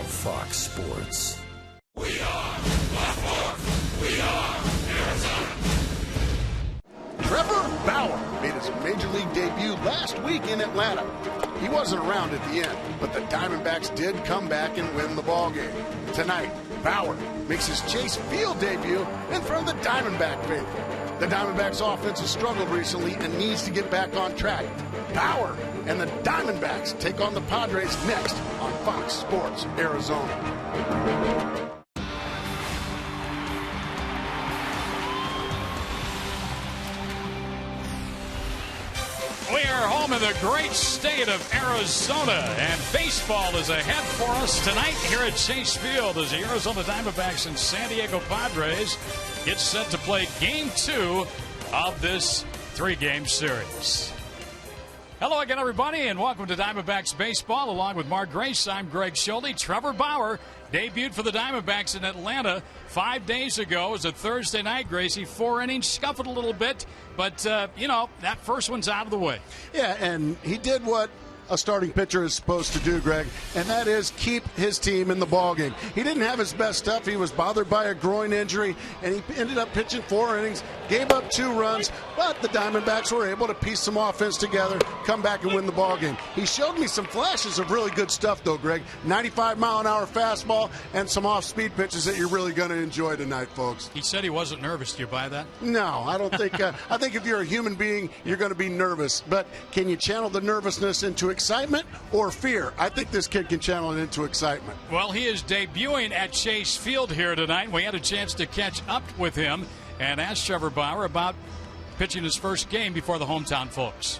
Fox Sports. We are Fox. We are Arizona. Trevor Bauer made his major league debut last week in Atlanta. He wasn't around at the end, but the Diamondbacks did come back and win the ballgame. Tonight, Bauer makes his Chase Field debut in front of the Diamondback faithful. The Diamondbacks offense has struggled recently and needs to get back on track. Bauer and the Diamondbacks take on the Padres next on Fox Sports Arizona. We are home in the great state of Arizona, and baseball is ahead for us tonight here at Chase Field as the Arizona Diamondbacks and San Diego Padres get set to play Game 2 of this 3-game series. Hello again, everybody, and welcome to Diamondbacks Baseball. Along with Mark Grace, I'm Greg Schulte. Trevor Bauer debuted for the Diamondbacks in Atlanta 5 days ago. It was a Thursday night, Gracie. 4 innings, scuffled a little bit, but, that first one's out of the way. Yeah, and he did what a starting pitcher is supposed to do, Greg, and that is keep his team in the ballgame. He didn't have his best stuff. He was bothered by a groin injury, and he ended up pitching 4 innings, gave up 2 runs, but the Diamondbacks were able to piece some offense together, come back and win the ballgame. He showed me some flashes of really good stuff, though, Greg. 95-mile-an-hour fastball and some off-speed pitches that you're really going to enjoy tonight, folks. He said he wasn't nervous. Do you buy that? No, I don't think. I think if you're a human being, you're going to be nervous. But can you channel the nervousness into excitement or fear? I think this kid can channel it into excitement. Well, he is debuting at Chase Field here tonight. We had a chance to catch up with him and ask Trevor Bauer about pitching his first game before the hometown folks.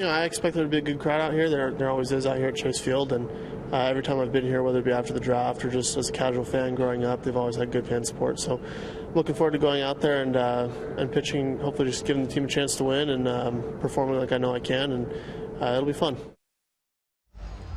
I expect there to be a good crowd out here. There always is out here at Chase Field, and every time I've been here, whether it be after the draft or just as a casual fan growing up, they've always had good fan support. So looking forward to going out there and pitching, hopefully just giving the team a chance to win and performing like I know I can, and it'll be fun.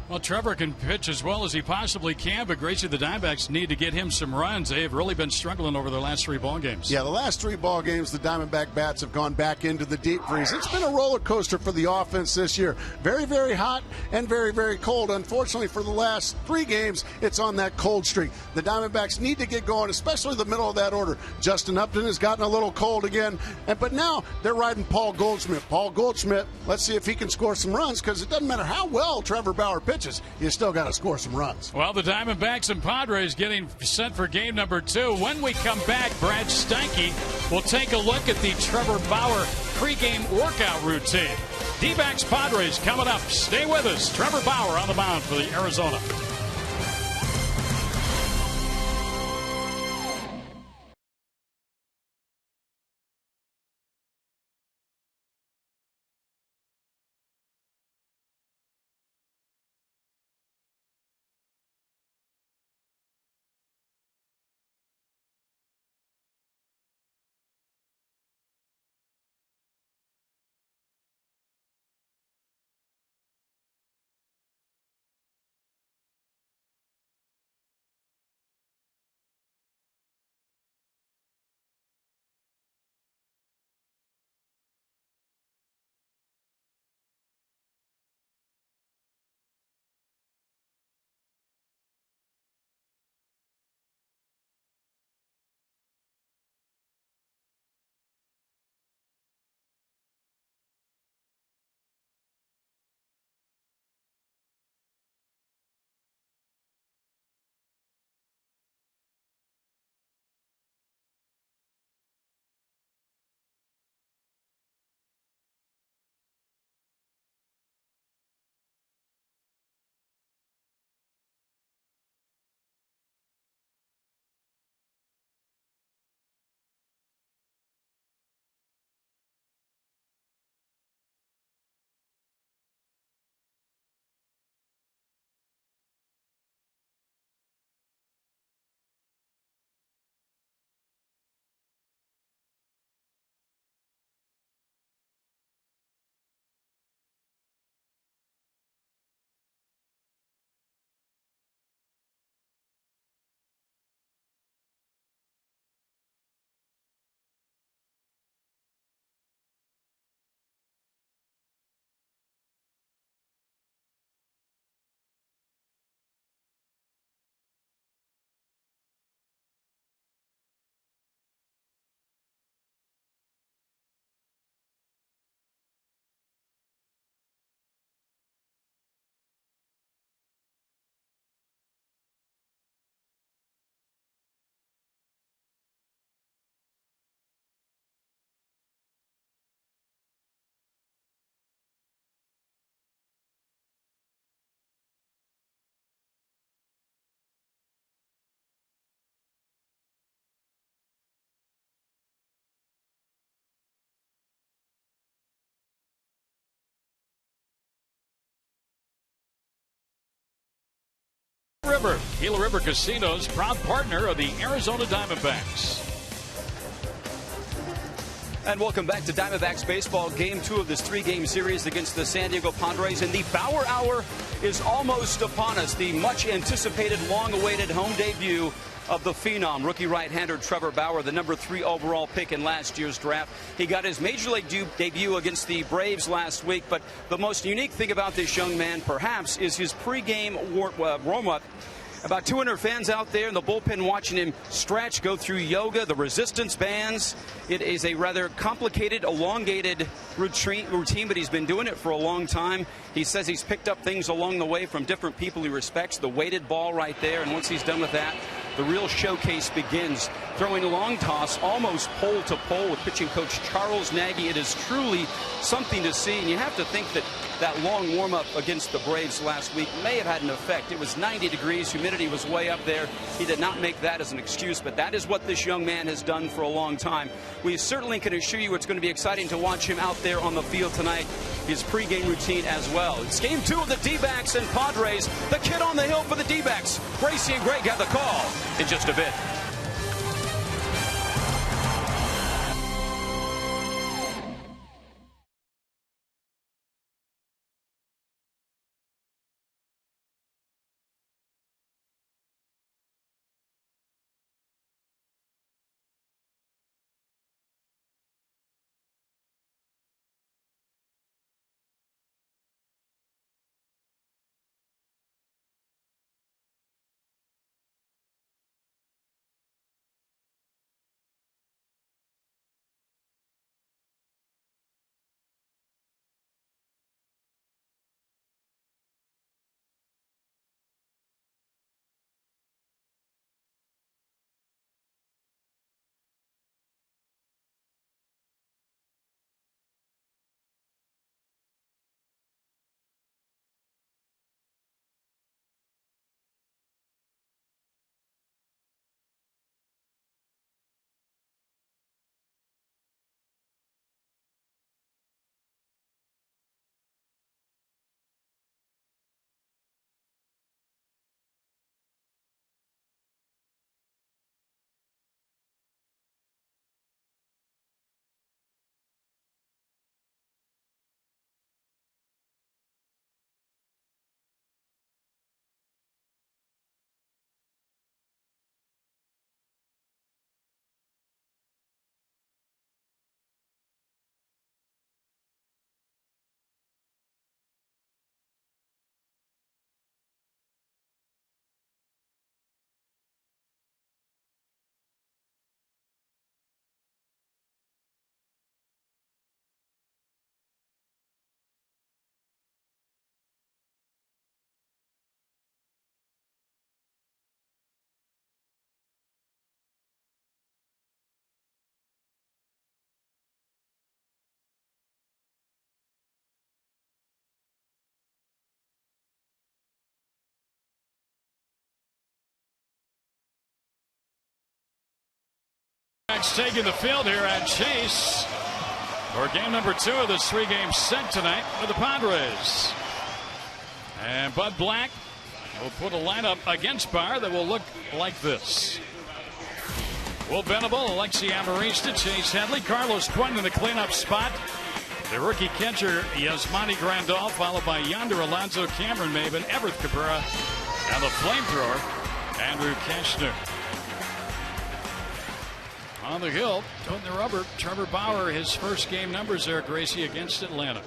Well, Trevor can pitch as well as he possibly can, but Gracie, the Diamondbacks need to get him some runs. They have really been struggling over their last 3 ball games. Yeah, the last 3 ball games, the Diamondback bats have gone back into the deep freeze. It's been a roller coaster for the offense this year. Very, very hot and very, very cold. Unfortunately, for the last 3 games, it's on that cold streak. The Diamondbacks need to get going, especially the middle of that order. Justin Upton has gotten a little cold again, but now they're riding Paul Goldschmidt. Paul Goldschmidt, let's see if he can score some runs, because it doesn't matter how well Trevor Bauer pitches. You still got to score some runs. Well, the Diamondbacks and Padres getting set for game number 2. When we come back, Brad Steinke will take a look at the Trevor Bauer pregame workout routine. D-backs Padres coming up. Stay with us. Trevor Bauer on the mound for the Arizona. Remember, Gila River Casinos, proud partner of the Arizona Diamondbacks. And welcome back to Diamondbacks baseball, game 2 of this 3-game series against the San Diego Padres. And the Bauer Hour is almost upon us. The much anticipated, long-awaited home debut of the phenom, rookie right-hander Trevor Bauer, the number 3 overall pick in last year's draft. He got his major league debut against the Braves last week. But the most unique thing about this young man, perhaps, is his pregame warm-up. About 200 fans out there in the bullpen watching him stretch, go through yoga, the resistance bands. It is a rather complicated, elongated routine, but he's been doing it for a long time. He says he's picked up things along the way from different people he respects. The weighted ball right there, and once he's done with that, the real showcase begins. Throwing a long toss, almost pole to pole with pitching coach Charles Nagy. It is truly something to see, and you have to think that that long warm-up against the Braves last week may have had an effect. It was 90 degrees, humidity was way up there. He did not make that as an excuse, but that is what this young man has done for a long time. We certainly can assure you it's going to be exciting to watch him out there on the field tonight, his pregame routine as well. It's game 2 of the D-backs and Padres. The kid on the hill for the D-backs. Gracie and Greg have the call in just a bit. Taking the field here at Chase for game number 2 of this 3-game set tonight with the Padres. And Bud Black will put a lineup against Bauer that will look like this. Will Venable, Alexi Amarista, Chase Headley, Carlos Quinn in the cleanup spot. The rookie catcher, Yasmani Grandal, followed by Yonder Alonso, Cameron Maben, Everett Cabrera, and the flamethrower, Andrew Kashner. On the hill, putting the rubber, Trevor Bauer, his first game numbers there, Gracie, against Atlanta.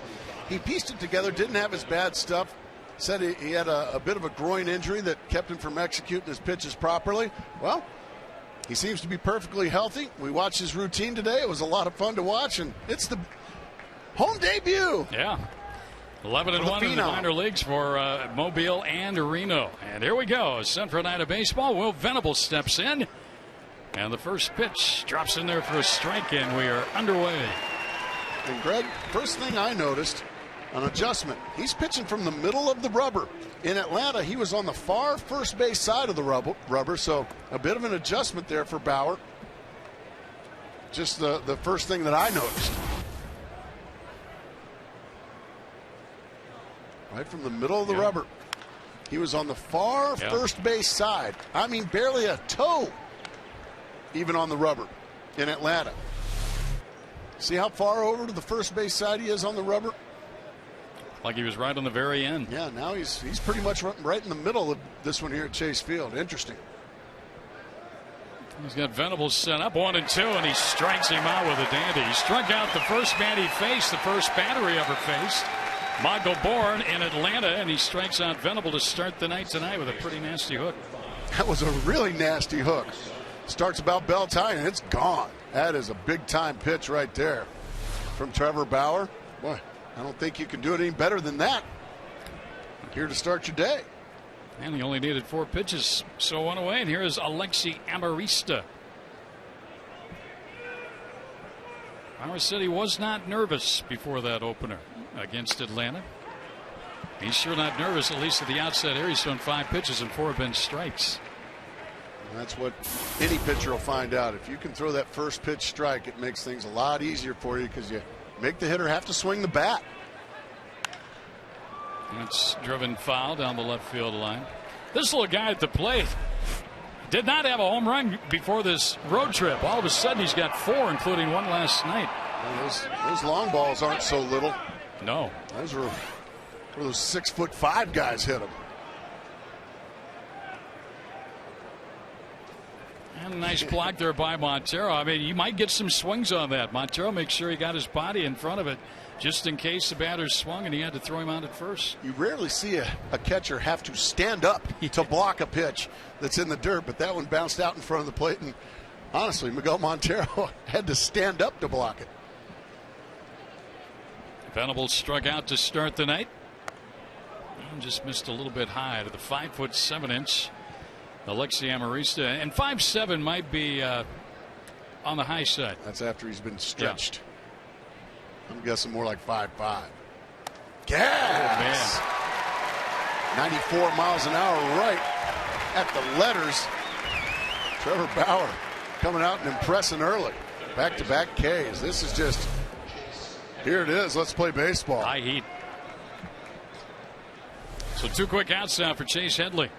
He pieced it together, didn't have his bad stuff. Said he had a bit of a groin injury that kept him from executing his pitches properly. Well, he seems to be perfectly healthy. We watched his routine today. It was a lot of fun to watch, and it's the home debut. Yeah. 11-1 in the minor leagues for Mobile and Reno. And here we go. Central Night of Baseball. Will Venable steps in. And the first pitch drops in there for a strike, and we are underway. And Greg, first thing I noticed, an adjustment. He's pitching from the middle of the rubber. In Atlanta, he was on the far first base side of the rubber, so a bit of an adjustment there for Bauer. Just the first thing that I noticed. Right from the middle of the rubber. He was on the far first base side. I mean, barely a toe, even on the rubber in Atlanta. See how far over to the first base side he is on the rubber? Like he was right on the very end. Yeah, now he's pretty much right in the middle of this one here at Chase Field. Interesting. He's got Venables set up 1-2, and he strikes him out with a dandy. He struck out the first man he faced, the first batter he ever faced, Michael Bourne in Atlanta, and he strikes out Venable to start the night tonight with a pretty nasty hook. That was a really nasty hook. Starts about bell time, and it's gone. That is a big-time pitch right there from Trevor Bauer. Boy, I don't think you can do it any better than that. Here to start your day. And he only needed 4 pitches, so one away. And here is Alexi Amarista. Bauer said he was not nervous before that opener against Atlanta. He's sure not nervous, at least at the outset here. He's thrown 5 pitches and 4 have been strikes. And that's what any pitcher will find out. If you can throw that first pitch strike, it makes things a lot easier for you because you make the hitter have to swing the bat. That's driven foul down the left field line. This little guy at the plate did not have a home run before this road trip. All of a sudden he's got 4, including one last night. Well, those long balls aren't so little. No. Those were where those 6'5" guys hit them. And a nice block there by Montero. I mean, you might get some swings on that. Montero makes sure he got his body in front of it just in case the batter swung and he had to throw him out at first. You rarely see a catcher have to stand up to block a pitch that's in the dirt, but that one bounced out in front of the plate, and honestly, Miguel Montero had to stand up to block it. Venables struck out to start the night. And just missed a little bit high to the 5'7" Alexi Amarista, and 5'7" might be on the high side. That's after he's been stretched. Yeah. I'm guessing more like 5'5". Gas! Oh, 94 miles an hour right at the letters. Trevor Bauer coming out and impressing early. Back-to-back Ks. This is just, here it is. Let's play baseball. High heat. So 2 quick outs now for Chase Headley.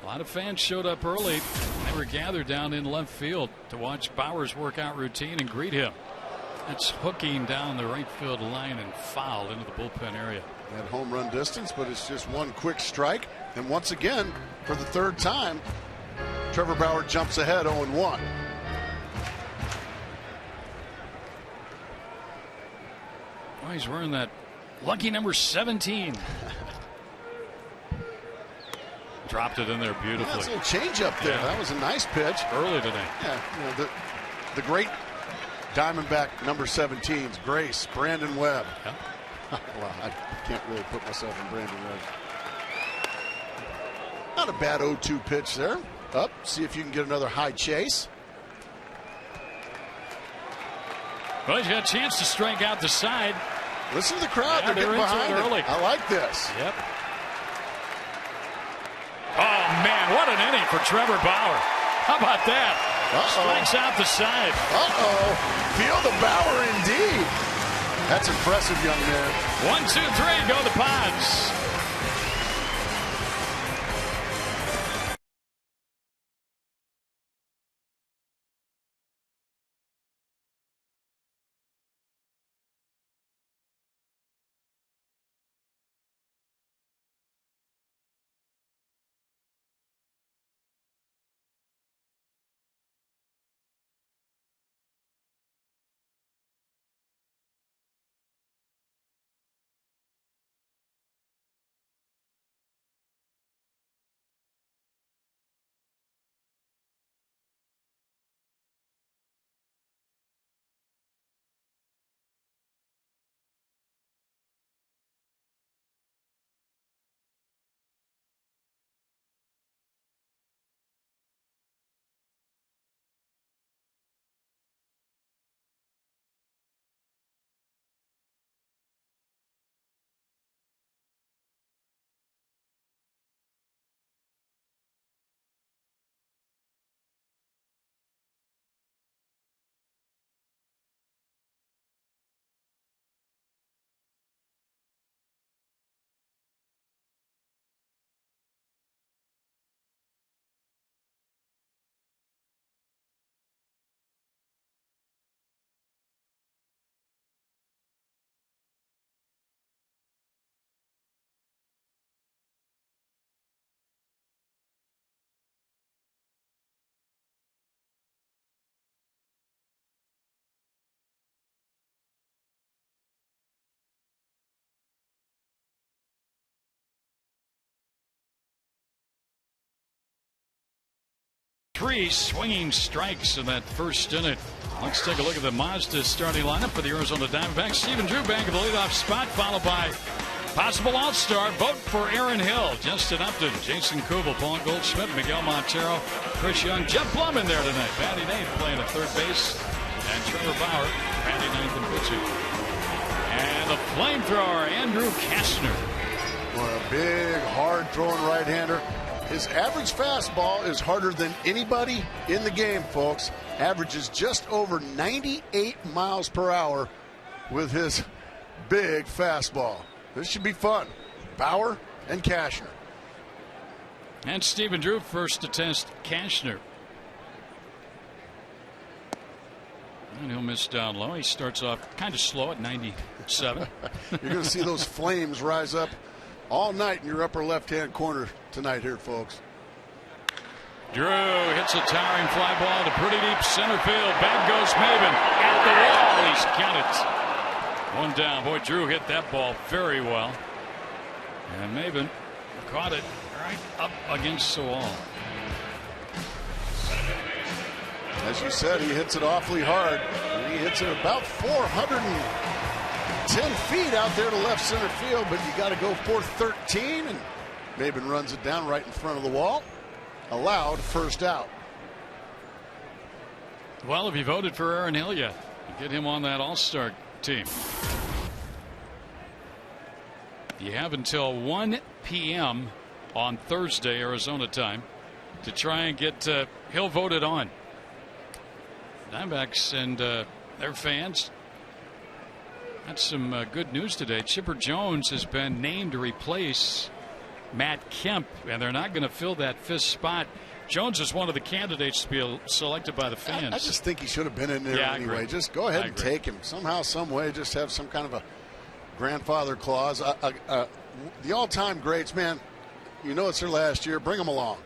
A lot of fans showed up early. They were gathered down in left field to watch Bauer's workout routine and greet him. That's hooking down the right field line and foul into the bullpen area. At home run distance, but it's just one quick strike. And once again, for the 3rd time, Trevor Bauer jumps ahead 0-1. Oh, he's wearing that lucky number 17. Dropped it in there beautifully. Yeah, that's a little change up there. Yeah. That was a nice pitch. Early today. Yeah, you know, the great Diamondback number 17s, Grace, Brandon Webb. Yeah. Well, I can't really put myself in Brandon Webb. Not a bad 0-2 pitch there. Up, see if you can get another high chase. Well, he's got a chance to strike out the side. Listen to the crowd. Yeah, they're getting behind it early. I like this. Yep. Oh, man, what an inning for Trevor Bauer. How about that? Strikes out the side. Feel the Bauer indeed. That's impressive, young man. 1, 2, 3, go the Pods. 3 swinging strikes in that first inning. Let's take a look at the Mazda starting lineup for the Arizona Diamondbacks. Stephen Drew back in the leadoff spot, followed by possible all-star. Vote for Aaron Hill, Justin Upton, Jason Kubel, Paul Goldschmidt, Miguel Montero, Chris Young, Jeff Blum in there tonight. Batting eighth, playing at third base, and Trevor Bauer batting ninth and pitching. And the flamethrower, Andrew Kastner. Well, a big, hard-throwing right-hander. His average fastball is harder than anybody in the game, folks. Averages just over 98 miles per hour with his big fastball. This should be fun. Bauer and Kastner. And Stephen Drew first to test Kastner. And he'll miss down low. He starts off kind of slow at 97. You're going to see those flames rise up all night in your upper left-hand corner tonight here, folks. Drew hits a towering fly ball to pretty deep center field. Back goes Maven at the wall. He's got it. One down. Boy, Drew hit that ball very well. And Maven caught it right up against the wall. As you said, he hits it awfully hard. He hits it about 410 feet out there to left center field, but you got to go 413, and Maven runs it down right in front of the wall. Allowed first out. Well, if you voted for Aaron Hill yet, get him on that all-star team. You have until 1 p.m. on Thursday, Arizona time, to try and get Hill voted on. Diamondbacks and their fans. That's some good news today. Chipper Jones has been named to replace Matt Kemp, and they're not going to fill that fifth spot. Jones is one of the candidates to be selected by the fans. I just think he should have been in there anyway. Just go ahead and take him somehow, some way. Just have some kind of a grandfather clause. The all-time greats, man. You know it's their last year. Bring them along.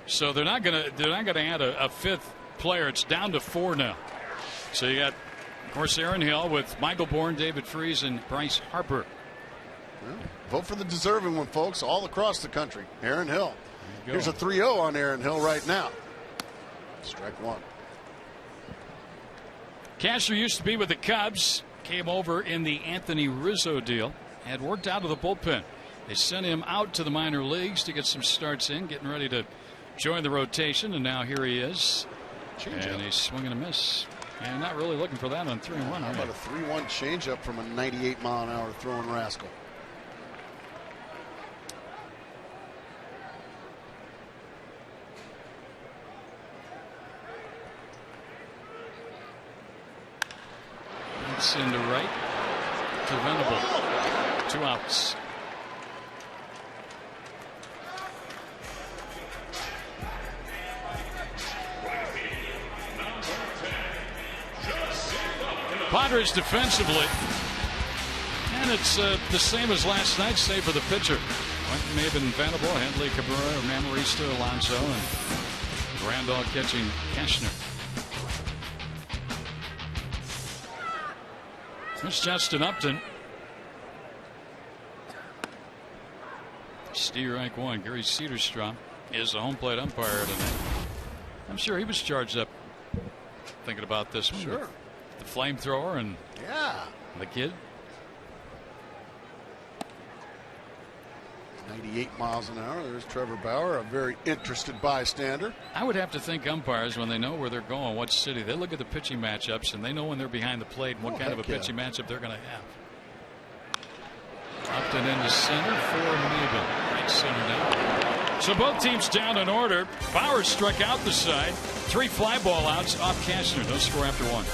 So they're not going to add a fifth player. It's down to 4 now. So you got, of course, Aaron Hill with Michael Bourne, David Freese, and Bryce Harper. Well, vote for the deserving one, folks, all across the country. Aaron Hill. Here's a 3-0 on Aaron Hill right now. Strike one. Kastner used to be with the Cubs. Came over in the Anthony Rizzo deal. Had worked out of the bullpen. They sent him out to the minor leagues to get some starts in, getting ready to join the rotation, and now here he is. And he's swinging a miss. And not really looking for that on 3-1. How about a 3-1 changeup from a 98-mile-an-hour throwing rascal? It's into right to Venable. 2 outs. Padres defensively, and it's the same as last night, save for the pitcher. Maven, Venable, Henley, Cabrera, Mamarista, Alonso, and Randall catching Kastner. There's Justin Upton. Strike one. Gary Cederstrom is the home plate umpire tonight. I'm sure he was charged up thinking about this one. Sure. The flamethrower and the kid. 98 miles an hour. There's Trevor Bauer, a very interested bystander. I would have to think umpires, when they know where they're going, what city, they look at the pitching matchups and they know when they're behind the plate and what kind of a pitching matchup they're going to have. Upton into center for Maven. Right center now. So both teams down in order. Bauer struck out the side. 3 fly ball outs off Kastner. No score after 1.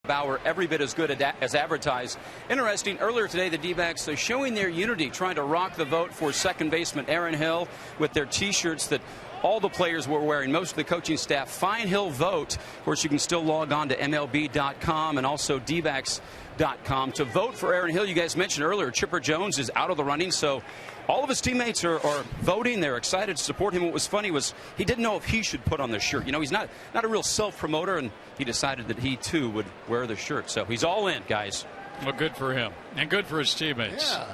Bauer every bit as good as advertised. Interesting, earlier today the D-backs showing their unity, trying to rock the vote for second baseman Aaron Hill with their T-shirts that all the players were wearing, most of the coaching staff. Fine Hill vote. Of course, you can still log on to MLB.com and also DBacks.com to vote for Aaron Hill. You guys mentioned earlier Chipper Jones is out of the running, so all of his teammates are voting. They're excited to support him. What was funny was he didn't know if he should put on the shirt. You know, he's not a real self-promoter, and he decided that he, too, would wear the shirt. So he's all in, guys. Well, good for him. And good for his teammates. Yeah.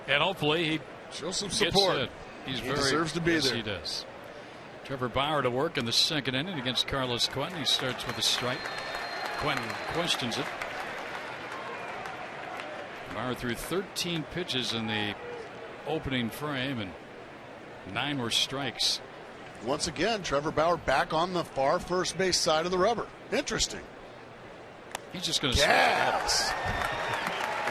And hopefully he shows some support. He deserves to be there. Yes, he does. Trevor Bauer to work in the second inning against Carlos Quentin. He starts with a strike. Quentin questions it. Bauer threw 13 pitches in the opening frame, and 9 were strikes. Once again, Trevor Bauer back on the far first base side of the rubber. Interesting. He's just going to gas.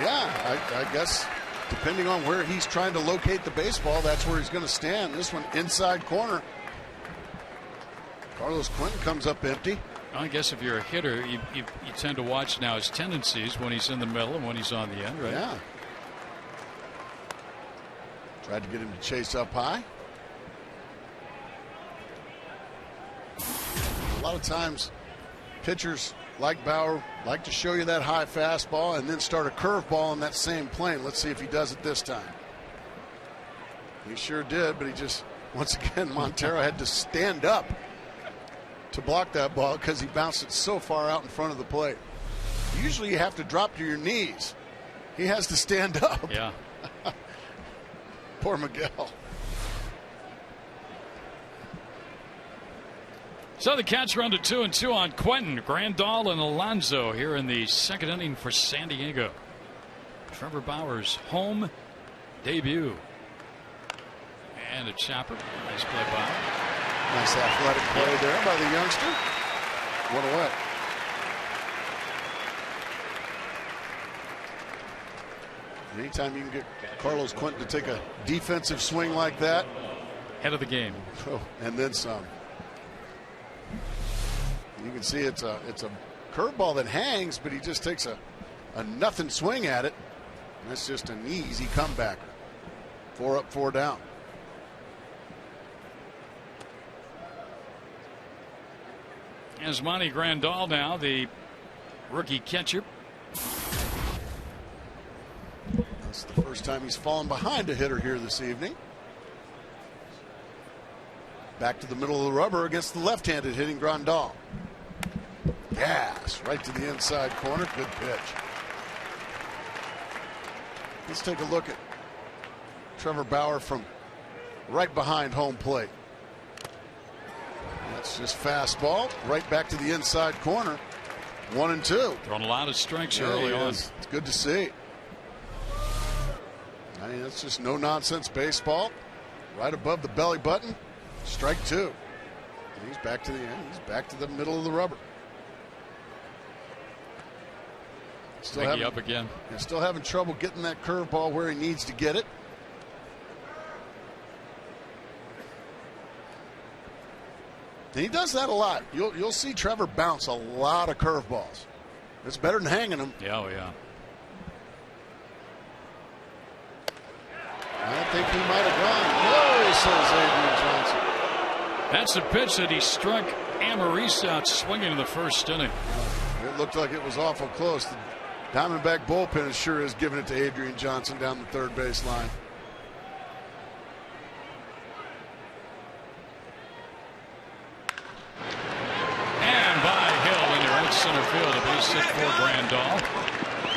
Yeah, I guess depending on where he's trying to locate the baseball, that's where he's going to stand. This one inside corner. Carlos Quentin comes up empty. I guess if you're a hitter, you tend to watch now his tendencies when he's in the middle and when he's on the end, right? Yeah. Tried to get him to chase up high. A lot of times, pitchers like Bauer like to show you that high fastball and then start a curveball on that same plane. Let's see if he does it this time. He sure did, but he just, once again, Montero had to stand up to block that ball because he bounced it so far out in front of the plate. Usually you have to drop to your knees. He has to stand up. Yeah. Poor Miguel. So the Cats run to 2-2 on Quentin, Grandal, and Alonso here in the second inning for San Diego. Trevor Bauer's home debut. And a chopper. Nice play by. Nice athletic play there by the youngster. What a way. Anytime you can get Carlos Quentin to take a defensive swing like that. Head of the game. Oh, and then some. You can see it's a curveball that hangs, but he just takes a nothing swing at it. And that's just an easy comebacker. 4 up, 4 down. As Monty Grandal now, the rookie catcher. That's the first time he's fallen behind a hitter here this evening. Back to the middle of the rubber against the left-handed hitting Grandal. Gas right to the inside corner. Good pitch. Let's take a look at Trevor Bauer from right behind home plate. That's just fastball right back to the inside corner. 1-2. Throwing a lot of strikes early on. It's good to see. I mean, that's just no nonsense baseball. Right above the belly button. Strike 2. And he's back to the end. He's back to the middle of the rubber. Still up again. Yeah, still having trouble getting that curveball where he needs to get it. And he does that a lot. You'll see Trevor bounce a lot of curveballs. It's better than hanging them. Yeah, oh yeah. I think he might have gone. No, says Adrian Johnson. That's the pitch that he struck Amaris out swinging in the first inning. It looked like it was awful close. The Diamondback bullpen sure is giving it to Adrian Johnson down the third base line. And by Hill into right center field. A base hit for Grandal.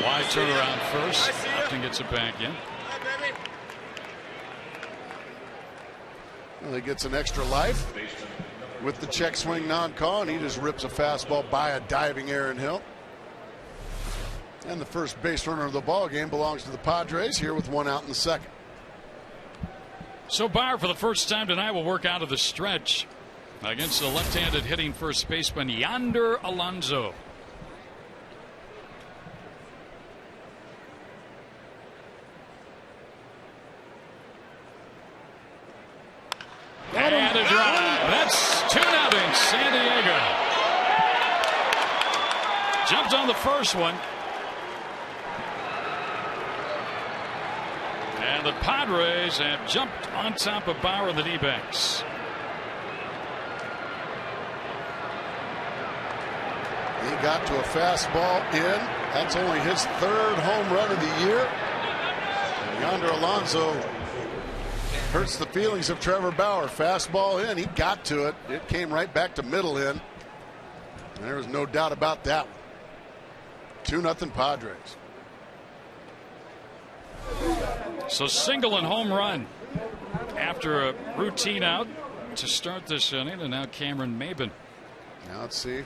Wide turnaround first. Upton gets it back in. Well, he gets an extra life with the check swing non-call, and he just rips a fastball by a diving Aaron Hill. And the first base runner of the ball game belongs to the Padres here with 1 out in the second. So Bauer for the first time tonight will work out of the stretch against the left-handed hitting first baseman Yonder Alonso. And a drive. That's 2-0 San Diego. Jump Cubs on the first one. And the Padres have jumped on top of Bauer and the D-backs. He got to a fastball in. That's only his third home run of the year. And Yonder Alonso hurts the feelings of Trevor Bauer. Fastball in. He got to it. It came right back to middle in. There was no doubt about that one. 2-0 Padres. So single and home run after a routine out to start this inning, and now Cameron Maben. Now let's see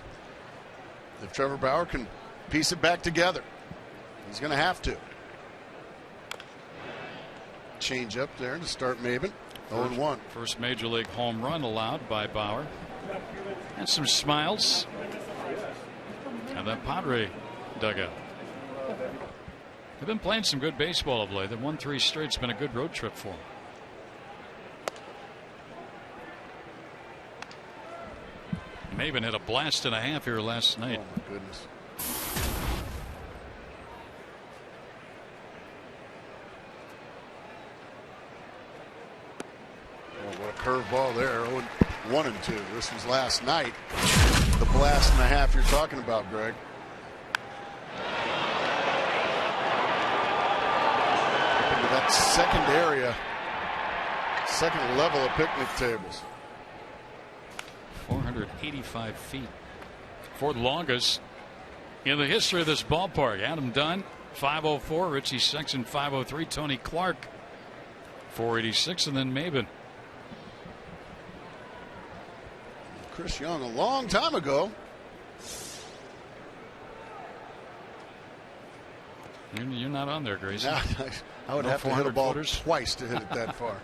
if Trevor Bauer can piece it back together. He's going to have to. Change up there to start Maben. 0-1. First major league home run allowed by Bauer. And some smiles. And that Padre dugout. They've been playing some good baseball of late. They've won 3 straight. It's been a good road trip for them. Maben had a blast and a half here last night. Oh my goodness. Oh, what a curveball there. 1-2. This was last night. The blast and a half you're talking about, Greg. Into that second area, second level of picnic tables. 485 feet. Fourth longest in the history of this ballpark. Adam Dunn, 504. Richie Sexton, 503. Tony Clark, 486. And then Maben. Chris Young, a long time ago. You're not on there, Grayson. Nah, I would have to hit a ball twice to hit it that far.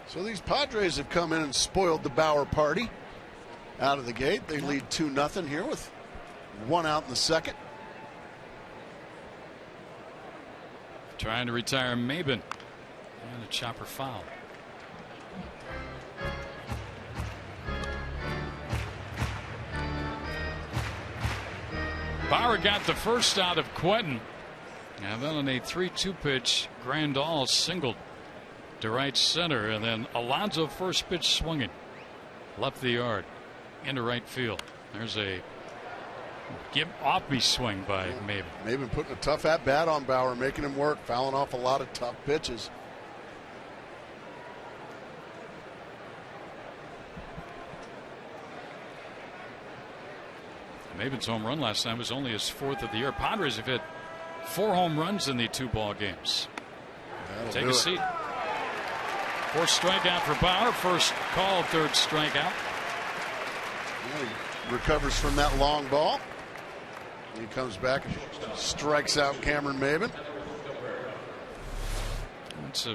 So these Padres have come in and spoiled the Bauer party out of the gate. They lead 2-0 here with 1 out in the second. Trying to retire Maben. And a chopper foul. Bauer got the first out of Quentin. And then on a 3-2 pitch, Grandal singled to right center. And then Alonso first pitch swinging. Left the yard into right field. There's a give off me swing by Maben. Maben putting a tough at bat on Bauer, making him work, fouling off a lot of tough pitches. Maben's home run last time was only his 4th of the year. Padres have hit 4 home runs in the 2 ball games. Take a seat. 4th strikeout for Bauer. First call, 3rd strikeout. Well, he recovers from that long ball. He comes back and strikes out Cameron Maben. It's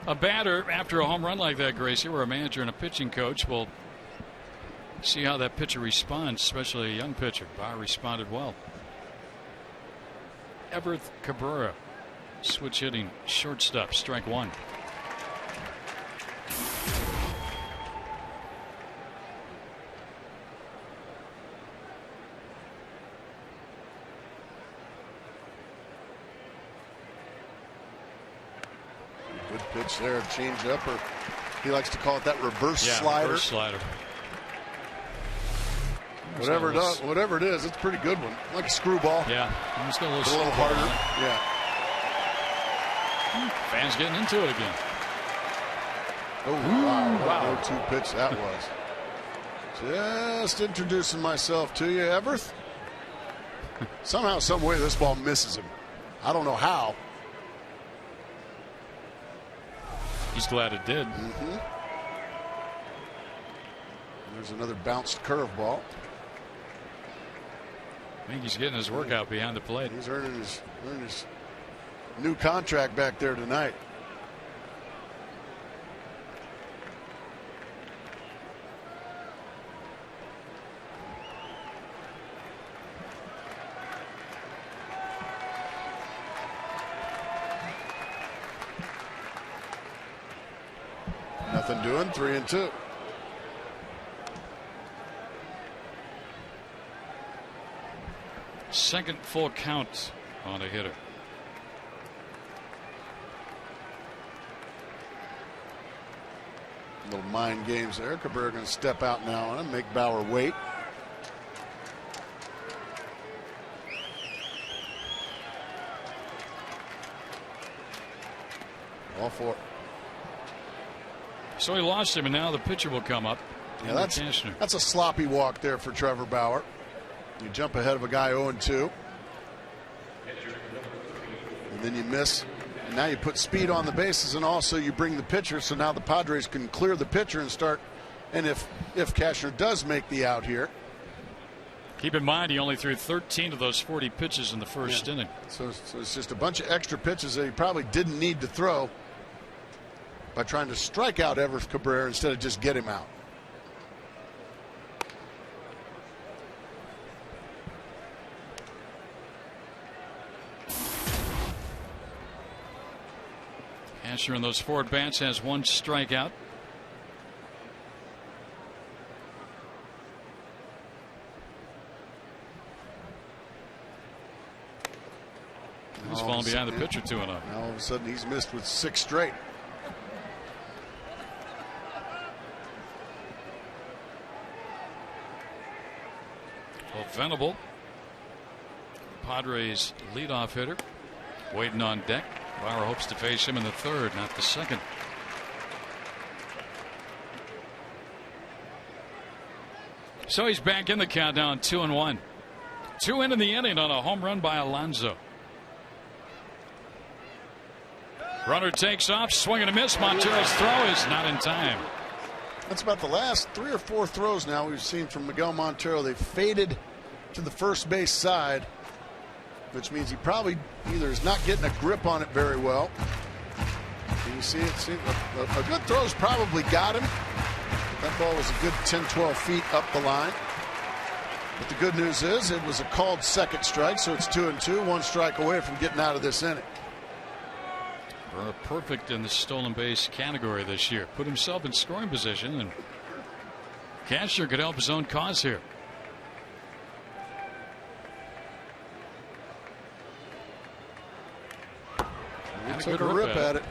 a batter after a home run like that, Gracie, where a manager and a pitching coach will see how that pitcher responds, especially a young pitcher. Bauer responded well. Everett Cabrera, switch hitting shortstop, strike 1. Good pitch there, change up, or he likes to call it that reverse slider. Reverse slider. Whatever it is, it's a pretty good one. Like a screwball. Yeah, it's got a little harder. Yeah. Fans getting into it again. Oh wow! What a 0-2 pitch that was. Just introducing myself to you, Everett. Somehow, some way, this ball misses him. I don't know how. He's glad it did. There's another bounced curveball. I think he's getting his workout behind the plate. He's earning his new contract back there tonight. Nothing doing. 3-2. Second full count on a hitter. Little mind games there. Cabrera going to step out now on him, make Bauer wait. All four. So he lost him, and now the pitcher will come up. Yeah, that's a sloppy walk there for Trevor Bauer. You jump ahead of a guy 0-2. And then you miss. And now you put speed on the bases, and also you bring the pitcher, so now the Padres can clear the pitcher and start. And if Cashner does make the out here. Keep in mind he only threw 13 of those 40 pitches in the first inning. So it's just a bunch of extra pitches that he probably didn't need to throw by trying to strike out Everth Cabrera instead of just get him out. Asher in those 4 at-bats has 1 strikeout. He's falling behind the pitcher 2-0. Now all of a sudden he's missed with 6 straight. Well, Venable, Padres leadoff hitter, waiting on deck. Bauer hopes to face him in the 3rd, not the 2nd. So he's back in the countdown, 2-1. 2 in the inning on a home run by Alonso. Runner takes off, swing and a miss. Montero's throw is not in time. That's about the last 3 or 4 throws now we've seen from Miguel Montero. They've faded to the first base side, which means he probably either is not getting a grip on it very well. Can you see it? See, a good throw's probably got him. That ball was a good 10-12 feet up the line. But the good news is it was a called second strike, so it's 2-2, 1 strike away from getting out of this inning. Perfect in the stolen base category this year. Put himself in scoring position, and Cashner could help his own cause here. He took a rip at it.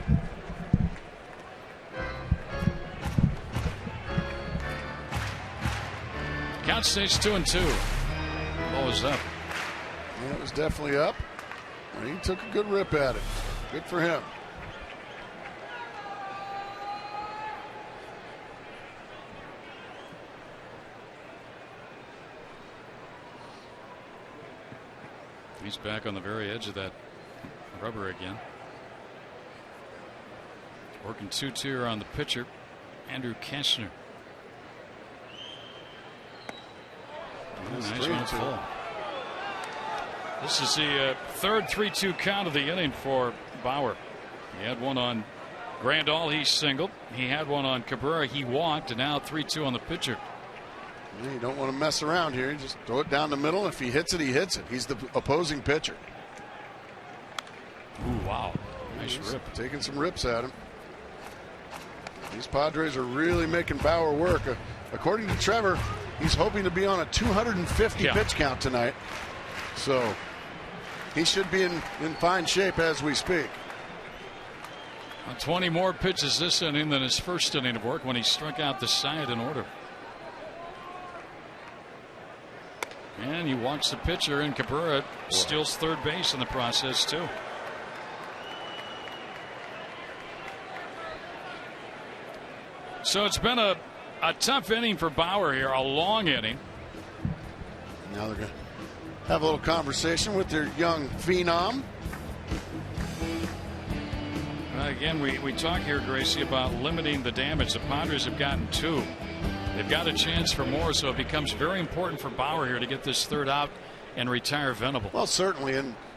Count stays 2-2. Ball is up. Yeah, it was definitely up. And he took a good rip at it. Good for him. He's back on the very edge of that rubber again. Working 2-2 on the pitcher, Andrew Cashner. Nice one full. This is the 3rd 3-2 count of the inning for Bauer. He had one on Grandal, he singled. He had one on Cabrera, he walked, and now 3-2 on the pitcher. You don't want to mess around here. You just throw it down the middle. If he hits it, he hits it. He's the opposing pitcher. Ooh, wow. Nice rip. Taking some rips at him. These Padres are really making Bauer work. According to Trevor, he's hoping to be on a 250 pitch count tonight. So he should be in fine shape as we speak. 20 more pitches this inning than his first inning of work when he struck out the side in order. And he walks the pitcher, and Cabrera steals 3rd base in the process too. So it's been a tough inning for Bauer here, a long inning. Now they're going to have a little conversation with their young phenom. Again, we talk here, Gracie, about limiting the damage. The Padres have gotten 2. They've got a chance for more, so it becomes very important for Bauer here to get this 3rd out and retire Venable. Well, certainly,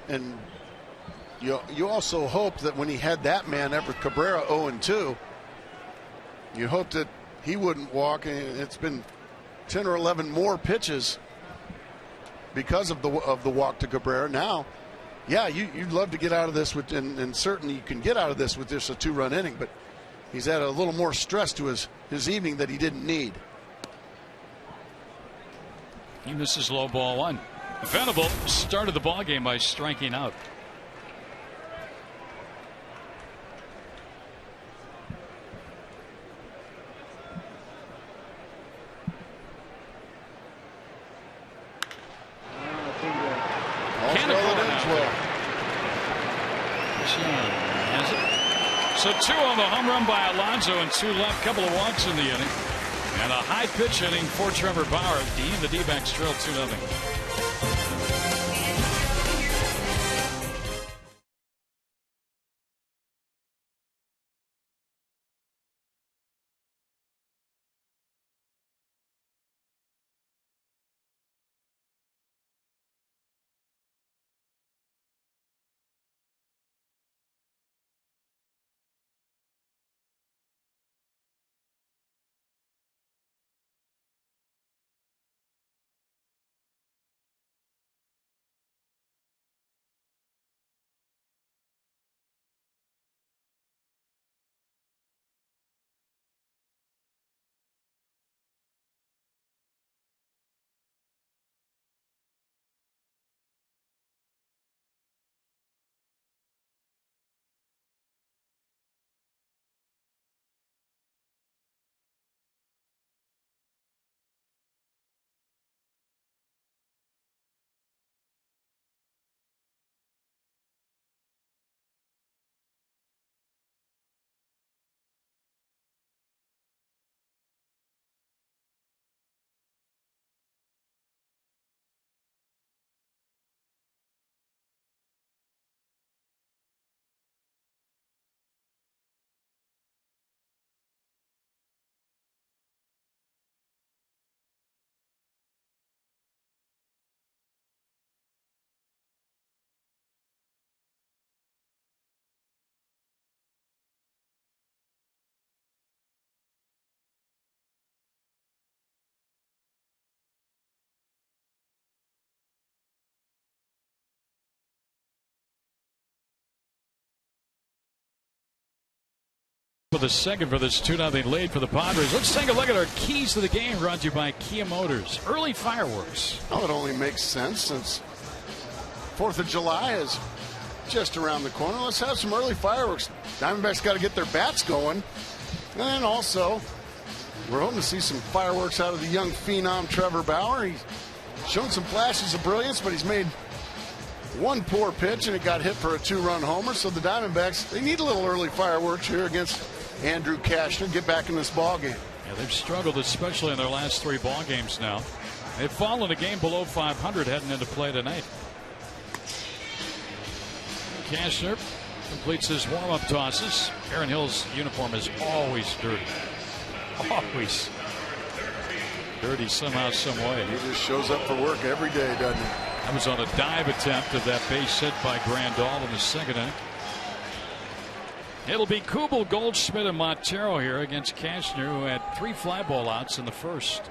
and you also hope that when he had that man, Everth Cabrera, 0-2, you hope that he wouldn't walk. It's been 10 or 11 more pitches because of the walk to Cabrera. Now, yeah, you'd love to get out of this with, and certainly you can get out of this with just a 2-run inning, but he's had a little more stress to his evening that he didn't need. He misses low ball one. Venable started the ball game by striking out. So 2 on the home run by Alonso and 2 left. Couple of walks in the inning. And a high pitch inning for Trevor Bauer. The D-backs trail 2-0. For the second for this 2-0 lead for the Padres. Let's take a look at our keys to the game, brought to you by Kia Motors. Early fireworks. Well, it only makes sense since 4th of July is just around the corner. Let's have some early fireworks. Diamondbacks got to get their bats going. And also, we're hoping to see some fireworks out of the young phenom Trevor Bauer. He's shown some flashes of brilliance, but he's made one poor pitch and it got hit for a 2-run homer. So the Diamondbacks, they need a little early fireworks here against Andrew Cashner. Get back in this ball game. Yeah, they've struggled, especially in their last 3 ball games now. They've fallen a game below 500 heading into play tonight. Cashner completes his warm-up tosses. Aaron Hill's uniform is always dirty. Always dirty somehow, some way. He just shows up for work every day, doesn't he? That was on a dive attempt of that base hit by Grandal in the second inning. It'll be Kubel, Goldschmidt, and Montero here against Cashner, who had 3 fly ball outs in the first.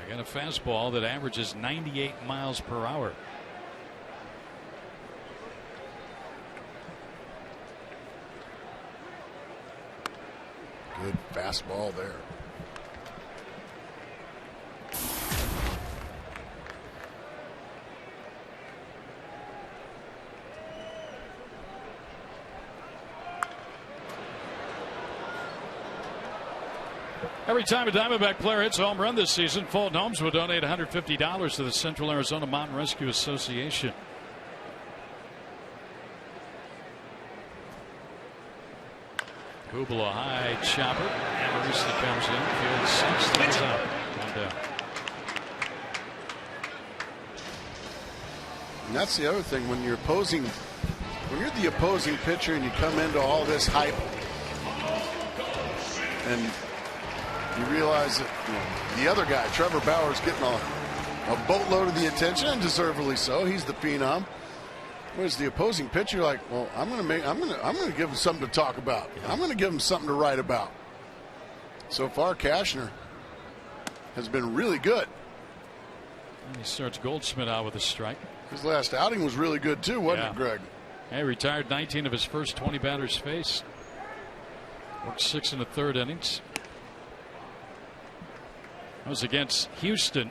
Again, a fastball that averages 98 miles per hour. Good fastball there. Every time a Diamondback player hits a home run this season, Fulton Homes will donate $150 to the Central Arizona Mountain Rescue Association. Kubel, a high chopper. Amarista comes in. Field 6. Throws out. 1 down. And that's the other thing. When you're the opposing pitcher and you come into all this hype and you realize that the other guy, Trevor Bauer, is getting a boatload of the attention, and deservedly so. He's the phenom. Whereas the opposing pitcher, like, well, I'm going to give him something to talk about. I'm going to give him something to write about. So far, Cashner has been really good. And he starts Goldschmidt out with a strike. His last outing was really good too, wasn't it, Greg? He retired 19 of his first 20 batters faced. Worked 6 in the 3rd innings. That was against Houston.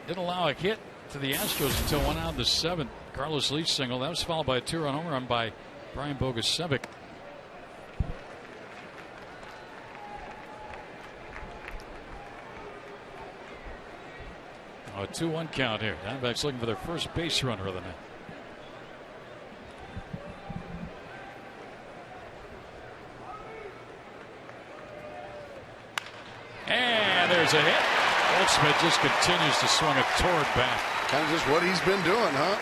Didn't allow a hit to the Astros until 1 out in the 7th. Carlos Leach single. That was followed by a 2-run home run by Brian Bogusevic. A 2-1 count here. Diamondbacks looking for their first base runner of the night. And there's a hit. Goldschmidt just continues to swing a toward bat. Kind of just what he's been doing, huh?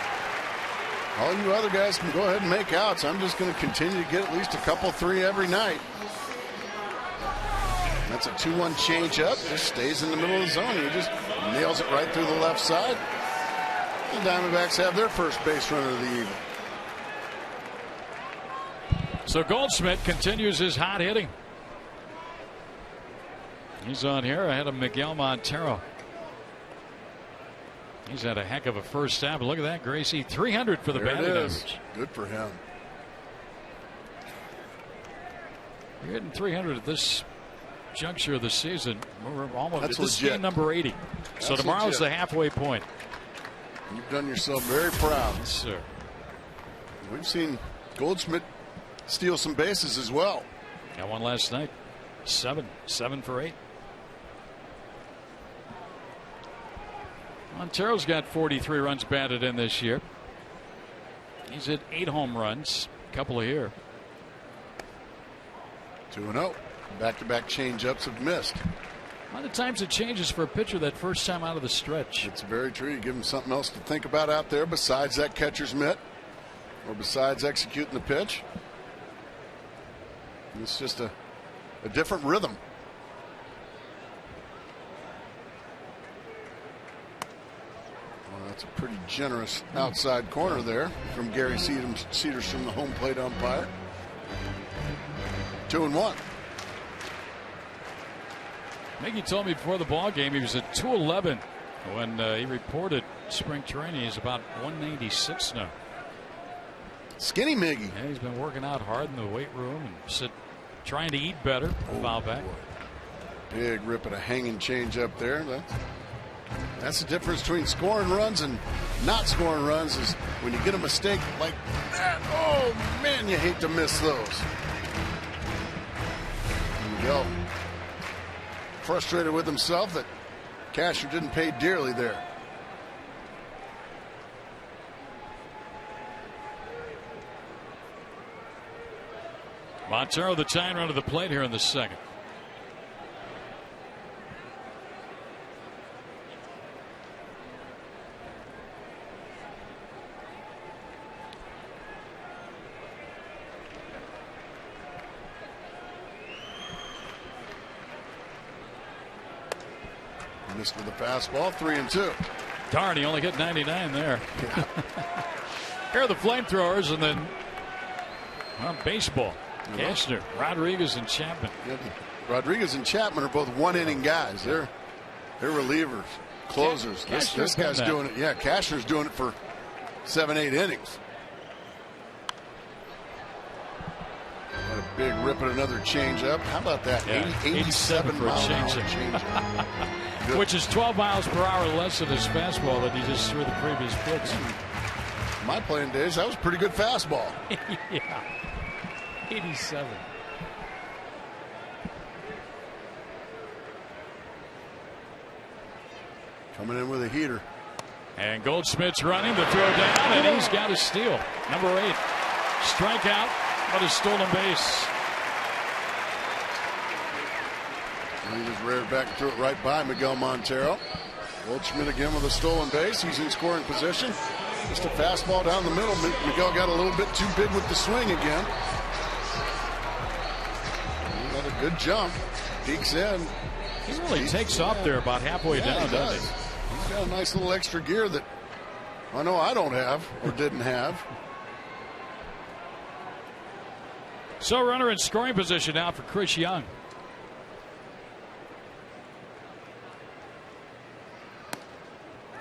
All you other guys can go ahead and make outs. I'm just going to continue to get at least a couple, 3 every night. That's a 2-1 changeup. Just stays in the middle of the zone. He just nails it right through the left side. The Diamondbacks have their first base runner of the evening. So Goldschmidt continues his hot hitting. He's on here ahead of Miguel Montero. He's had a heck of a first half. Look at that, Gracie. 300 for the batting average. Good for him. You're hitting 300 at this juncture of the season. We're almost That's this is legit. game number 80. So That's tomorrow's legit. the halfway point. You've done yourself very proud. Yes, sir. We've seen Goldschmidt steal some bases as well. Got one last night. 7 for 8. Montero's got 43 runs batted in this year. He's hit 8 home runs, a couple of here. 2-0. Back-to-back changeups have missed. A lot of times it changes for a pitcher that first time out of the stretch. It's very true. You give him something else to think about out there besides that catcher's mitt or besides executing the pitch. It's just a different rhythm. Well, that's a pretty generous outside corner there from Gary Cedars from the home plate umpire. 2-1. Miggy told me before the ball game he was at 211 when he reported spring training. He's about 196 now. Skinny Miggy. Yeah, he's been working out hard in the weight room and trying to eat better. Foul back. Big rip and a hanging change up there. That's the difference between scoring runs and not scoring runs, is when you get a mistake like that. Oh man, you hate to miss those. There you go. Frustrated with himself that Casher didn't pay dearly there. Montero, the tying run to the plate here in the second. Missed with a fastball, 3-2. Darn, he only hit 99 there. Yeah. Here are the flamethrowers, and then baseball. Cashner, Rodriguez, and Chapman. Yeah, Rodriguez and Chapman are both one-inning guys. They're relievers, closers. This guy's doing it. Yeah, Cashner's doing it for 7-8 innings. What a big rip at another changeup. How about that? Yeah, 87 for a changeup. Which is 12 miles per hour less than his fastball that he just threw the previous pitch. My playing days, that was a pretty good fastball. Yeah. 87. Coming in with a heater. And Goldschmidt's running to throw down, and he's got a steal. Number 8. Strikeout, but a stolen base. And he just reared back and threw it right by Miguel Montero. Goldschmidt again with a stolen base. He's in scoring position. Just a fastball down the middle. Miguel got a little bit too big with the swing again. He got a good jump. Peeks in. He really takes off there about halfway down, doesn't he? He's got a nice little extra gear that I know I don't have or didn't have. So runner in scoring position now for Chris Young.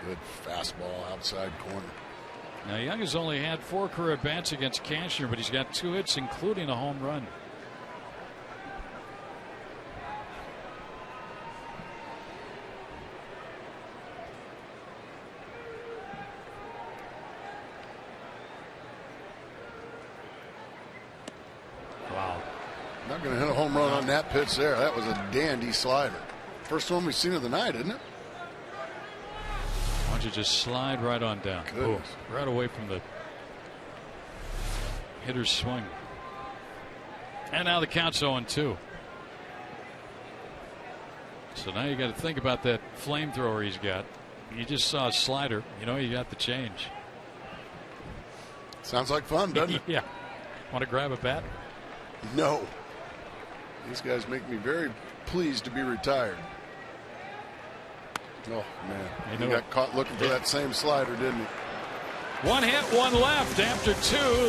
Good fastball outside corner. Now, Young has only had 4 career at-bats against Cashner, but he's got 2 hits, including a home run. Wow. Not going to hit a home run on that pitch there. That was a dandy slider. First one we've seen of the night, isn't it? Why don't you just slide right on down? Goodness. Right away from the hitter's swing. And now the count's 0-2. So now you got to think about that flamethrower he's got. You just saw a slider. You know you got the change. Sounds like fun, doesn't it? Yeah. Want to grab a bat? No. These guys make me very pleased to be retired. Oh, man. He got caught looking for that same slider, didn't he? 1 hit, 1 left. After 2,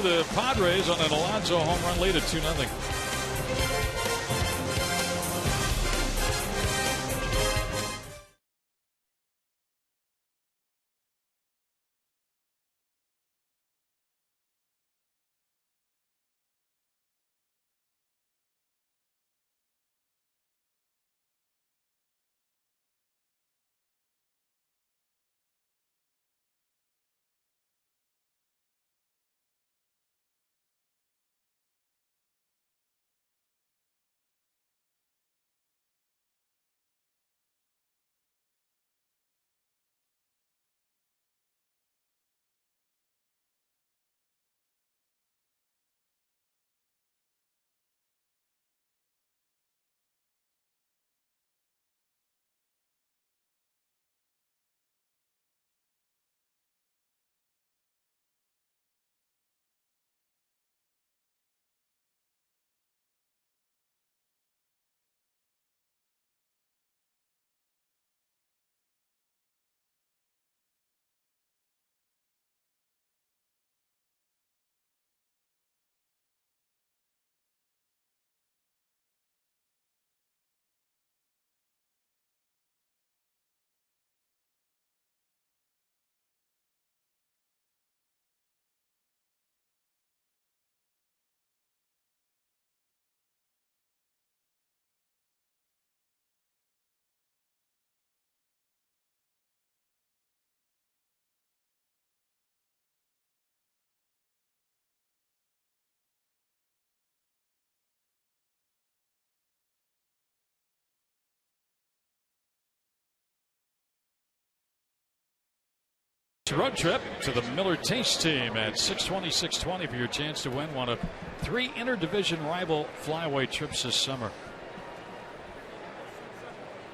the Padres on an Alonso home run lead at 2-0. Road trip to the Miller Taste team at 620 for your chance to win one of 3 interdivision rival flyaway trips this summer.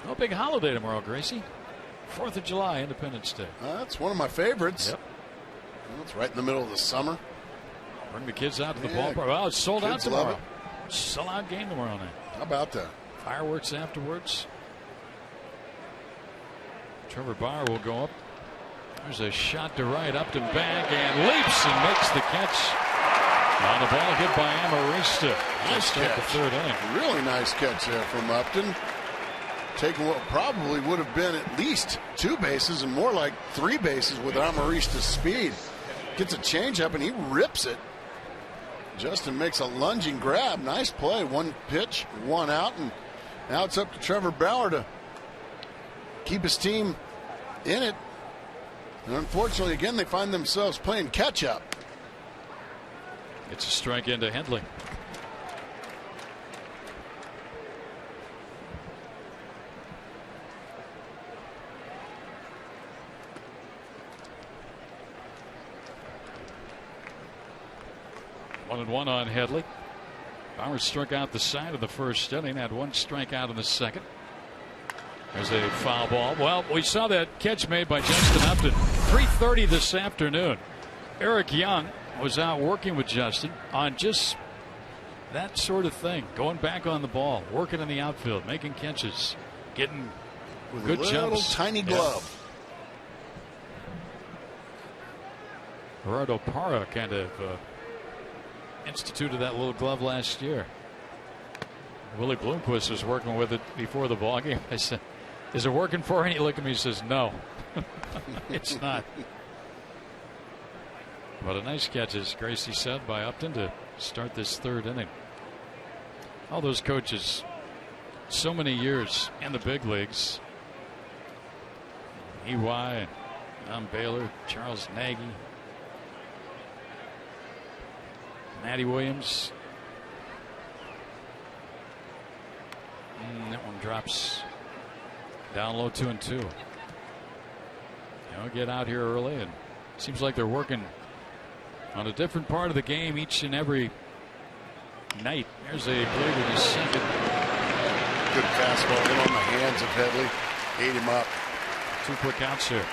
No big holiday tomorrow, Gracie. 4th of July, Independence Day. That's one of my favorites. Yep. Well, it's right in the middle of the summer. Bring the kids out to the ballpark. Well, it's sold out Kids tomorrow. love Sell-out game tomorrow night. How about that? Fireworks afterwards. Trevor Bauer will go up. There's a shot to right, Upton back, and leaps and makes the catch. On the ball hit by Amarista. Nice catch. The 3rd inning. Really nice catch there from Upton. Taking what probably would have been at least 2 bases and more like 3 bases with Amarista's speed. Gets a changeup and he rips it. Justin makes a lunging grab. Nice play. 1 pitch, 1 out, and now it's up to Trevor Bauer to keep his team in it. And unfortunately, again, they find themselves playing catch-up. It's a strike into Hendley. One and one on Headley. Bauer struck out the side of the 1st inning, had 1 strikeout in the 2nd. There's a foul ball. Well, we saw that catch made by Justin Upton. 3:30 this afternoon. Eric Young was out working with Justin on just that sort of thing. Going back on the ball, working in the outfield, making catches, getting with good a little jumps. Tiny glove. Yeah. Gerardo Parra kind of instituted that little glove last year. Willie Bloomquist was working with it before the ball game. I said, "Is it working for you?" And he looked at me and says, "No, it's not." But a nice catch, as Gracie said, by Upton to start this third inning. All those coaches, so many years in the big leagues. EY, Don Baylor, Charles Nagy, Matty Williams. That one drops down low, 2-2. Get out here early, and seems like they're working on a different part of the game each and every night. There's a play with his second. Good fastball in on the hands of Headley. Ate him up. 2 quick outs here.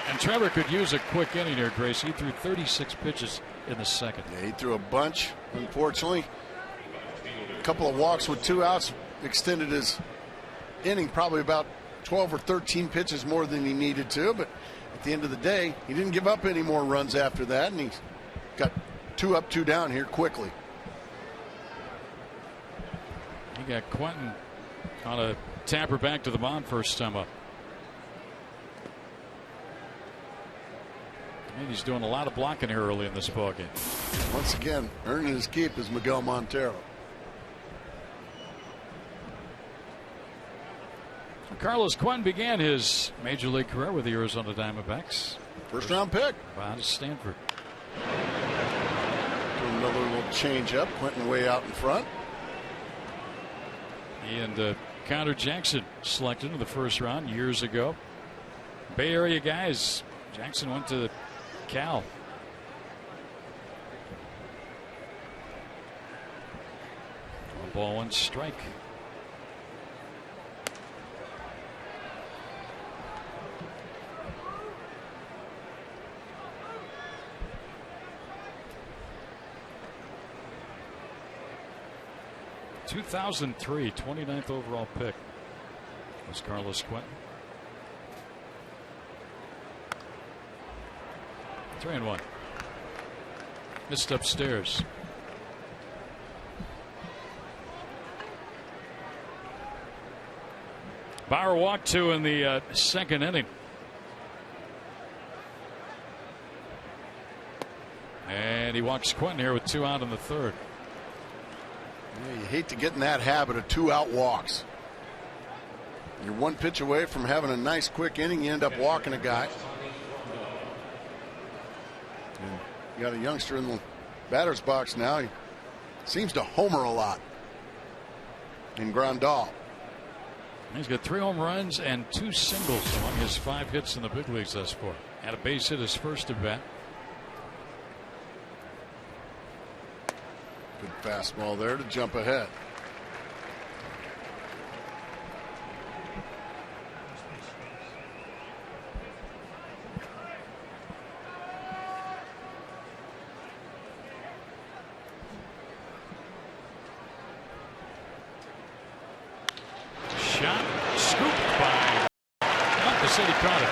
And Trevor could use a quick inning here, Grace. He threw 36 pitches in the second. Yeah, he threw a bunch, unfortunately. A couple of walks with 2 outs extended his inning probably about 12 or 13 pitches more than he needed to. But at the end of the day, he didn't give up any more runs after that, and he's got 2 up, 2 down here quickly. He got Quentin on a tapper back to the mound first time up. And he's doing a lot of blocking here early in this ballgame. Once again, earning his keep is Miguel Montero. Carlos Quentin began his major league career with the Arizona Diamondbacks. First round pick. Out of Stanford. Doing another little change up. Quentin way out in front. And Connor Jackson selected in the first round years ago. Bay Area guys. Jackson went to Cal. 1-1 strike. (2003) 29th overall pick was Carlos Quentin. 3-1. Missed upstairs. Bauer walked 2 in the second inning. And he walks Quentin here with 2 out in the third. Yeah, you hate to get in that habit of 2 out walks. You're 1 pitch away from having a nice quick inning. You end up walking a guy. And you got a youngster in the batter's box now. He seems to homer a lot in Grandal. He's got 3 home runs and 2 singles among his 5 hits in the big leagues thus far. Had a base hit his first at bat. Good fastball there to jump ahead. Shot, scooped by. Not the city caught it.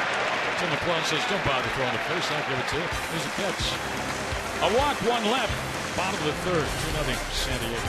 Tim McClellan says, "Don't bother throwing it first. I'll give it to you." Here's a catch. A walk, 1 left. Bottom of the third. 2-0 San Diego.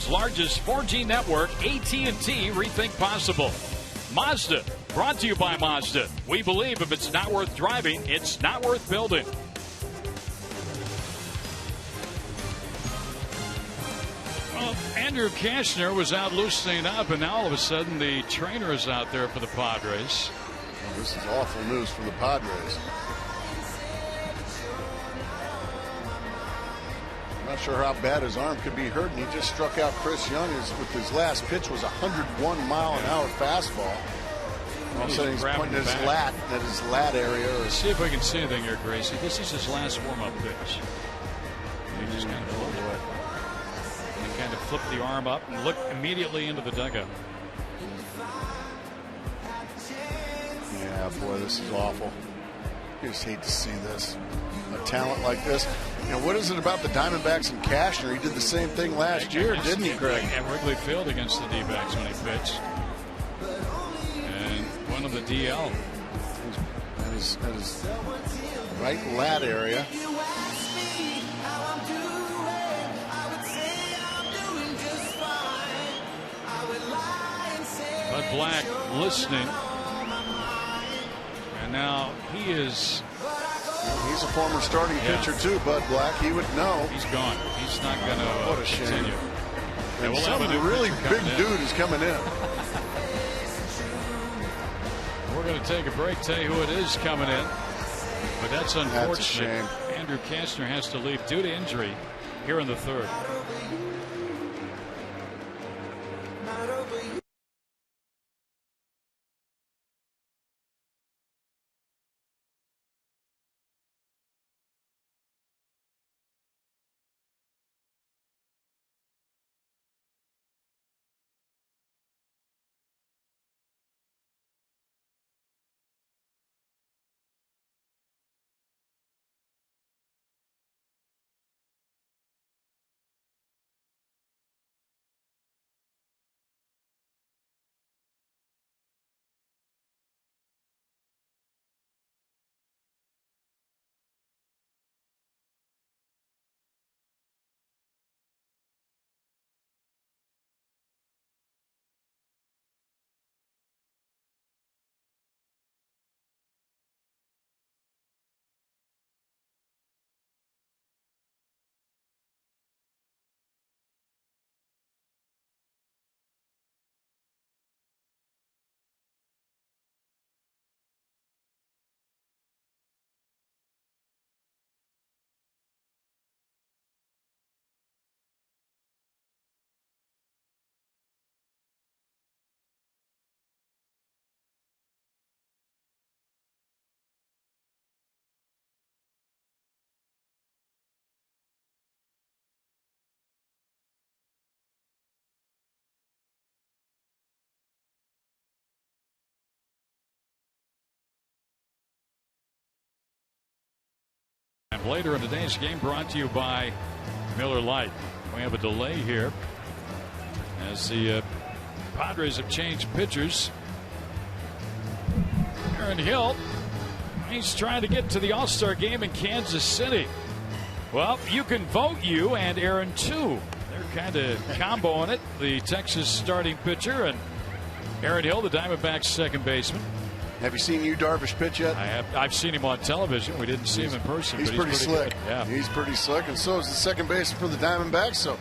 largest 4G network, AT&T, rethink possible. Mazda, brought to you by Mazda. We believe if it's not worth driving, it's not worth building. Well, Andrew Kashner was out loosening up, and now all of a sudden the trainer is out there for the Padres. Well, this is awful news for the Padres. Not sure how bad his arm could be hurt, and he just struck out Chris Young with his last pitch was 101-mile-an-hour fastball. All of a sudden he's pointing at his lat area. Let's see if we can see anything here, Gracie. This is his last warm-up pitch. He just kind of floated it. And kind of flipped the arm up and looked immediately into the dugout. Yeah, boy, this is awful. You just hate to see this. A talent like this. You know, what is it about the Diamondbacks and Kashner? He did the same thing last year, didn't he, Greg? At Wrigley Field against the D-backs when he pitched. And one of the DL. At his right lat area. Bud Black listening. And now he is... He's a former starting pitcher too, Bud Black. He would know. He's gone. He's not going to what a shame. continue. And we'll some really big dude is coming in. We're going to take a break, tell you who it is coming in. But that's unfortunate. That's a shame. Andrew Kashner has to leave due to injury here in the third. And later in today's game, brought to you by Miller Lite. We have a delay here as the Padres have changed pitchers. Aaron Hill, he's trying to get to the All-Star game in Kansas City. Well, you can vote you and Aaron too. They're kind of comboing it. The Texas starting pitcher and Aaron Hill, the Diamondbacks second baseman. Have you seen Yu Darvish pitch yet? I have. I've seen him on television. We didn't see him in person. He's pretty slick. Good. Yeah, he's pretty slick, and so is the second baseman for the Diamondbacks. So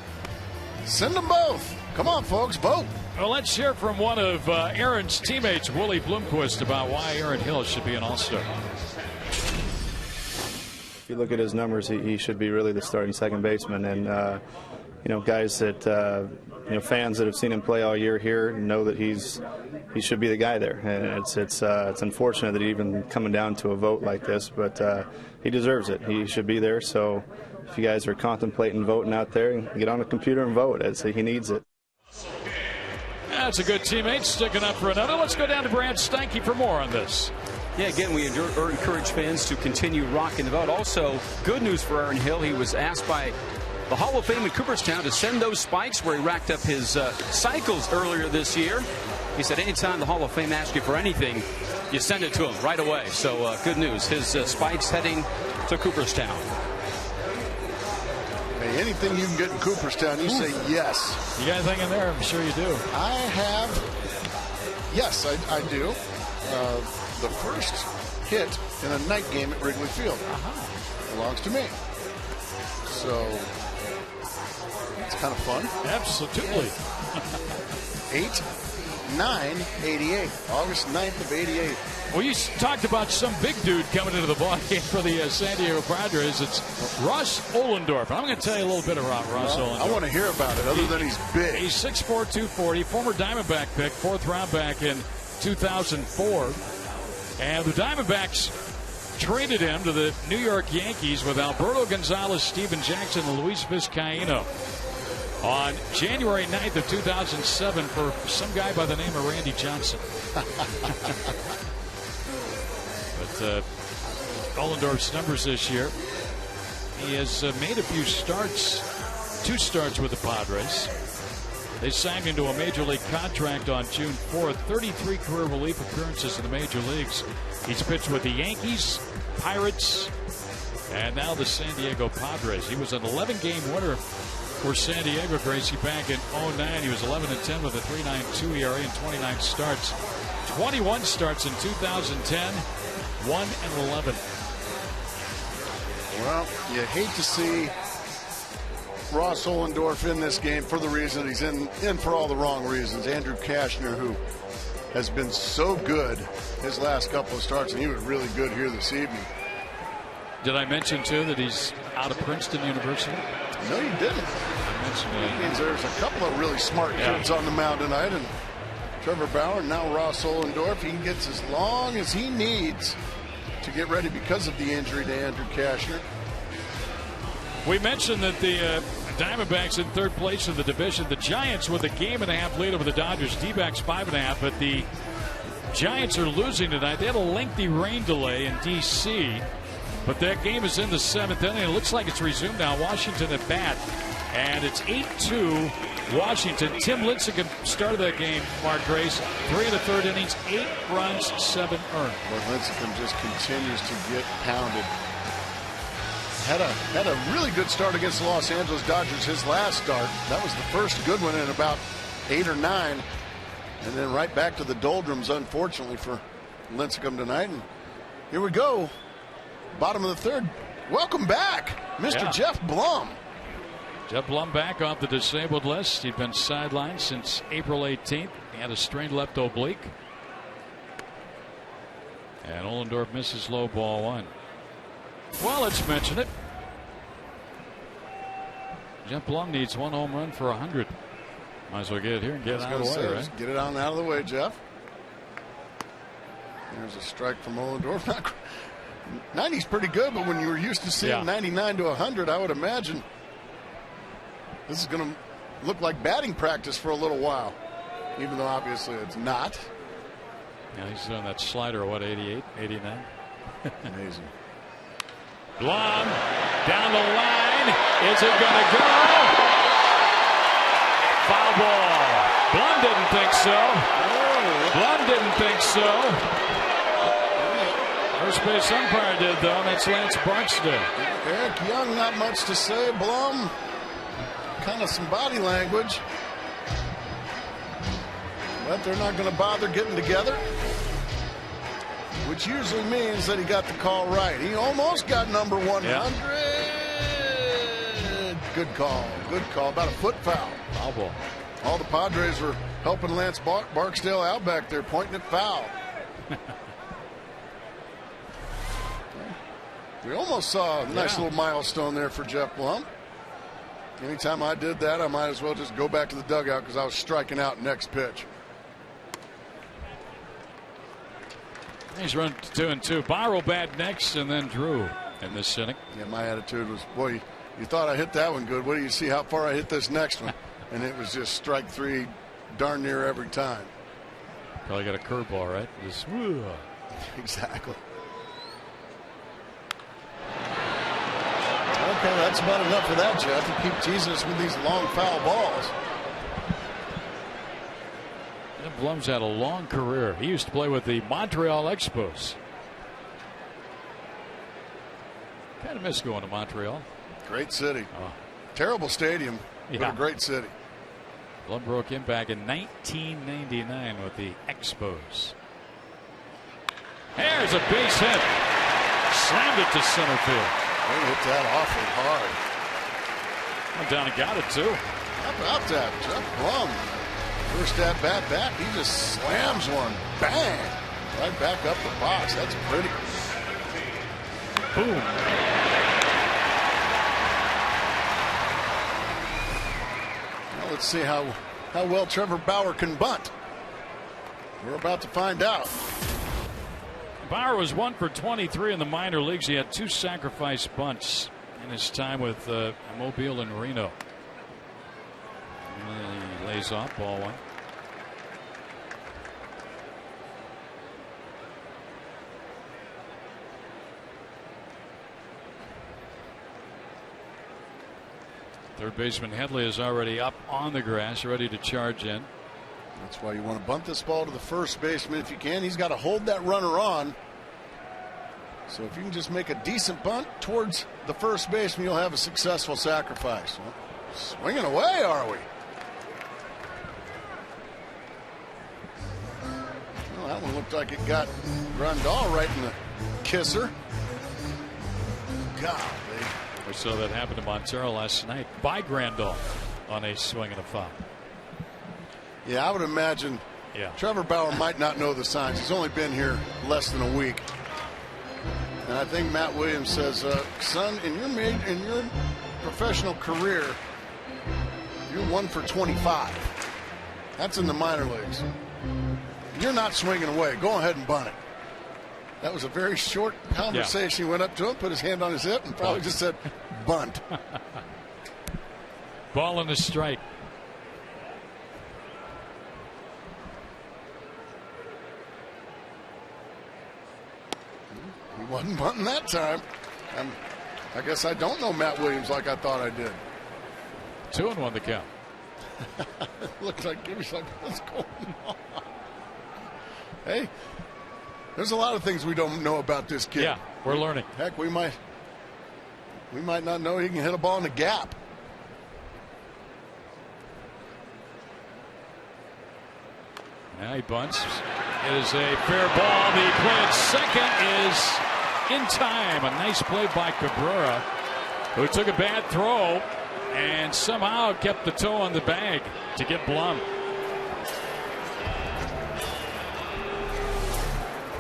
send them both. Come on, folks, vote. Well, let's hear from one of Aaron's teammates, Willie Bloomquist, about why Aaron Hill should be an All-Star. If you look at his numbers, he should be really the starting second baseman, and you know, guys that fans that have seen him play all year here know that he should be the guy there. And it's unfortunate that he even coming down to a vote like this, but he deserves it. He should be there. So if you guys are contemplating voting out there, get on the computer and vote. He needs it. That's a good teammate sticking up for another. Let's go down to Brad Steinke for more on this. Yeah, again, we encourage fans to continue rocking the vote. Also, good news for Aaron Hill. He was asked by the Hall of Fame in Cooperstown to send those spikes where he racked up his cycles earlier this year. He said anytime the Hall of Fame asks you for anything, you send it to him right away. So good news. His spikes heading to Cooperstown. Hey, anything you can get in Cooperstown, you say yes. You got anything in there? I'm sure you do. I have. Yes, I do. The first hit in a night game at Wrigley Field belongs to me. So it's kind of fun. Absolutely. 8/9/88. August 9th of 88. Well, you talked about some big dude coming into the ball game for the San Diego Padres. It's Ross Ohlendorf. I'm going to tell you a little bit about Ross Ohlendorf. I want to hear about it, other than he's big. He's 6'4", 240, former Diamondback pick, 4th round back in 2004. And the Diamondbacks traded him to the New York Yankees with Alberto Gonzalez, Steven Jackson, and Luis Vizcaíno on January 9th of 2007 for some guy by the name of Randy Johnson. But Ohlendorf's numbers this year, he has made a few starts, 2 starts with the Padres. They signed him to a major league contract on June 4th, 33 career relief appearances in the major leagues. He's pitched with the Yankees, Pirates, and now the San Diego Padres. He was an 11-game winner for San Diego, Gracie, back in 09. He was 11-10 with a 3.92 ERA and 29 starts. 21 starts in 2010, 1-11. Well, you hate to see Ross Ohlendorf in this game for the reason he's in for all the wrong reasons. Andrew Kashner, who has been so good his last couple of starts, and he was really good here this evening. Did I mention, too, that he's out of Princeton University? No, you didn't. I mentioned That means there's a couple of really smart kids on the mound tonight, and Trevor Bauer, now Ross Ohlendorf, he gets as long as he needs to get ready because of the injury to Andrew Kashner. We mentioned that the Diamondbacks in 3rd place in the division. The Giants with a 1.5 lead over the Dodgers. D-backs 5.5, but the Giants are losing tonight. They had a lengthy rain delay in D.C., but that game is in the 7th inning. It looks like it's resumed now. Washington at bat, and it's 8-2 Washington. Tim Lincecum started that game, Mark Grace. 3 in the 3rd innings, 8 runs, 7 earned. Well, Lincecum just continues to get pounded. Had a really good start against the Los Angeles Dodgers his last start. That was the first good one in about 8 or 9. And then right back to the doldrums, unfortunately, for Lincecum tonight. And here we go. Bottom of the 3rd. Welcome back, Mr. Jeff Blum. Jeff Blum back off the disabled list. He'd been sidelined since April 18th. He had a strained left oblique. And Ohlendorf misses low ball 1. Well, let's mention it. Jeff Blum needs 1 home run for 100. Might as well get it here and get it out of the way, right? Get it on out of the way, Jeff. There's a strike from Ohlendorf. 90's pretty good, but when you were used to seeing 99 to 100, I would imagine this is going to look like batting practice for a little while, even though obviously it's not. Yeah, he's doing that slider, what, 88, 89? Amazing. Blum down the line. Is it going to go? Foul ball. Blum didn't think so. Blum didn't think so. First base umpire did, though. That's Lance Barksdale. Eric Young, not much to say. Blum, kind of some body language. But they're not going to bother getting together, which usually means that he got the call right. He almost got number 100. Yeah. Good call. Good call. About a foot foul. Foul ball. All the Padres were helping Lance Barksdale out back there, pointing at foul. We almost saw a nice little milestone there for Jeff Blum. Anytime I did that, I might as well just go back to the dugout because I was striking out next pitch. He's run 2-2. Byron bat next, and then Drew in this inning. Yeah, my attitude was, boy, you thought I hit that one good. What do you see how far I hit this next one? And it was just strike 3 darn near every time. Probably got a curveball, right? Just, exactly. Okay, that's about enough for that, Jeff. You keep teasing us with these long foul balls. Blum's had a long career. He used to play with the Montreal Expos. Kind of miss going to Montreal. Great city. Terrible stadium, but a great city. Blum broke in back in 1999 with the Expos. There's a base hit. Slammed it to center field. They hit that awfully hard. Went down and got it, too. How about that? Jeff Blum. First at bat back, he just slams one. Bang! Right back up the box. That's pretty. Boom. Well, let's see how well Trevor Bauer can bunt. We're about to find out. Bauer was 1 for 23 in the minor leagues. He had 2 sacrifice bunts in his time with Mobile and Reno. And he lays off ball 1. Third baseman Headley is already up on the grass, ready to charge in. That's why you want to bunt this ball to the first baseman if you can. He's got to hold that runner on. So if you can just make a decent bunt towards the first baseman, you'll have a successful sacrifice. Well, swinging away, are we? Well, that one looked like it got Grandal right in the kisser. Golly. We saw that happen to Montero last night by Grandal on a swing and a foul. Yeah, I would imagine Trevor Bauer might not know the signs. He's only been here less than a week. And I think Matt Williams says, son, in your professional career, you're 1 for 25. That's in the minor leagues. You're not swinging away. Go ahead and bunt it. That was a very short conversation. He went up to him, put his hand on his hip, and probably just said, bunt. Ball and a strike. He wasn't bunting that time. I guess I don't know Matt Williams like I thought I did. 2-1 the count. Looked like he was like, what's going on? Hey, there's a lot of things we don't know about this kid. Yeah, we're learning. Heck, we might not know he can hit a ball in the gap. Now he bunts. It is a fair ball. The play at second is in time. A nice play by Cabrera, who took a bad throw and somehow kept the toe on the bag to get Blum.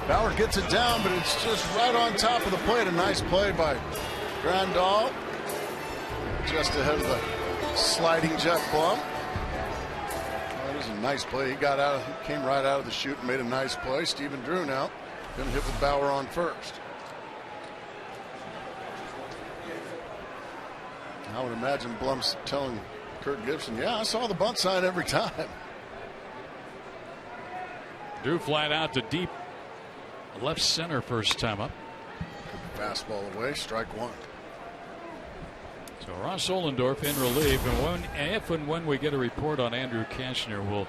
Bauer gets it down, but it's just right on top of the plate. A nice play by Grandal. Just ahead of the sliding Jeff Blum. That was a nice play. He came right out of the chute and made a nice play. Stephen Drew now going to hit with Bauer on first. I would imagine Blum's telling Kurt Gibson, yeah, I saw the bunt sign every time. Drew flat out to deep left center first time up. Fastball away, strike 1. So Ross Ohlendorf in relief, and if and when we get a report on Andrew Kashner, we'll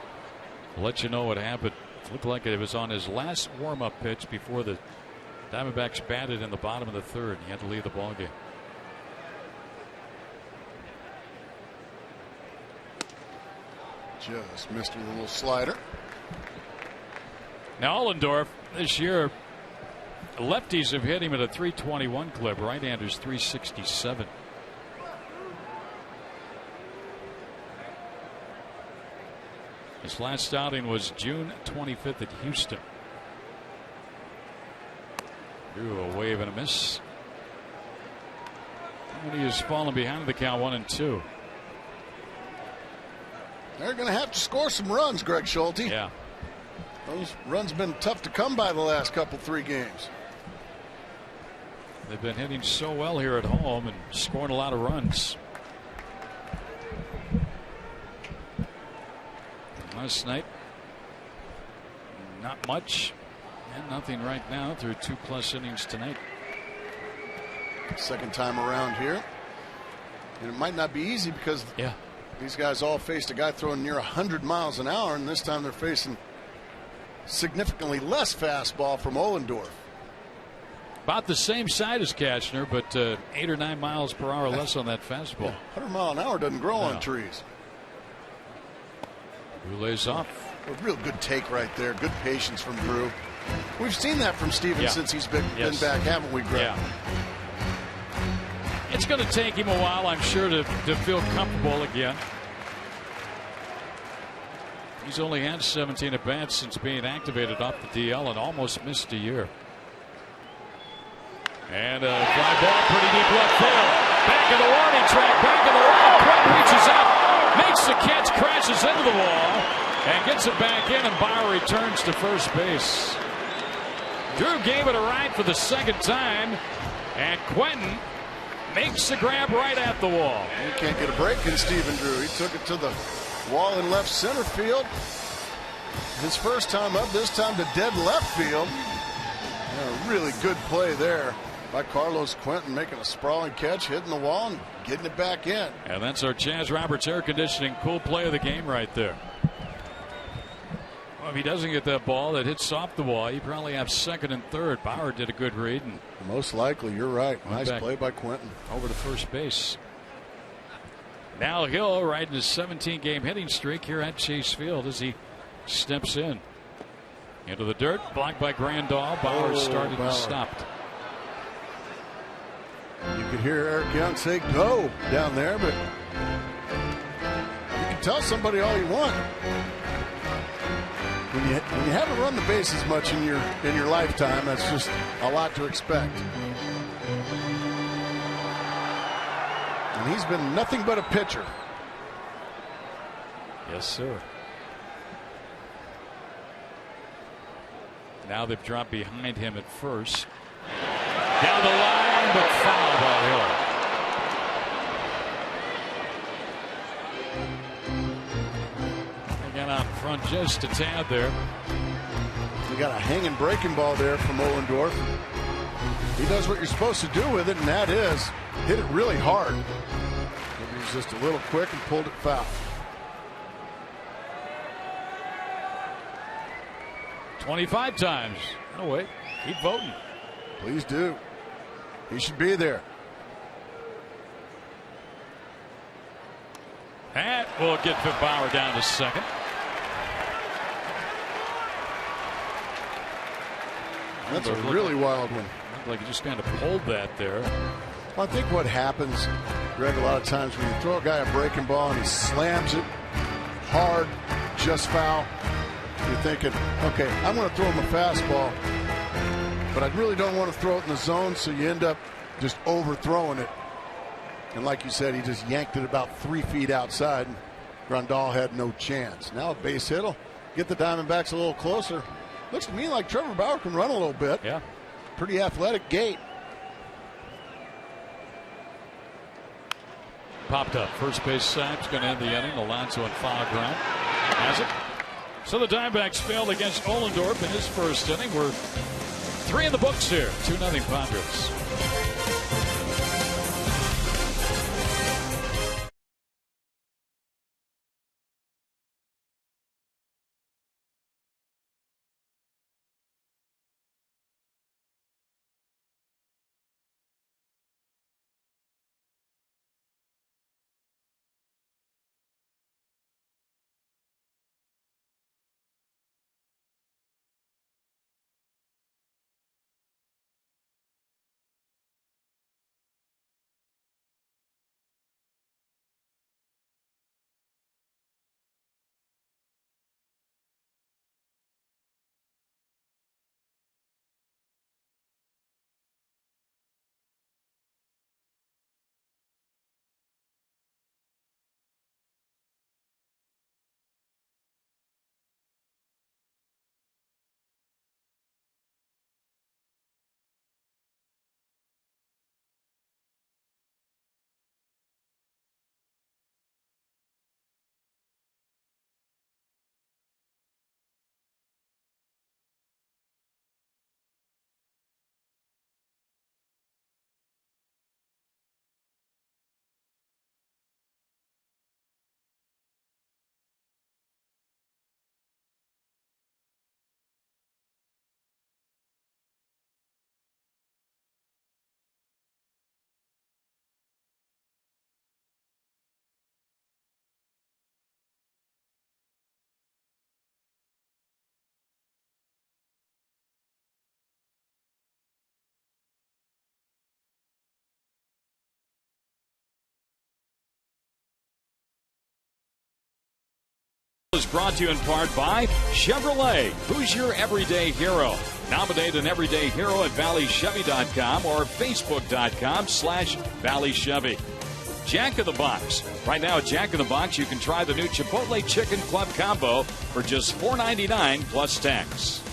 let you know what happened. It looked like it was on his last warm-up pitch before the Diamondbacks batted in the bottom of the third. He had to leave the ball game. Just missed with a little slider. Now Ohlendorf this year, lefties have hit him at a 321 clip. Right-handers 367. His last outing was June 25th at Houston. Drew a wave and a miss. And he has fallen behind the count 1-2. They're going to have to score some runs, Greg Schulte. Yeah. Those runs have been tough to come by the last couple 3 games. They've been hitting so well here at home and scoring a lot of runs. Last night, not much and nothing right now through 2+ innings tonight. Second time around here. And it might not be easy because these guys all faced a guy throwing near 100 miles an hour, and this time they're facing significantly less fastball from Ohlendorf. About the same side as Cashner, but 8 or 9 miles per hour less on that fastball. 100 mile an hour doesn't grow on trees. Drew lays off. A real good take right there. Good patience from Drew. We've seen that from Stevens since he's been back, haven't we, Greg? Yeah. It's going to take him a while, I'm sure, to feel comfortable again. He's only had 17 at-bats since being activated off the DL and almost missed a year. And a fly ball, pretty deep left field. Back in the warning track, back in the wall. Quinn reaches up, makes the catch, crashes into the wall, and gets it back in, and Bauer returns to first base. Drew gave it a ride for the second time, and Quentin makes the grab right at the wall. You can't get a break in Stephen Drew. He took it to the wall in left center field. His first time up, this time to dead left field. A really good play there by Carlos Quentin, making a sprawling catch, hitting the wall, and getting it back in. And that's our Chaz Roberts air conditioning cool play of the game right there. Well, if he doesn't get that ball that hits off the wall, he probably have second and third. Bauer did a good read. And most likely, you're right. Nice play by Quentin. Over to first base. Now Hill riding his 17-game hitting streak here at Chase Field as he steps in. Into the dirt, blocked by Grandal. Bauer started and stopped. You could hear Eric Young say go down there, but you can tell somebody all you want. When you haven't run the bases much in your lifetime, that's just a lot to expect. And he's been nothing but a pitcher. Yes, sir. Now they've dropped behind him at first. Down the line, but foul by Hill. Again out in front just a tad there. You got a hanging breaking ball there from Ohlendorf. He does what you're supposed to do with it, and that is hit it really hard. He was just a little quick and pulled it foul. 25 times. Oh, wait. Keep voting. Please do. He should be there. That will get Bauer down to second. That's a really wild one. Looked like he just kind of pulled that there. Well, I think what happens, Greg, a lot of times when you throw a guy a breaking ball and he slams it hard, just foul, you're thinking, okay, I'm going to throw him a fastball, but I really don't want to throw it in the zone, so you end up just overthrowing it. And like you said, he just yanked it about 3 feet outside, and Grandal had no chance. Now a base hit will get the Diamondbacks a little closer. Looks to me like Trevor Bauer can run a little bit. Yeah. Pretty athletic gait. Popped up. First base side's going to end the inning. Alonso on foul ground. Has it. So the Diamondbacks failed against Ohlendorf in his first inning. We're 3 in the books here. 2-0 Padres. brought to you in part by Chevrolet. Who's your everyday hero? Nominate an everyday hero at valleychevy.com or facebook.com/valleychevy. Jack in the Box. Right now at Jack in the Box, you can try the new Chipotle Chicken Club Combo for just $4.99 plus tax.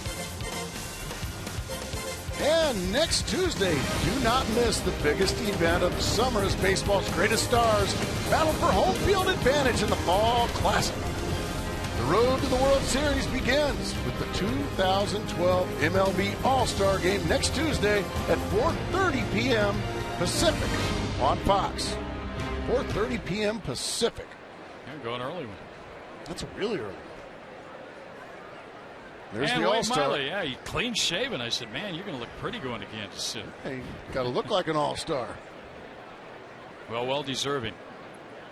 And next Tuesday, do not miss the biggest event of the summer as baseball's greatest stars battle for home field advantage in the Fall Classic. The road to the World Series begins with the 2012 MLB All-Star Game next Tuesday at 4:30 p.m. Pacific on Fox. 4:30 p.m. Pacific. You're going early one. That's really early. There's and the Wade All-Star. Miley, yeah, he clean shaven. I said, man, you're going to look pretty going to Kansas City. Hey, got to look like an All-Star. Well deserving.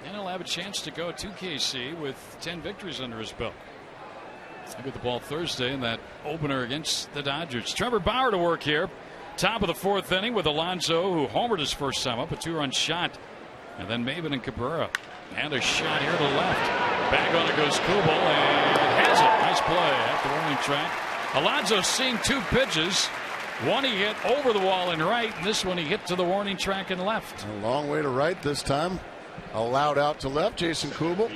And he'll have a chance to go to KC with 10 victories under his belt. Look at the ball Thursday in that opener against the Dodgers. Trevor Bauer to work here. Top of the fourth inning with Alonso, who homered his first time up, a 2-run shot. And then Maven and Cabrera. And a shot here to the left. Back on it goes Kubel and has it. Nice play at the warning track. Alonso seeing two pitches. One he hit over the wall in right, and this one he hit to the warning track in left. A long way to right this time. Allowed out to left, Jason Kubel.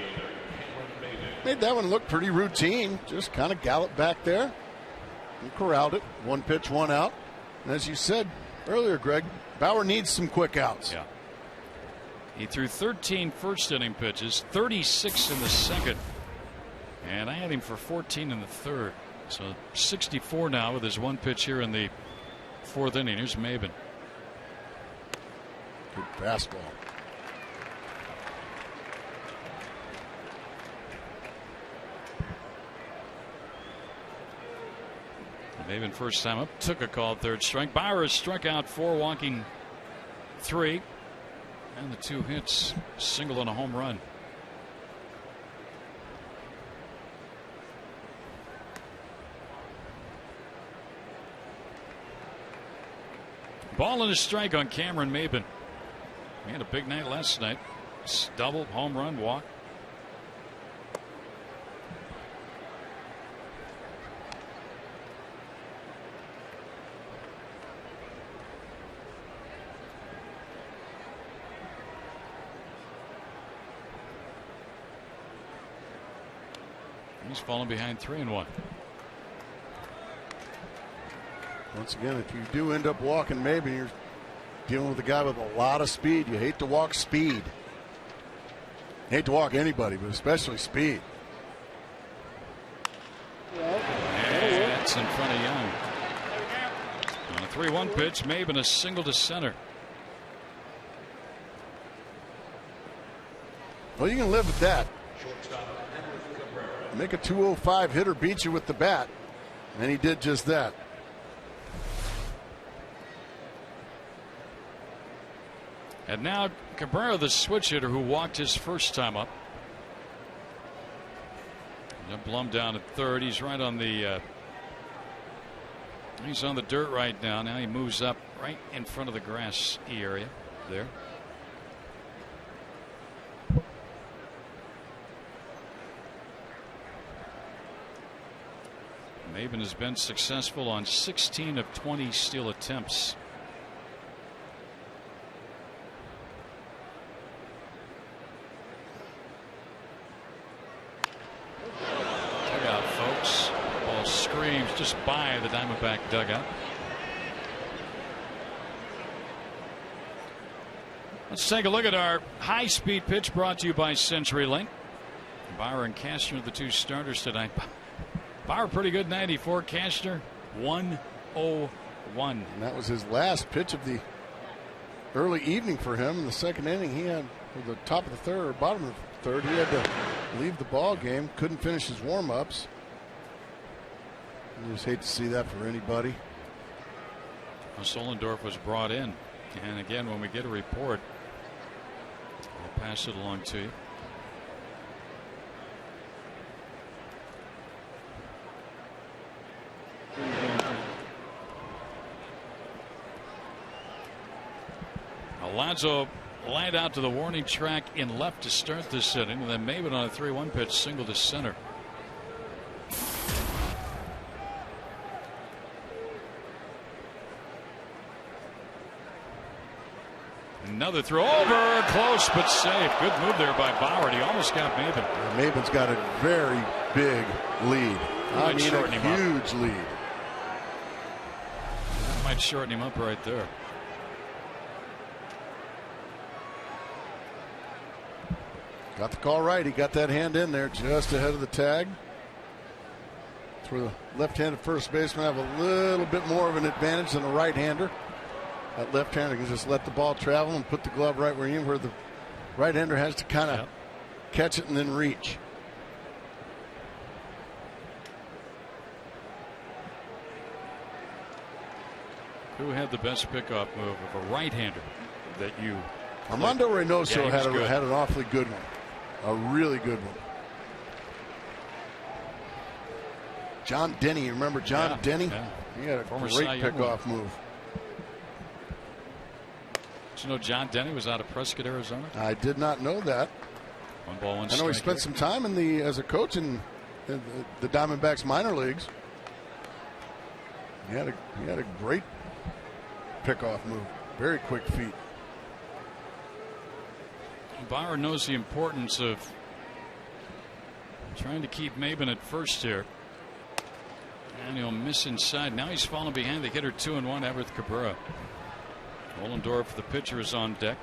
Made that one look pretty routine. Just kind of galloped back there and corralled it. One pitch, one out. And as you said earlier, Greg, Bauer needs some quick outs. Yeah. He threw 13 first inning pitches, 36 in the second. And I had him for 14 in the third. So 64 now with his one pitch here in the fourth inning. Here's Maven. Good fastball. Maven first time up, took a called third strike. Bauer has struck out 4, walking 3. And the 2 hits, single and a home run. Ball and a strike on Cameron Maven. He had a big night last night. Double, home run, walk. He's fallen behind 3-1. Once again, if you do end up walking, maybe you're dealing with a guy with a lot of speed. You hate to walk speed. Hate to walk anybody, but especially speed. And that's in front of Young. On a 3-1 pitch, Maven a single to center. Well, you can live with that. Make a 205 hitter beat you with the bat, and he did just that. And now Cabrera, the switch hitter who walked his first time up. And Blum down at third. He's right on the he's on the dirt right now. Now he moves up right in front of the grass area there. Maven has been successful on 16 of 20 steal attempts. Dugout, folks. Ball screams just by the Diamondback dugout. Let's take a look at our high-speed pitch brought to you by CenturyLink. Bauer and Castner, the two starters tonight. Bauer pretty good, 94. Castner 101. And that was his last pitch of the early evening for him. In the second inning, he had, or the top of the third or bottom of the third, he had to leave the ball game. Couldn't finish his warm-ups. You just hate to see that for anybody. Well, Solendorf was brought in, and again, when we get a report, I'll pass it along to you. Alonso lined out to the warning track in left to start this inning, and then Maven on a 3-1 pitch, single to center. Another throw over, close but safe. Good move there by Bauer. He almost got Maben. Maben's got a very big lead. I mean, a huge lead. That might shorten him up right there. Got the call right. He got that hand in there just ahead of the tag. That's where the left-handed first baseman have a little bit more of an advantage than a right-hander. That left-hander can just let the ball travel and put the glove right where the right-hander has to kind of catch it and then reach. Who had the best pickoff move of a right-hander that you? Armando Reynoso had an awfully good one. A really good one. John Denny, you remember John Denny? Yeah. He had a great pickoff move. Did you know John Denny was out of Prescott, Arizona? I did not know that. 1 ball, 1 I strike. know he spent some time as a coach in the Diamondbacks minor leagues. He had a great pickoff move. Very quick feet. Bauer knows the importance of trying to keep Maben at first here. And he'll miss inside. Now he's falling behind the hitter 2-1, Everett Cabrera. Ollendorf, the pitcher, is on deck.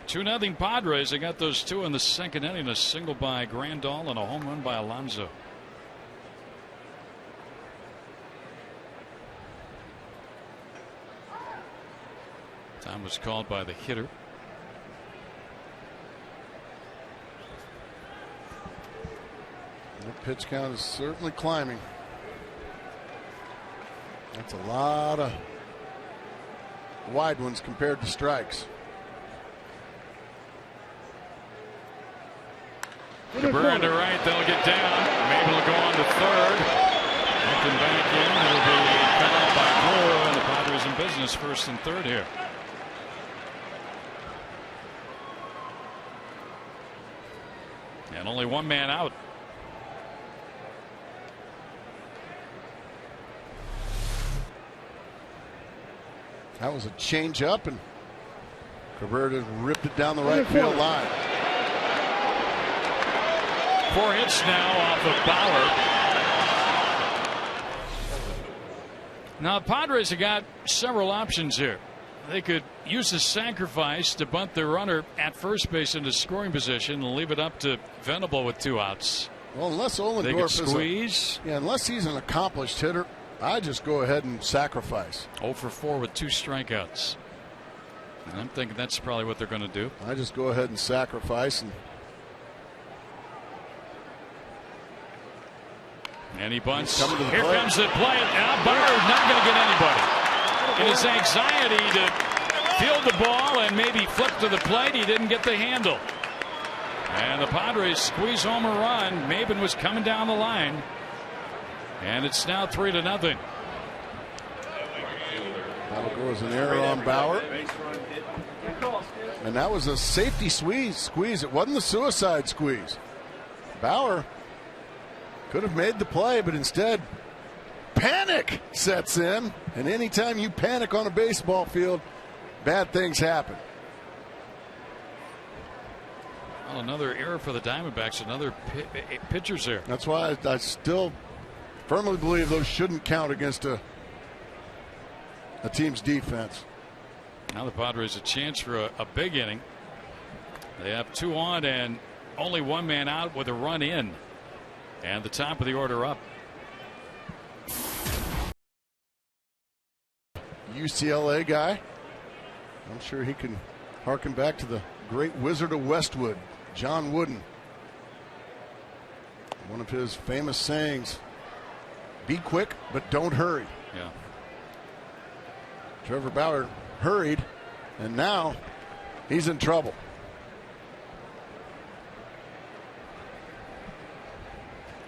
Two 2-0 Padres. They got those two in the second inning. A single by Grandal and a home run by Alonso. Time was called by the hitter. The pitch count is certainly climbing. That's a lot of wide ones compared to strikes. Cabrera to right, they'll get down. Maybe will go on to third. Looking back in, it'll be cut out by Brewer, and the Padres in business, first and third here. And only one man out. That was a change up, and Cabrera just ripped it down the right field line. 4 hits now off of Bauer. Now, the Padres have got several options here. They could use a sacrifice to bunt their runner at first base into scoring position and leave it up to Venable with 2 outs. Well, unless Ollendorf unless he's an accomplished hitter, I just go ahead and sacrifice. 0 for 4 with 2 strikeouts. And I'm thinking that's probably what they're going to do. I just go ahead and sacrifice. And he bunts. Here comes the play. Now Bauer's not going to get anybody. In his anxiety to field the ball and maybe flip to the plate, he didn't get the handle. And the Padres squeeze home a run. Maben was coming down the line. And it's now 3-0. That'll go as an error on Bauer. And that was a safety squeeze. It wasn't the suicide squeeze. Bauer could have made the play, but instead panic sets in. And anytime you panic on a baseball field, bad things happen. Well, another error for the Diamondbacks. Another pitcher's there. That's why I still firmly believe those shouldn't count against a team's defense. Now the Padres a chance for a big inning. They have 2 on and only 1 man out with a run in. And the top of the order up. UCLA guy. I'm sure he can harken back to the great Wizard of Westwood, John Wooden. One of his famous sayings, be quick, but don't hurry. Yeah. Trevor Bauer hurried, and now he's in trouble.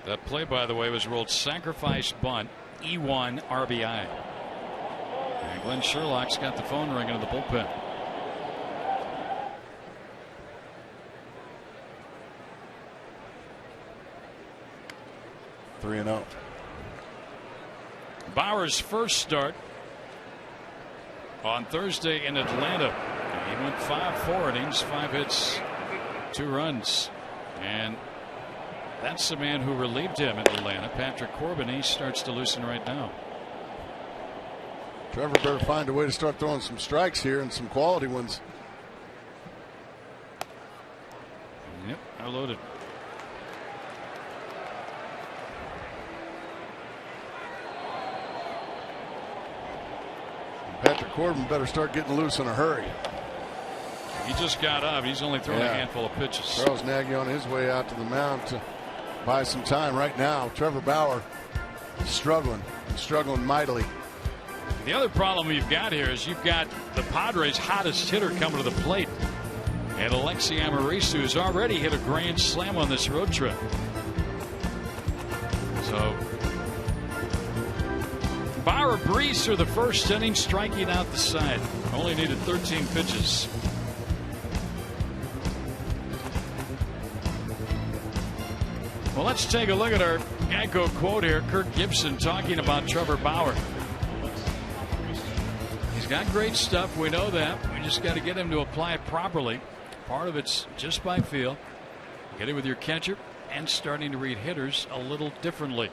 That play, by the way, was ruled sacrifice bunt, E1 RBI. And Glenn Sherlock's got the phone ringing in the bullpen. Bauer's first start on Thursday in Atlanta. He went 5 innings, 5 hits, 2 runs. And that's the man who relieved him in Atlanta, Patrick Corbin. He starts to loosen right now. Trevor better find a way to start throwing some strikes here and some quality ones. Yep, they're loaded. Patrick Corbin better start getting loose in a hurry. He just got up. He's only thrown a handful of pitches. Charles Nagy on his way out to the mound to buy some time right now. Trevor Bauer struggling mightily. The other problem you've got here is you've got the Padres' hottest hitter coming to the plate. And Alexi Amarista, who's already hit a grand slam on this road trip. So Bauer breezed through the first inning, striking out the side. Only needed 13 pitches. Well, let's take a look at our Geico quote here. Kirk Gibson talking about Trevor Bauer. He's got great stuff. We know that. We just got to get him to apply it properly. Part of it's just by feel. Get it with your catcher and starting to read hitters a little differently.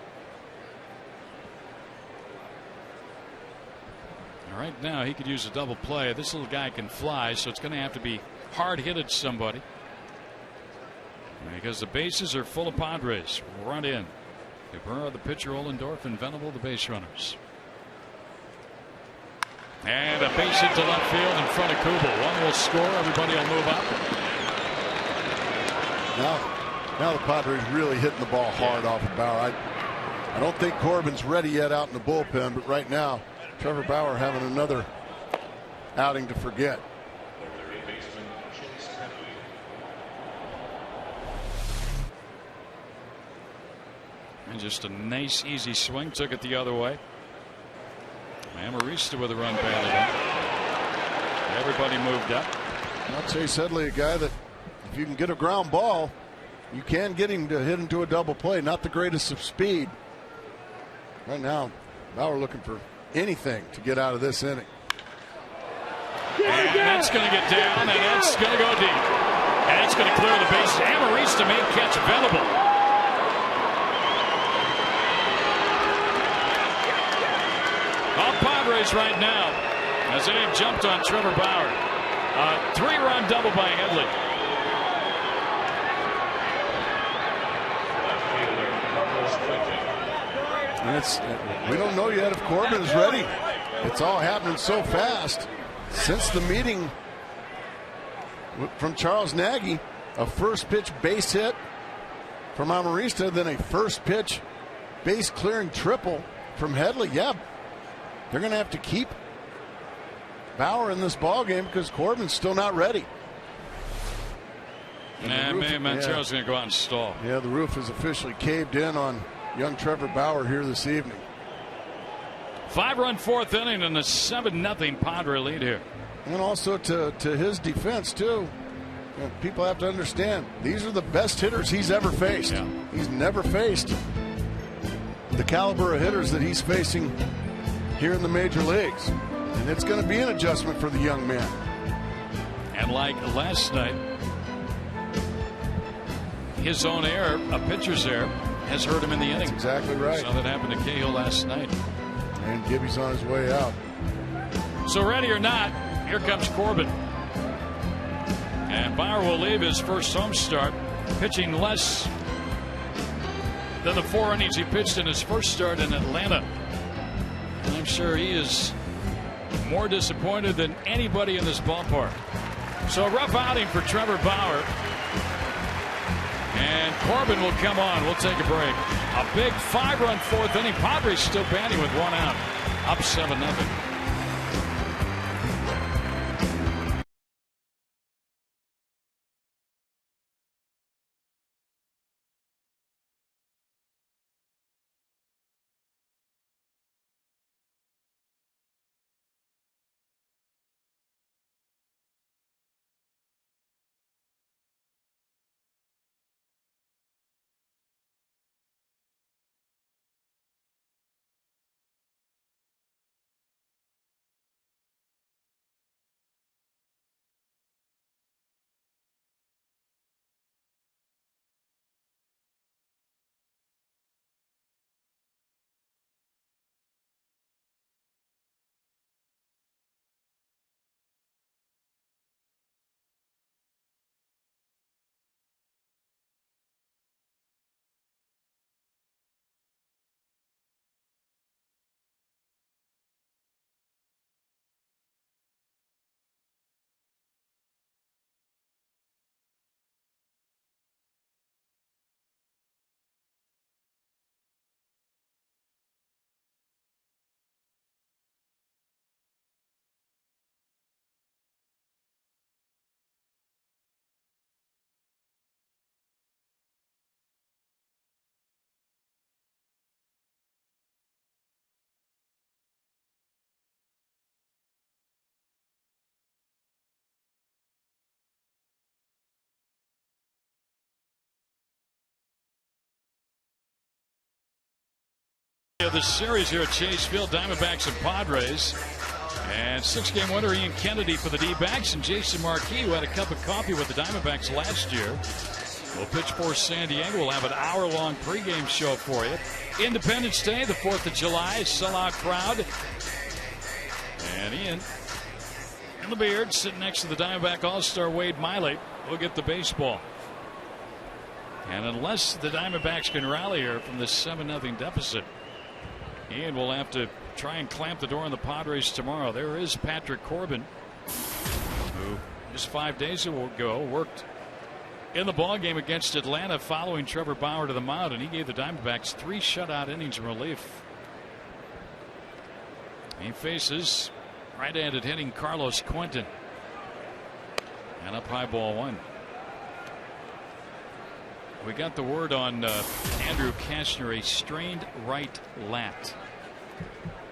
All right, now he could use a double play. This little guy can fly, so it's going to have to be hard hit at somebody. Because the bases are full of Padres. Run in. Cabrera, the pitcher, Ollendorf, and Venable, the base runners. And a base hit to left field in front of Kubel. One will score. Everybody will move up. Now the Padres really hitting the ball hard off of Bauer. I don't think Corbin's ready yet out in the bullpen, but right now Trevor Bauer having another outing to forget. And just a nice, easy swing. Took it the other way. Amarista with a run batted in. Everybody moved up. Now Chase Headley, a guy that if you can get a ground ball, you can get him to hit into a double play. Not the greatest of speed. Right now, Bauer looking for anything to get out of this inning. And that's going to get down, and that's going to go deep. And it's going to clear the bases. Amarista may catch Venable. All Padres right now as they have jumped on Trevor Bauer. 3-run double by Headley. And we don't know yet if Corbin is ready. It's all happening so fast. Since the meeting from Charles Nagy, a first pitch base hit from Amarista, then a first pitch base clearing triple from Headley. Yeah, they're going to have to keep Bauer in this ball game because Corbin's still not ready. Montero's going to go out and stall. Yeah, the roof is officially caved in on young Trevor Bauer here this evening. 5-run fourth inning and a 7-0 Padre lead here. And also to his defense too, people have to understand these are the best hitters he's ever faced. Yeah. He's never faced the caliber of hitters that he's facing here in the major leagues, and it's going to be an adjustment for the young man. And like last night, his own error, a pitcher's error, has hurt him in the inning. That's exactly right. So that happened to Cahill last night. And Gibby's on his way out. So ready or not, here comes Corbin. And Bauer will leave his first home start pitching less than the 4 innings he pitched in his first start in Atlanta. And I'm sure he is more disappointed than anybody in this ballpark. So a rough outing for Trevor Bauer. And Corbin will come on. We'll take a break. A big 5-run fourth inning. Padres still batting with 1 out. Up 7-0. of the series here at Chase Field, Diamondbacks and Padres. And 6-game winner Ian Kennedy for the D-backs, and Jason Marquis, who had a cup of coffee with the Diamondbacks last year, will pitch for San Diego. We'll have an hour-long pregame show for you. Independence Day, the 4th of July, sellout crowd. And Ian, in the beard, sitting next to the Diamondback All-Star Wade Miley, will get the baseball. And unless the Diamondbacks can rally here from this 7-0 deficit, Ian will have to try and clamp the door on the Padres tomorrow. There is Patrick Corbin, who just 5 days ago worked in the ballgame against Atlanta following Trevor Bauer to the mound, and he gave the Diamondbacks 3 shutout innings in relief. He faces right-handed hitting Carlos Quentin. And up high, ball 1. We got the word on Andrew Kastner, a strained right lat.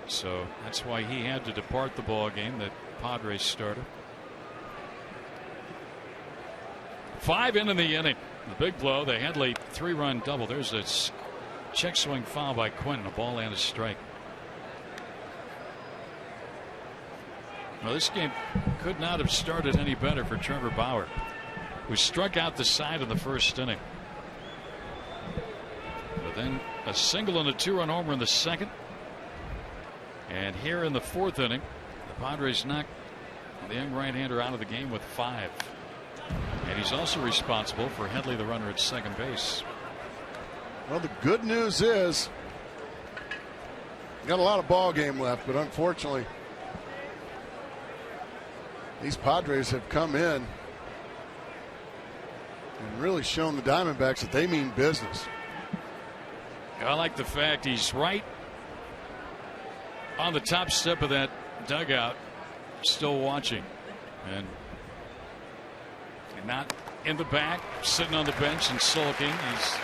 So that's why he had to depart the ball game, the Padres starter. 5 in the inning. The big blow, the Headley 3-run double. There's a check swing foul by Quentin, a ball and a strike. Well, this game could not have started any better for Trevor Bauer, who struck out the side in the first inning. But then a single and a 2-run homer in the second. And here in the 4th inning, the Padres knocked the young right-hander out of the game with 5. And he's also responsible for Headley, the runner at second base. Well, the good news is, got a lot of ball game left, but unfortunately, these Padres have come in and really shown the Diamondbacks that they mean business. I like the fact he's right on the top step of that dugout, still watching, and not in the back, sitting on the bench and sulking. He's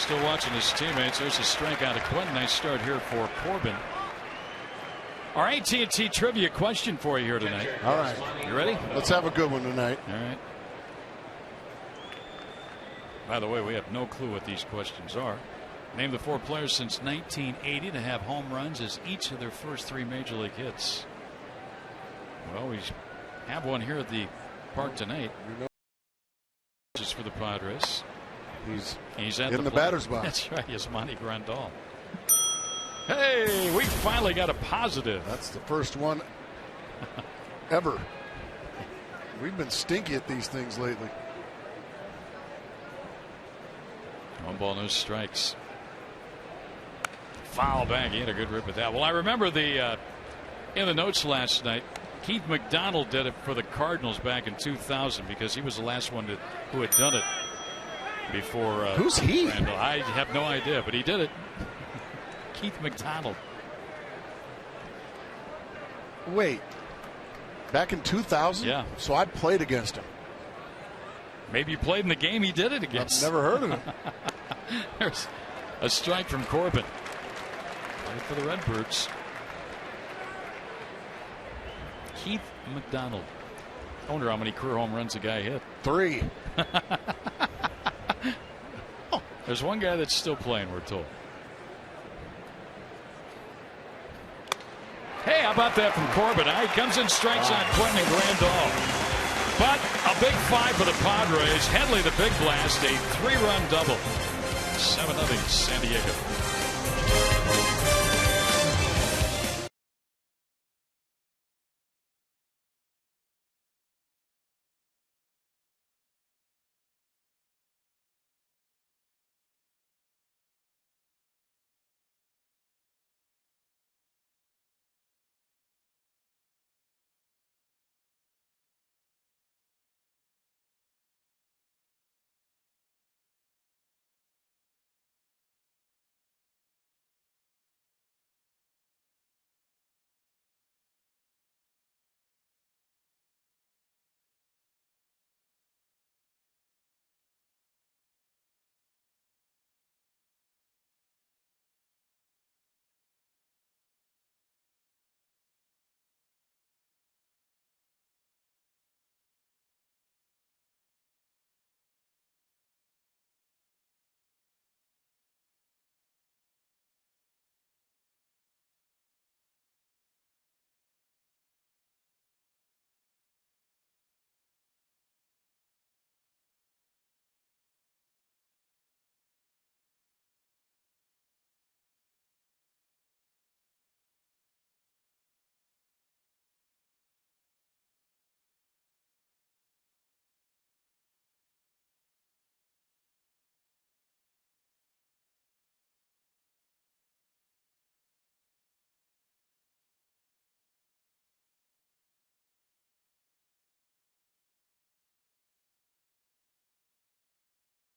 still watching his teammates. There's a strikeout of Quentin. Nice start here for Corbin. Our AT&T trivia question for you here tonight. All right. You ready? Let's have a good one tonight. All right. By the way, we have no clue what these questions are. Name the 4 players since 1980 to have home runs as each of their first 3 major league hits. Well, we have one here at the park tonight. Just for the Padres. He's at in the batter's box. That's right. Yasmani Grandal. Hey, we finally got a positive. That's the first one ever. We've been stinky at these things lately. 1 ball, no strikes. Foul back. He had a good rip at that. Well, I remember in the notes last night, Keith McDonald did it for the Cardinals back in 2000 because he was the last one who had done it before. Who's he? Randall. I have no idea, but he did it. Keith McDonald. Wait, back in 2000? Yeah. So I played against him. Maybe you played in the game he did it against. I've never heard of him. There's a strike from Corbin. Played for the Redbirds. Keith McDonald. I wonder how many career home runs a guy hit. 3. There's one guy that's still playing, we're told. Hey, how about that from Corbin? He comes in, strikes on Quentin and Grandal. But a big 5 for the Padres. Headley, the big blast, a 3-run double. 7-0 San Diego.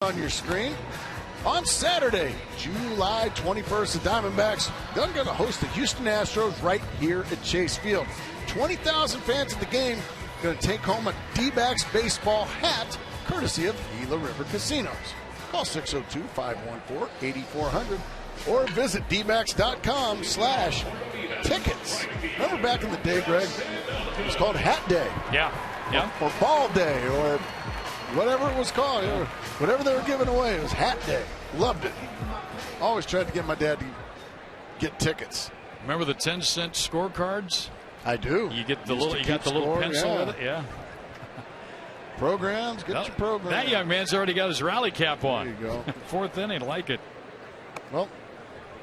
On your screen. On Saturday, July 21st, the Diamondbacks are going to host the Houston Astros right here at Chase Field. 20,000 fans at the game going to take home a D-backs baseball hat courtesy of Gila River Casinos. Call 602-514-8400 or visit dbacks.com/tickets. Remember back in the day, Greg, it was called Hat Day. Yeah. Or Ball Day or whatever it was called. Whatever they were giving away, it was Hat Day. Loved it. Always tried to get my dad to get tickets. Remember the 10-cent scorecards? I do. You get the little, pencil with it. Yeah. Programs, get your program. That young man's already got his rally cap on. There you go. Fourth inning, like it. Well,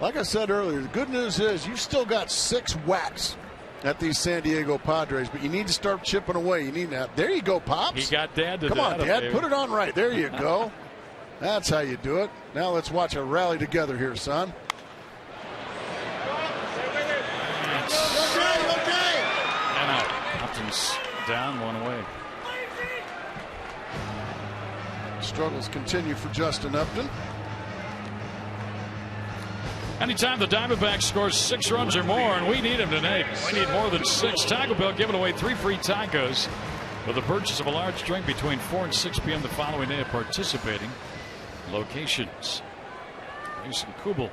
like I said earlier, the good news is you've still got 6 whacks at these San Diego Padres, but you need to start chipping away. You need that. There you go, Pops. He got Dad to Come on, Dad, baby. put it on right. There you go. That's how you do it. Now let's watch a rally together here, son. And out. Upton's down, 1 away. Struggles continue for Justin Upton. Anytime the Diamondbacks score 6 runs or more, and we need them tonight. We need more than 6. Taco Bell giving away 3 free tacos with the purchase of a large drink between 4 and 6 p.m. the following day at participating locations. Mason Kubel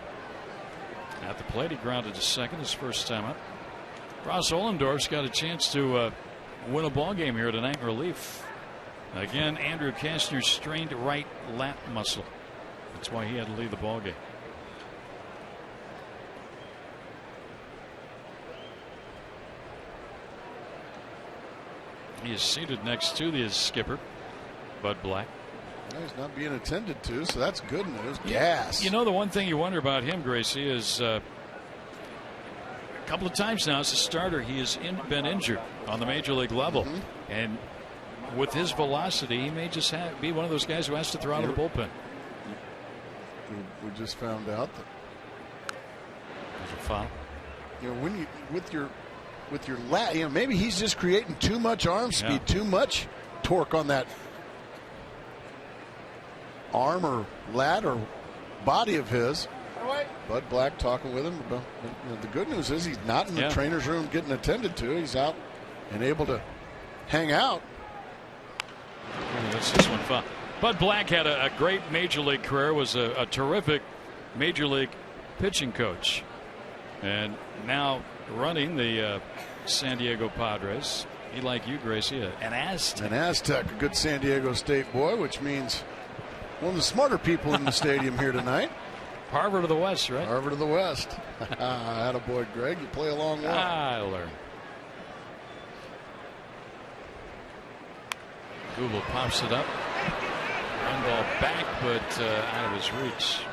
at the plate. He grounded to second his first time up. Ross Ollendorf's got a chance to win a ball game here tonight in relief. Again, Andrew Kastner strained right lat muscle. That's why he had to leave the ball game. He is seated next to the skipper, Bud Black. He's not being attended to, so that's good news. Gas. You know, the one thing you wonder about him, Gracie, is a couple of times now as a starter, he has been injured on the major league level. And with his velocity, he may just be one of those guys who has to throw out of the bullpen. We just found out that there's a foul. You know, when you with your lat, you know, maybe he's just creating too much arm speed, too much torque on that arm or lat or body of his. Bud Black talking with him about, you know, the good news is he's not in the trainer's room getting attended to. He's out and able to hang out. That's this one fun. Bud Black had a great major league career, was a terrific major league pitching coach, and now running the San Diego Padres. He, like you, Gracie, an Aztec. An Aztec, a good San Diego State boy, which means one of the smarter people in the stadium here tonight. Harvard of the West, right? Harvard of the West. Attaboy, Greg. You play along well. I learned. Google pops it up. Run ball back, but out of his reach.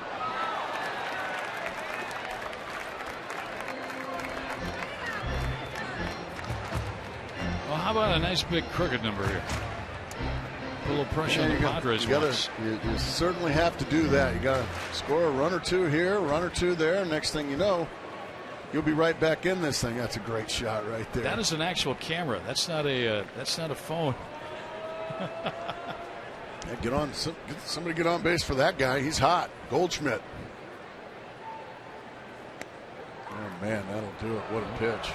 Well, how about a nice big crooked number here? Put a little pressure on the Padres. You certainly have to do that. You got to score a run or two here, a run or two there. Next thing you know, you'll be right back in this thing. That's a great shot right there. That is an actual camera. That's not a phone. Yeah, somebody get on base for that guy. He's hot. Goldschmidt. Oh man, that'll do it. What a pitch.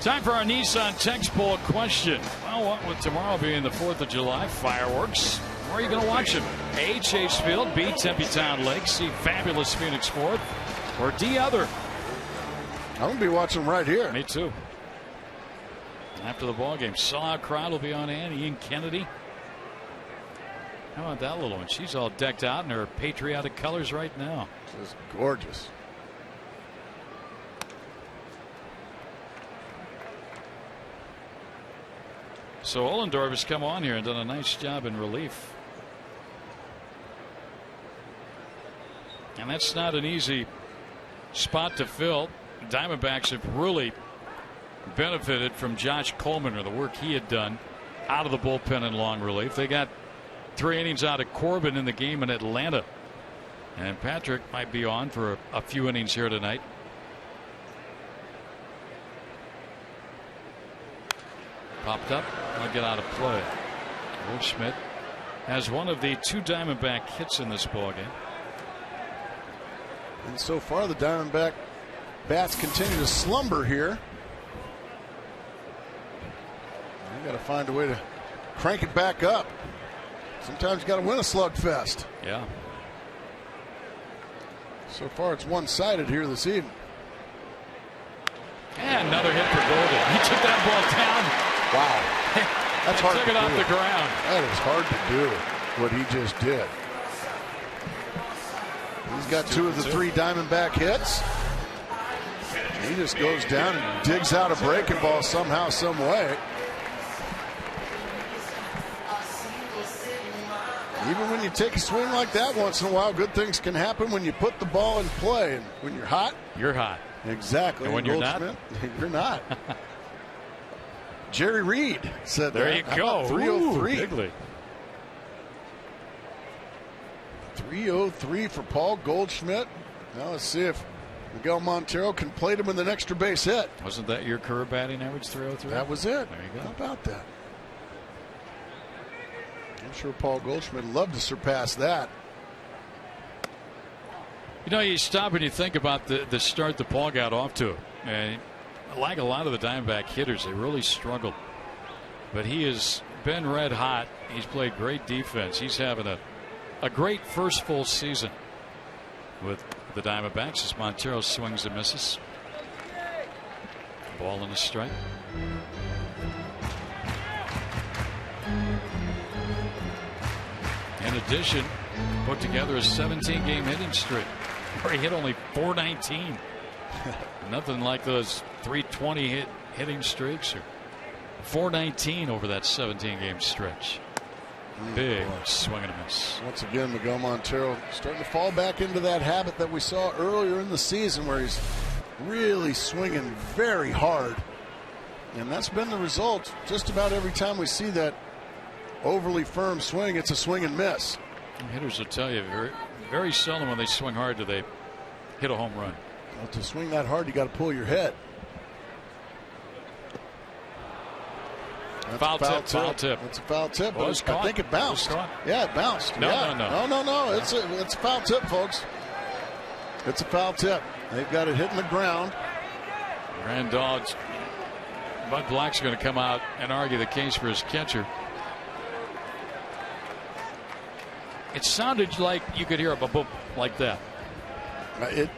Time for our Nissan text poll question. Well, what with tomorrow being the 4th of July, fireworks, where are you going to watch them? A, Chase Field, B, Tempe Town Lake, C, fabulous Phoenix Fourth, or D, other? I'm going to be watching them right here. Me too. After the ball game, sellout crowd will be on hand. Ian Kennedy. How about that little one? She's all decked out in her patriotic colors right now. Just gorgeous. So Ollendorf has come on here and done a nice job in relief. And that's not an easy spot to fill. Diamondbacks have really benefited from Josh Coleman or the work he had done out of the bullpen in long relief. They got 3 innings out of Corbin in the game in Atlanta. And Patrick might be on for a few innings here tonight. Popped up. I'll get out of play. Goldschmidt has one of the 2 Diamondback hits in this ballgame. And so far, the Diamondback bats continue to slumber here. You got to find a way to crank it back up. Sometimes you got to win a slugfest. Yeah. So far, it's one-sided here this evening. And another hit for Golden. He took that ball down. Wow. That's hard to do. Took it off the ground. That is hard to do, what he just did. He's got 2 of the 3 Diamondback hits. He just goes down and digs out a breaking ball somehow, some way. Even when you take a swing like that once in a while, good things can happen when you put the ball in play. And when you're hot, you're hot. Exactly. And when you're not, you're not. Jerry Reed said there that. You go. 303. Bigly. 303 for Paul Goldschmidt. Now let's see if Miguel Montero can plate him with an extra base hit. Wasn't that your career batting average, 303? That was it. There you go. How about that? I'm sure Paul Goldschmidt would love to surpass that. You know, you stop and you think about the start that Paul got off to. And like a lot of the Diamondback hitters, they really struggled. But he has been red hot. He's played great defense. He's having a great first full season with the Diamondbacks as Montero swings and misses. Ball in a strike. In addition, put together a 17-game hitting streak where he hit only .419. Nothing like those 320 hitting streaks or .419 over that 17-game stretch. Big swing and a miss. Once again, Miguel Montero starting to fall back into that habit that we saw earlier in the season where he's really swinging very hard. And that's been the result just about every time we see that overly firm swing. It's a swing and miss. Hitters will tell you very, very seldom when they swing hard do they hit a home run. Well, to swing that hard, you got to pull your head. That's foul tip. It's a foul tip. Well, I think it bounced. Yeah, it bounced. No. It's a foul tip, folks. It's a foul tip. They've got it hitting the ground. Grand Dogs. Bud Black's going to come out and argue the case for his catcher. It sounded like you could hear a boop like that. It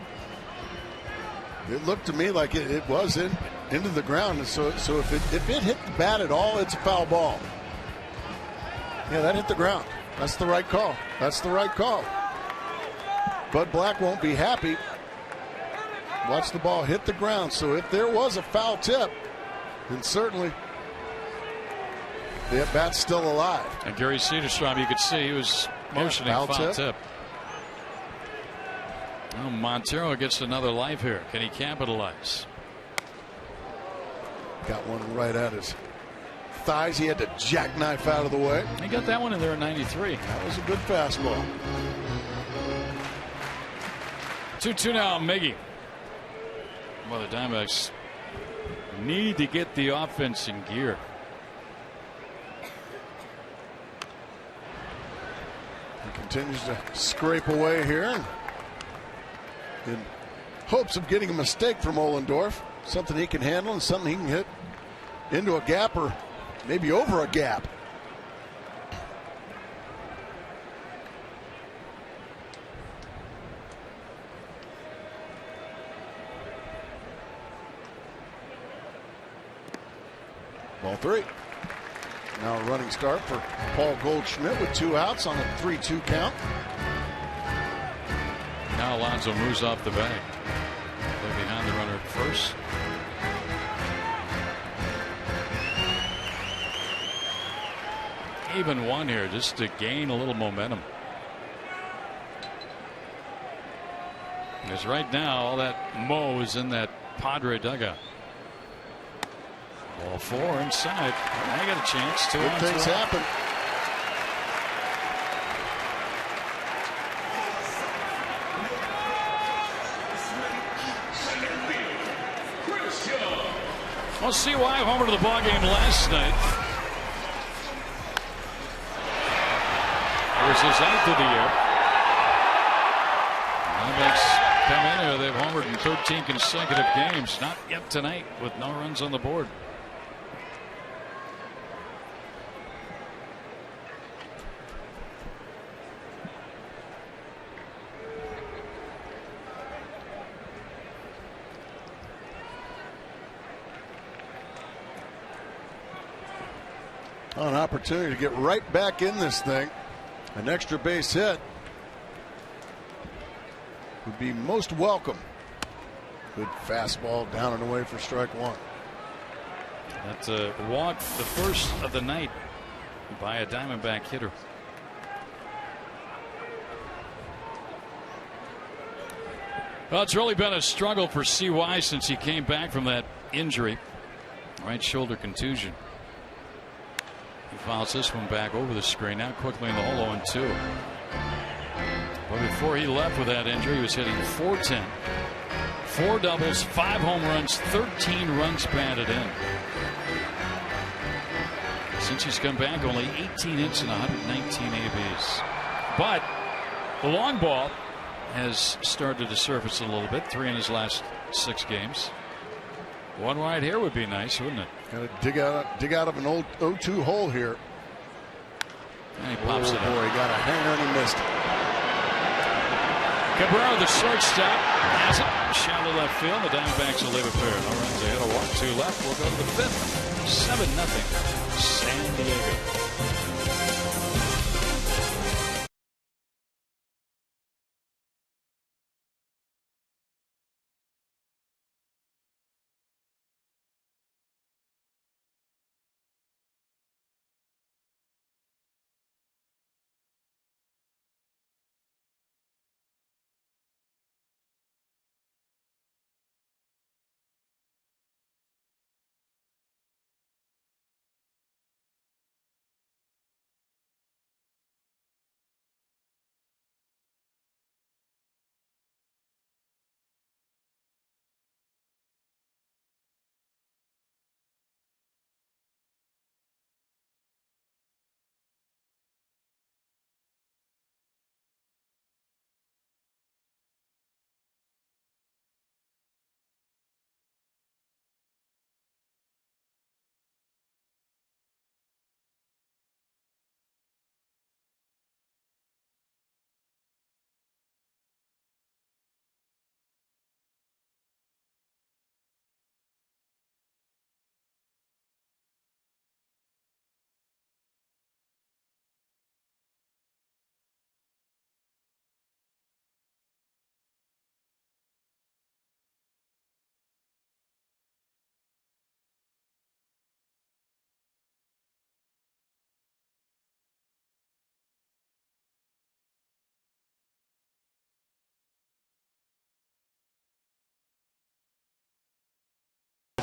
looked to me like it was into the ground. And so if it hit the bat at all, it's a foul ball. Yeah, that hit the ground. That's the right call. That's the right call. Bud Black won't be happy. Watch the ball hit the ground. So if there was a foul tip, then certainly the bat's still alive. And Gary Cederstrom, you could see he was motioning foul tip. Oh, Montero gets another life here. Can he capitalize? Got one right at his thighs. He had to jackknife out of the way. He got that one in there in 93. That was a good fastball. 2-2 now, Miggy. Well, the Diamondbacks need to get the offense in gear. He continues to scrape away here in hopes of getting a mistake from Ohlendorf. Something he can handle and something he can hit into a gap or maybe over a gap. Ball 3. Now a running start for Paul Goldschmidt with 2 outs on a 3-2 count. Now Alonso moves off the bag. Play behind the runner at first. Even one here just to gain a little momentum. Because right now all that mo is in that Padre dugout. Ball 4 inside. I got a chance. Good things happen. We'll see why I homered to the ballgame last night. was his 8th of the year. Diamondbacks come in here. They've homered in 13 consecutive games. Not yet tonight with no runs on the board. An opportunity to get right back in this thing. An extra base hit would be most welcome. Good fastball down and away for strike one. That's a walk, the first of the night by a Diamondback hitter. Well, it's really been a struggle for CY since he came back from that injury. Right shoulder contusion. He fouls this one back over the screen. Now quickly in the hole, 0-2. But before he left with that injury, he was hitting .410. 4 doubles, 5 home runs, 13 runs batted in. Since he's come back, only 18 hits and 119 ABs. But the long ball has started to surface a little bit. 3 in his last 6 games. One right here would be nice, wouldn't it? Got to dig out of an old 0-2 hole here. And he pops it up. Boy, he got a hanger and he missed it. Cabrera, the shortstop, has it. Shallow left field. The Diamondbacks will leave it there. No runs ahead. A walk, 2 left. We'll go to the 5th. 7-0. San Diego.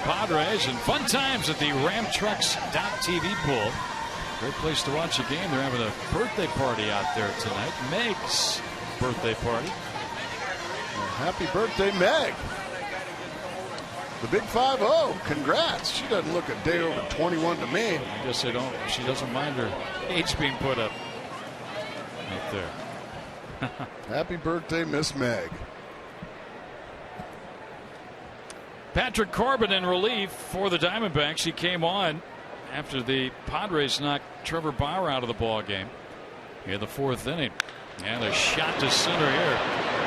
Padres and fun times at the RamTrucks.tv pool. Great place to watch a game. They're having a birthday party out there tonight. Meg's birthday party. Well, happy birthday, Meg. The big 5-0. Congrats. She doesn't look a day over 21 to me. I guess they don't. She doesn't mind her age being put up right there. Happy birthday, Miss Meg. Patrick Corbin in relief for the Diamondbacks. He came on after the Padres knocked Trevor Bauer out of the ball game in the 4th inning. And a shot to center here.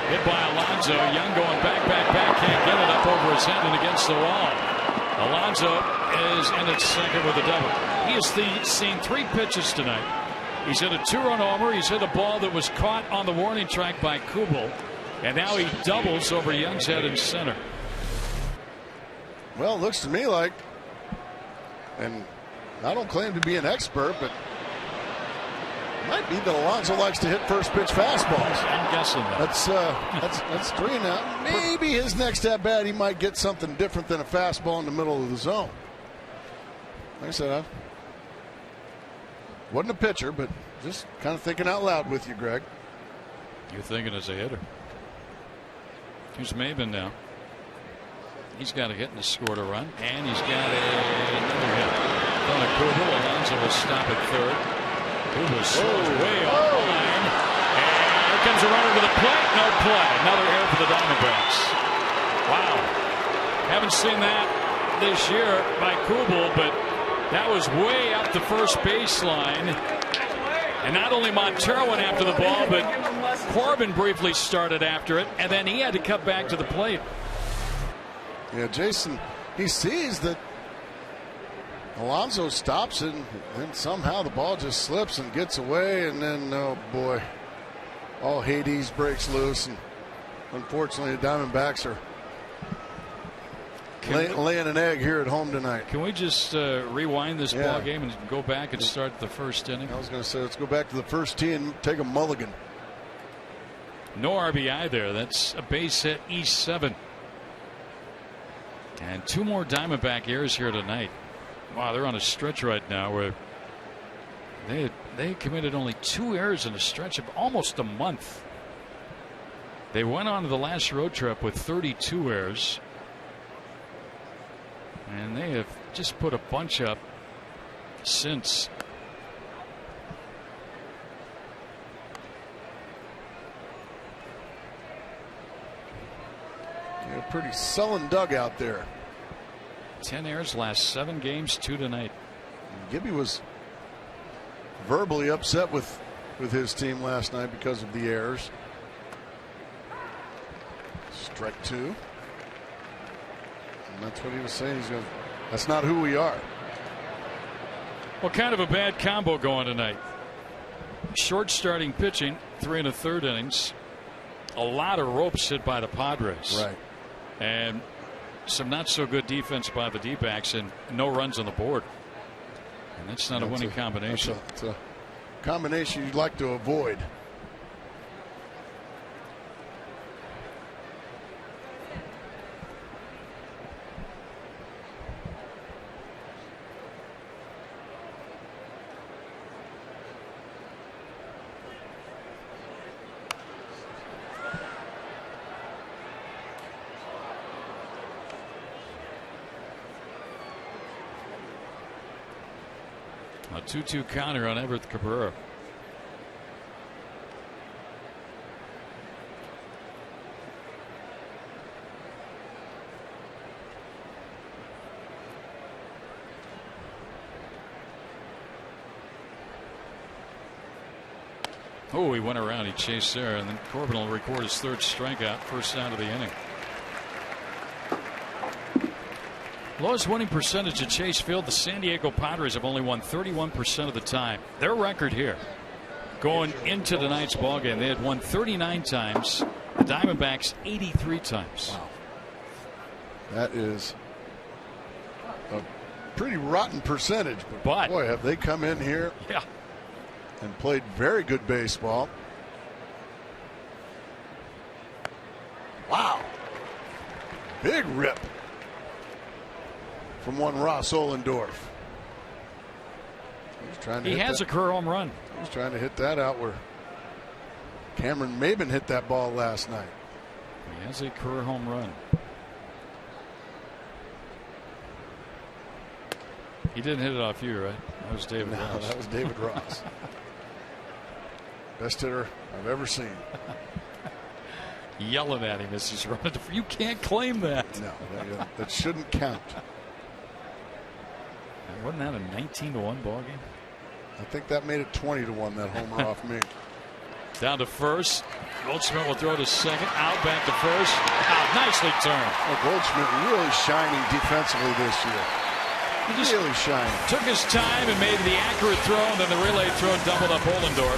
Hit by Alonso. Young going back. Can't get it up over his head and against the wall. Alonso is in at second with a double. He has seen 3 pitches tonight. He's hit a 2-run homer. He's hit a ball that was caught on the warning track by Kubel. And now he doubles over Young's head in center. Well, it looks to me like, and I don't claim to be an expert, but it might be that Alonso likes to hit first pitch fastballs. I'm guessing that. That's 3 now. Maybe his next at bat he might get something different than a fastball in the middle of the zone. Like I said, I wasn't a pitcher, but just kind of thinking out loud with you, Greg. You're thinking as a hitter. Here's Maven now. He's got a hit and scored a run, and he's got another hit. On a Kubel, Alonso will stop at third. Kubel slows way off the line. Comes a runner to the plate. No play. Another error for the Diamondbacks. Wow. Haven't seen that this year by Kubel, but that was way up the first baseline. And not only Montero went after the ball, but Corbin briefly started after it, and then he had to cut back to the plate. Yeah, Jason, he sees that Alonso stops it, and somehow the ball just slips and gets away, and then, oh boy, all Hades breaks loose, and unfortunately the Diamondbacks are laying an egg here at home tonight. Can we just rewind this ball game and go back and start the first inning? I was going to say, let's go back to the first tee and take a mulligan. No RBI there. That's a base hit, E7. And 2 more Diamondback errors here tonight. Wow, they're on a stretch right now where they committed only 2 errors in a stretch of almost a month. They went on to the last road trip with 32 errors. And they have just put a bunch up since. Yeah, pretty sullen dugout there. 10 errors last 7 games, 2 tonight. Gibby was verbally upset with his team last night because of the errors. Strike 2. And that's what he was saying. He's going, that's not who we are. Well, kind of a bad combo going tonight. Short starting pitching, 3 1/3 innings. A lot of ropes hit by the Padres. Right. And some not so good defense by the D-backs, and no runs on the board. And that's not a winning combination. It's a combination you'd like to avoid. A 2-2 counter on Everett Cabrera. Oh, he went around. He chased there, and then Corbin will record his 3rd strikeout, first out of the inning. Lowest winning percentage at Chase Field. The San Diego Padres have only won 31% of the time. Their record here going into tonight's ball game, they had won 39 times. The Diamondbacks 83 times. Wow. That is a pretty rotten percentage. But boy, have they come in here and played very good baseball. Wow. Big rip from one Ross Ohlendorf. He has a career home run. He's trying to hit that out where Cameron Maben hit that ball last night. He has a career home run. He didn't hit it off you, right? That was David Ross. That was David Ross. Best hitter I've ever seen. Yelling at him as he's running. You can't claim that. No, that shouldn't count. Wasn't that a 19-1 ball game? I think that made it 20-1, that homer off me. Down to first. Goldschmidt will throw to second. Out, back to first. Out, nicely turned. Well, Goldschmidt really shining defensively this year. He just really shining. Took his time and made the accurate throw, and then the relay throw doubled up Ohlendorf.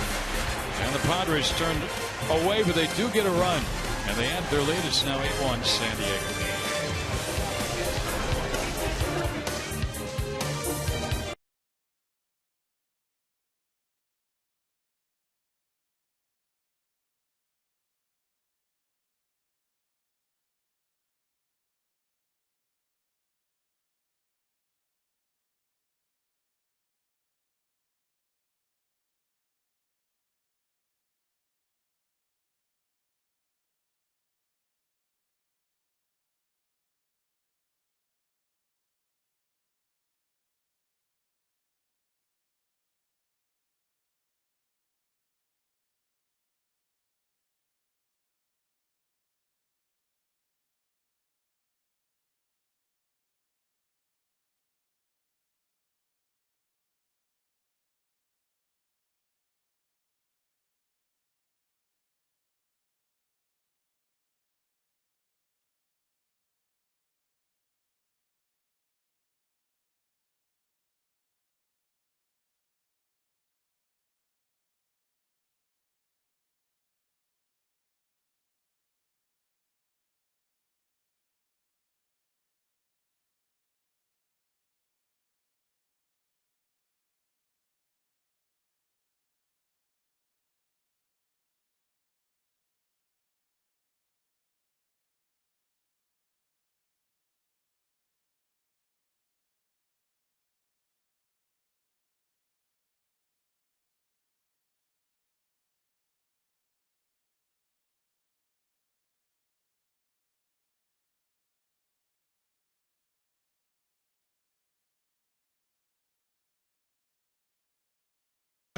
And the Padres turned away, but they do get a run. And they add their lead. It's now 8-1 San Diego.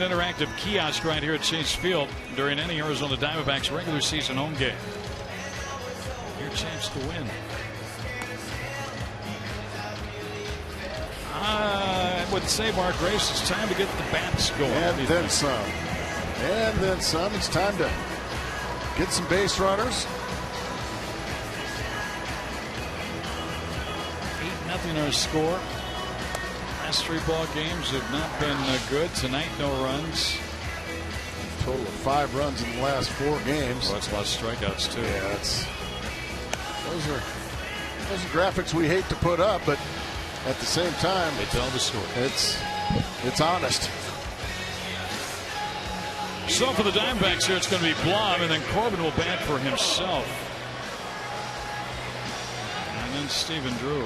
Interactive kiosk right here at Chase Field during any Arizona Diamondbacks regular season home game. Your chance to win. I would say, Mark Grace, it's time to get the bats going. And then some. And then some. It's time to get some base runners. 8-0 our score. Last 3 ball games have not been good. Tonight, no runs. Total of 5 runs in the last 4 games. Well, that's a lot of strikeouts too. Yeah, those are graphics we hate to put up, but at the same time, they tell the story. It's honest. So for the Diamondbacks here, it's going to be Blum, and then Corbin will bat for himself. And then Stephen Drew.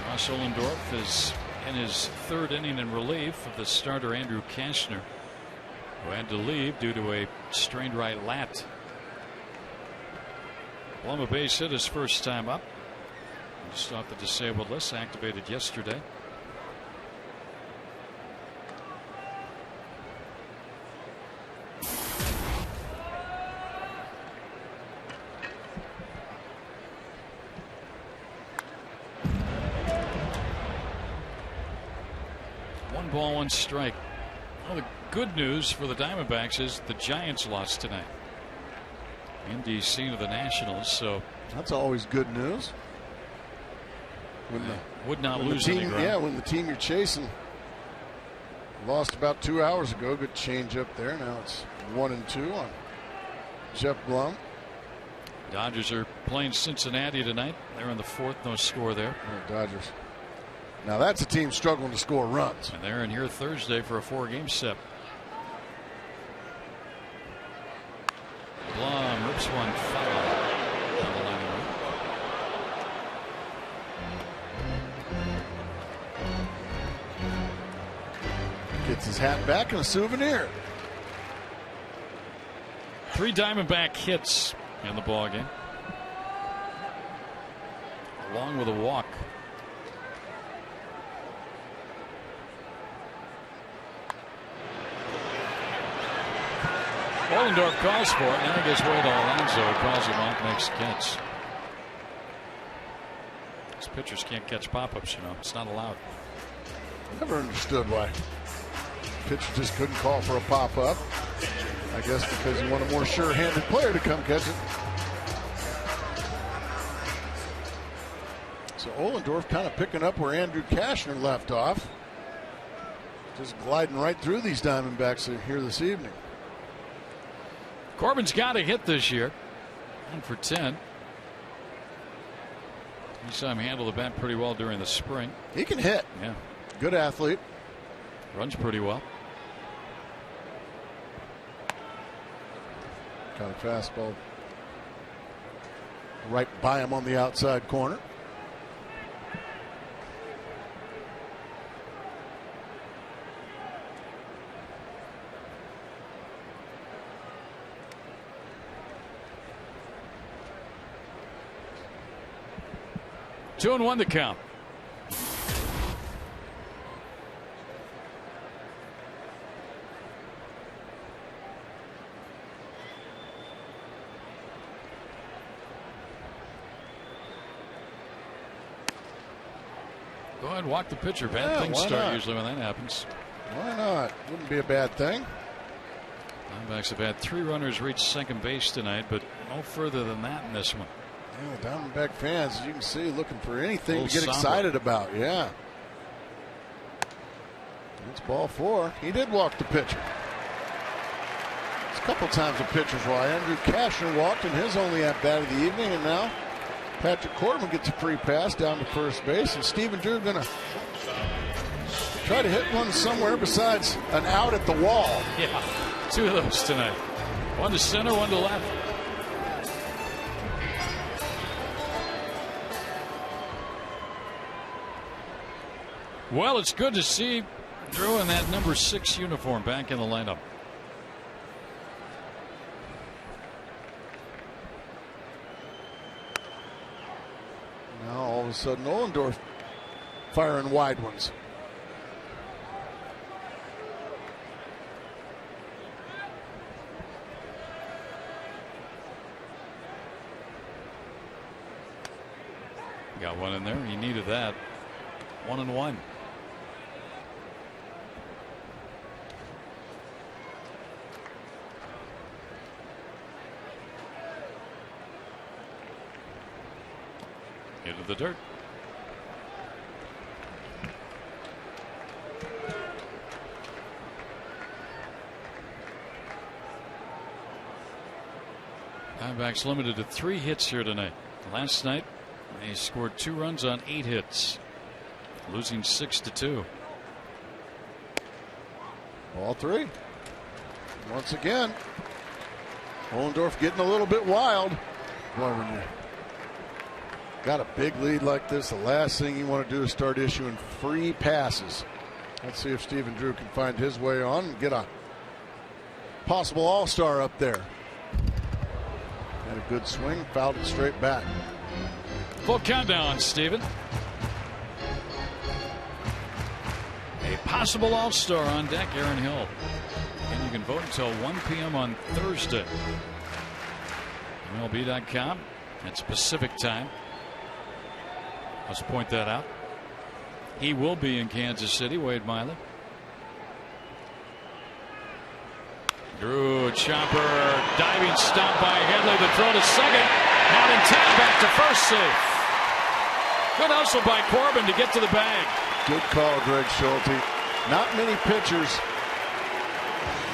Ross Ohlendorf is in his 3rd inning in relief of the starter Andrew Kashner, who had to leave due to a strained right lat. Blum a base hit his first time up. Just off the disabled list, activated yesterday. One ball, one strike. Well, the good news for the Diamondbacks is the Giants lost tonight in DC to the Nationals, so that's always good news. Would not lose any ground. Yeah, when the team you're chasing lost about 2 hours ago. Good change up there. Now it's 1-2 on Jeff Blum. Dodgers are playing Cincinnati tonight. They're in the 4th, no score there. Oh, Dodgers. Now that's a team struggling to score runs. And they're in here Thursday for a 4-game set. Blum rips one foul. Gets his hat back and a souvenir. 3 Diamondback hits in the ballgame, along with a walk. Ohlendorf calls for it. Now he gets Wade Alonso, calls him off, makes the catch. These pitchers can't catch pop-ups, you know. It's not allowed. Never understood why pitcher just couldn't call for a pop-up. I guess because he wanted a more sure-handed player to come catch it. So Ohlendorf kind of picking up where Andrew Kashner left off. Just gliding right through these Diamondbacks here this evening. Corbin's got a hit this year. 1 for 10. You saw him handle the bat pretty well during the spring. He can hit. Yeah. Good athlete. Runs pretty well. Got a fastball right by him on the outside corner. Two and 1 to count. Go ahead, walk the pitcher. Bad things start usually when that happens. Why not? Wouldn't be a bad thing. Diamondbacks have had 3 runners reach second base tonight, but no further than that in this one. Yeah, Diamondback fans, as you can see, looking for anything to get somber. excited about. Yeah. It's ball 4. He did walk the pitcher. It's a couple times the pitcher's why. Andrew Kashner walked in his only at bat of the evening, and now Patrick Corbin gets a free pass down to first base, and Stephen Drew going to try to hit one somewhere besides an out at the wall. Yeah, 2 of those tonight. 1 to center, 1 to left. Well, it's good to see Drew in that number 6 uniform back in the lineup. Now all of a sudden Ohlendorf firing wide ones. Got one in there. He needed that. 1-1. Into the dirt. Diamondbacks limited to 3 hits here tonight. Last night they scored 2 runs on 8 hits, losing 6-2. Ball 3. Once again, Ohlendorf getting a little bit wild. Boy, when you got a big lead like this, the last thing you want to do is start issuing free passes. Let's see if Stephen Drew can find his way on and get a possible all-star up there. Had a good swing, fouled it straight back. Full countdown, Stephen. A possible all-star on deck, Aaron Hill. And you can vote until 1 p.m. on Thursday. MLB.com. That's Pacific time. Let's point that out. He will be in Kansas City, Wade Miley. Drew, chopper, diving stop by Headley. The throw to second. Not in time, back to first safe. Good hustle by Corbin to get to the bag. Good call, Greg Schulte. Not many pitchers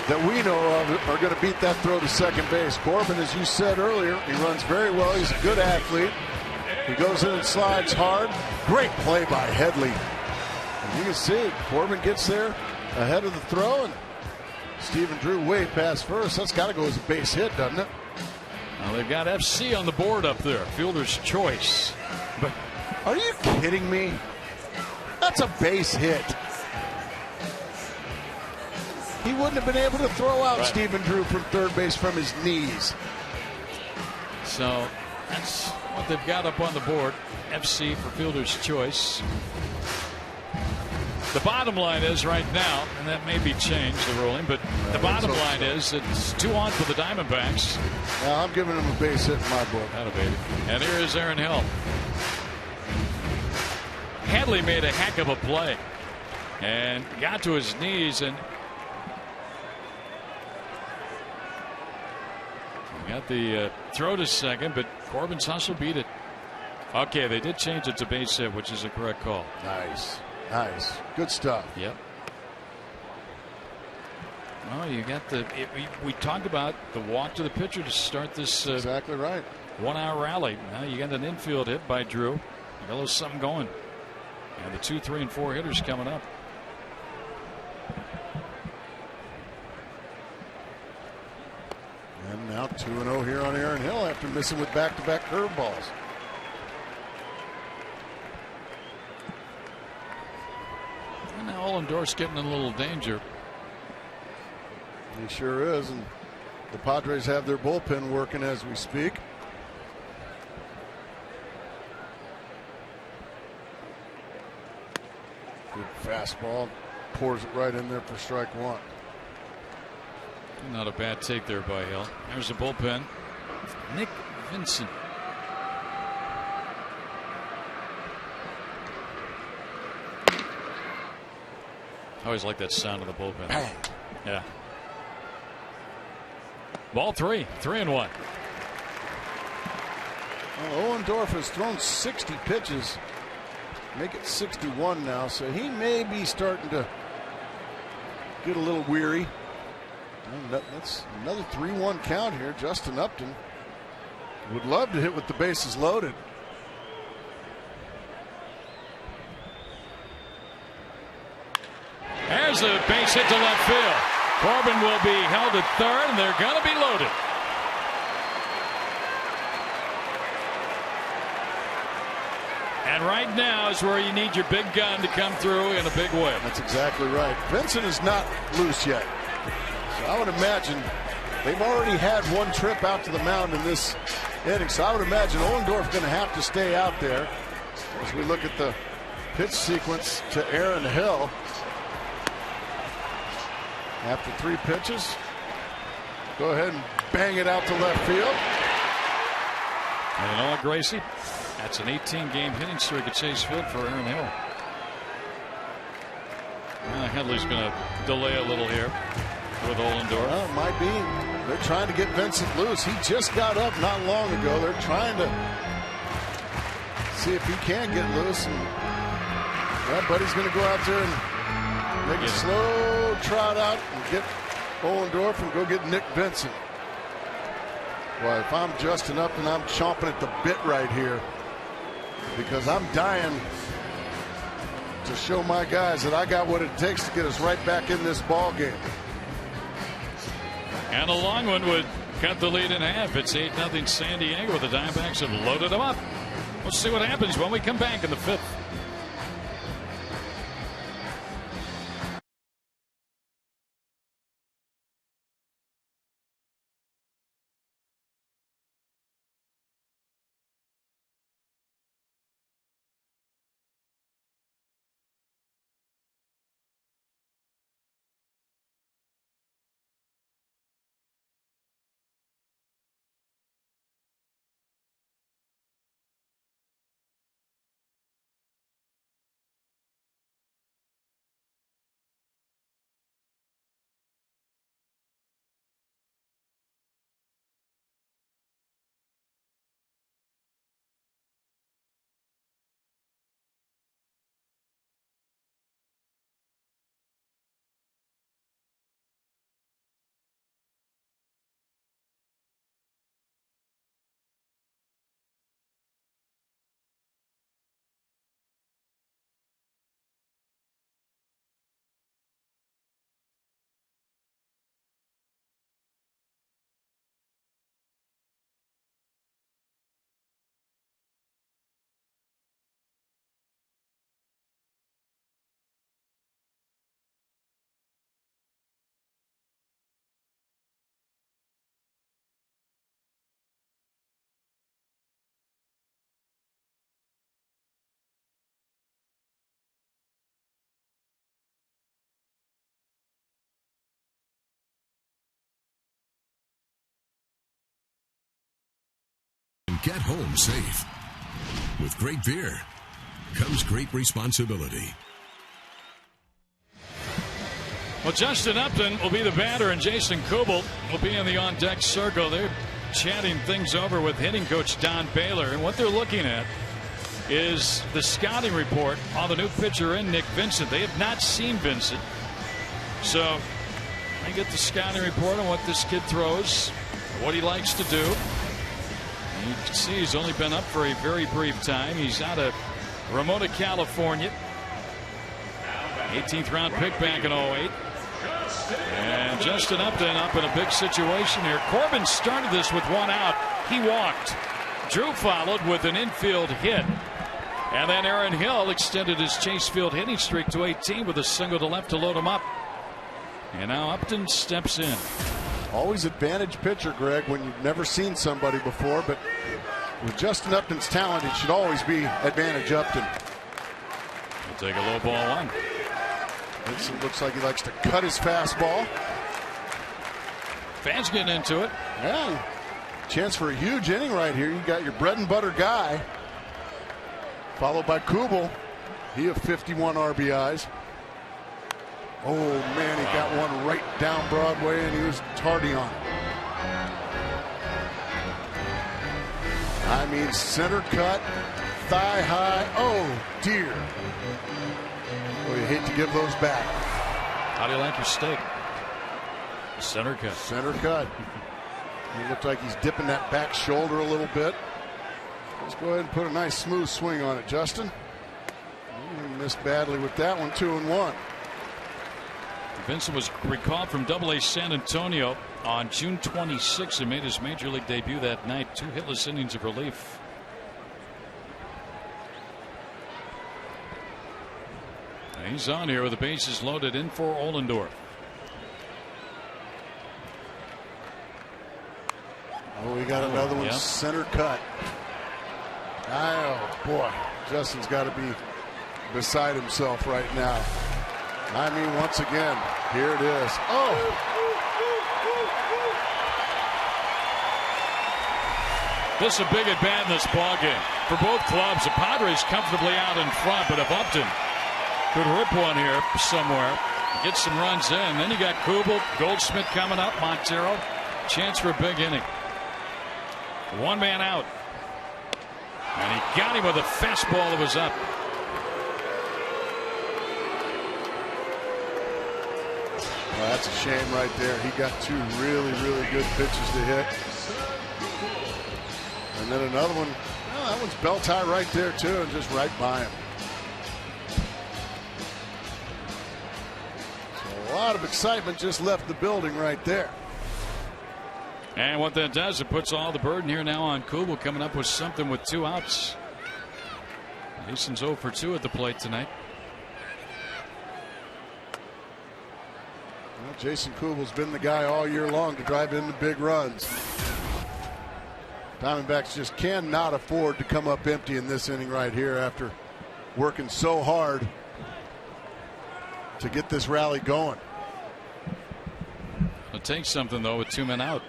that we know of are going to beat that throw to second base. Corbin, as you said earlier, he runs very well. He's a good athlete. He goes in and slides hard. Great play by Headley. And you can see Corbin gets there ahead of the throw, and Stephen Drew way past first. That's got to go as a base hit, doesn't it? Well, they've got FC on the board up there. Fielder's choice. But are you kidding me? That's a base hit. He wouldn't have been able to throw out Stephen Drew from third base from his knees. So that's what they've got up on the board. FC for fielder's choice. The bottom line is right now, and that may be changed, the ruling, but the bottom line is it's 2 on for the Diamondbacks. Now I'm giving him a base hit in my book. That'll be it. And here is Aaron Hill. Hadley made a heck of a play and got to his knees and got the throw to second, but Corbin's hustle beat it. Okay, they did change it to base hit, which is a correct call. Nice. Nice. Good stuff. Yep. Well, you got we talked about the walk to the pitcher to start this exactly right 1 hour rally. Now you got an infield hit by Drew. You got a little something going. And the 2, 3, and 4 hitters coming up. And now 2-0 here on Aaron Hill after missing with back-to-back curveballs. And now Ohlendorf's getting in a little danger. He sure is, and the Padres have their bullpen working as we speak. Good fastball, pours it right in there for strike 1. Not a bad take there by Hill. There's the bullpen. Nick Vincent. I always like that sound of the bullpen. Bang. Yeah. Ball 3, 3-1. Well, Ohlendorf has thrown 60 pitches. Make it 61 now, so he may be starting to get a little weary. And that's another 3-1 count here. Justin Upton would love to hit with the bases loaded. There's a base hit to left field. Corbin will be held at third, and they're going to be loaded. And right now is where you need your big gun to come through in a big way. That's exactly right. Vincent is not loose yet. So I would imagine they've already had one trip out to the mound in this inning. So I would imagine Ohlendorf's going to have to stay out there as we look at the pitch sequence to Aaron Hill. After 3 pitches, go ahead and bang it out to left field. And Noah Gracie That's an 18-game hitting streak at Chase Field for Aaron Hill. Headley's going to delay a little here with Ollendorf. Well, it might be. They're trying to get Vincent loose. He just got up not long ago. They're trying to see if he can get loose. And Buddy's going to go out there and make a slow trot out and get Ollendorf and go get Nick Vincent. Well, if I'm Justin Upton, I'm chomping at the bit right here because I'm dying to show my guys that I got what it takes to get us right back in this ball game. And a long one would cut the lead in half. It's 8-0 San Diego. The Diamondbacks have loaded them up. We'll see what happens when we come back in the 5th. Get home safe. With great beer comes great responsibility. Well, Justin Upton will be the batter, and Jason Kubel will be in the on-deck circle. They're chatting things over with hitting coach Don Baylor, and what they're looking at is the scouting report on the new pitcher in Nick Vincent. They have not seen Vincent, so they get the scouting report on what this kid throws, what he likes to do. You can see he's only been up for a very brief time. He's out of Ramona, California. 18th round pick back in 08. And Justin Upton up in a big situation here. Corbin started this with one out. He walked. Drew followed with an infield hit. And then Aaron Hill extended his Chase Field hitting streak to 18 with a single to left to load him up. And now Upton steps in. Always advantage pitcher, Greg, when you've never seen somebody before, but with Justin Upton's talent, it should always be advantage Upton. He'll take a low ball one. Vincent looks like he likes to cut his fastball. Fans getting into it. Yeah, chance for a huge inning right here. You got your bread and butter guy, followed by Kubel. He of 51 RBIs. Oh, man, he got one right down Broadway, and he was tardy on it. I mean, center cut, thigh high. Oh, dear. Well, you hate to give those back. How do you like your steak? Center cut. Center cut. He looked like he's dipping that back shoulder a little bit. Let's go ahead and put a nice smooth swing on it, Justin. He missed badly with that one, 2-1. Vincent was recalled from AA San Antonio on June 26 and made his major league debut that night. 2 hitless innings of relief. He's on here with the bases loaded in for Ollendorf. Oh, we got another one. Yep. Center cut. Oh, boy. Justin's got to be beside himself right now. I mean, once again, here it is. Oh! This is a big at-bat in this ballgame for both clubs. The Padres comfortably out in front, but if Upton could rip one here somewhere, get some runs in, then you got Kubel, Goldschmidt coming up, Montero, chance for a big inning. One man out, and he got him with a fastball that was up. Well, that's a shame right there. He got two really, really good pitches to hit. And then another one, well, that one's belt high right there too, and just right by him. So a lot of excitement just left the building right there. And what that does, it puts all the burden here now on Kubel, coming up with something with 2 outs. Mason's 0 for 2 at the plate tonight. Well, Jason Kubel's been the guy all year long to drive in the big runs. Diamondbacks just cannot afford to come up empty in this inning right here after working so hard to get this rally going. It takes something, though, with 2 men out.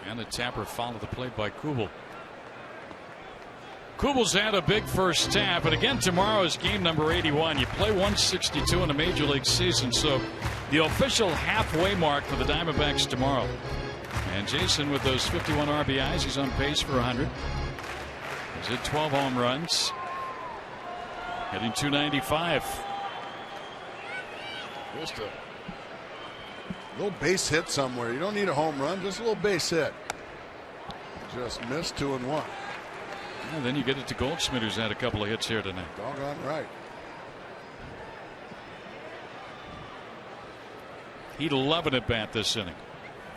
And a tapper foul to the plate by Kubel. Kubel's had a big first half, and again tomorrow is game number 81. You play 162 in a major league season, so the official halfway mark for the Diamondbacks tomorrow. And Jason, with those 51 RBIs, he's on pace for 100. He's hit 12 home runs, hitting .295. Just a little base hit somewhere. You don't need a home run, just a little base hit. Just missed 2-1. And then you get it to Goldschmidt, who's had a couple of hits here tonight. Doggone right. He'd love an at-bat this inning.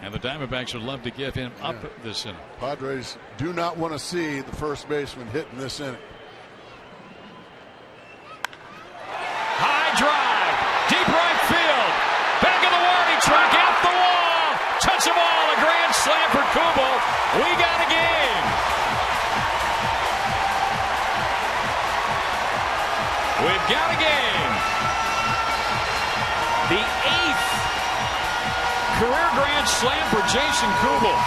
And the Diamondbacks would love to give him up this inning. Padres do not want to see the first baseman hit in this inning. High drive, deep right field, back of the warning track, out the wall, touch the ball, a grand slam for Kubel. We got a game. We've got a game. The 8th career grand slam for Jason Kubel.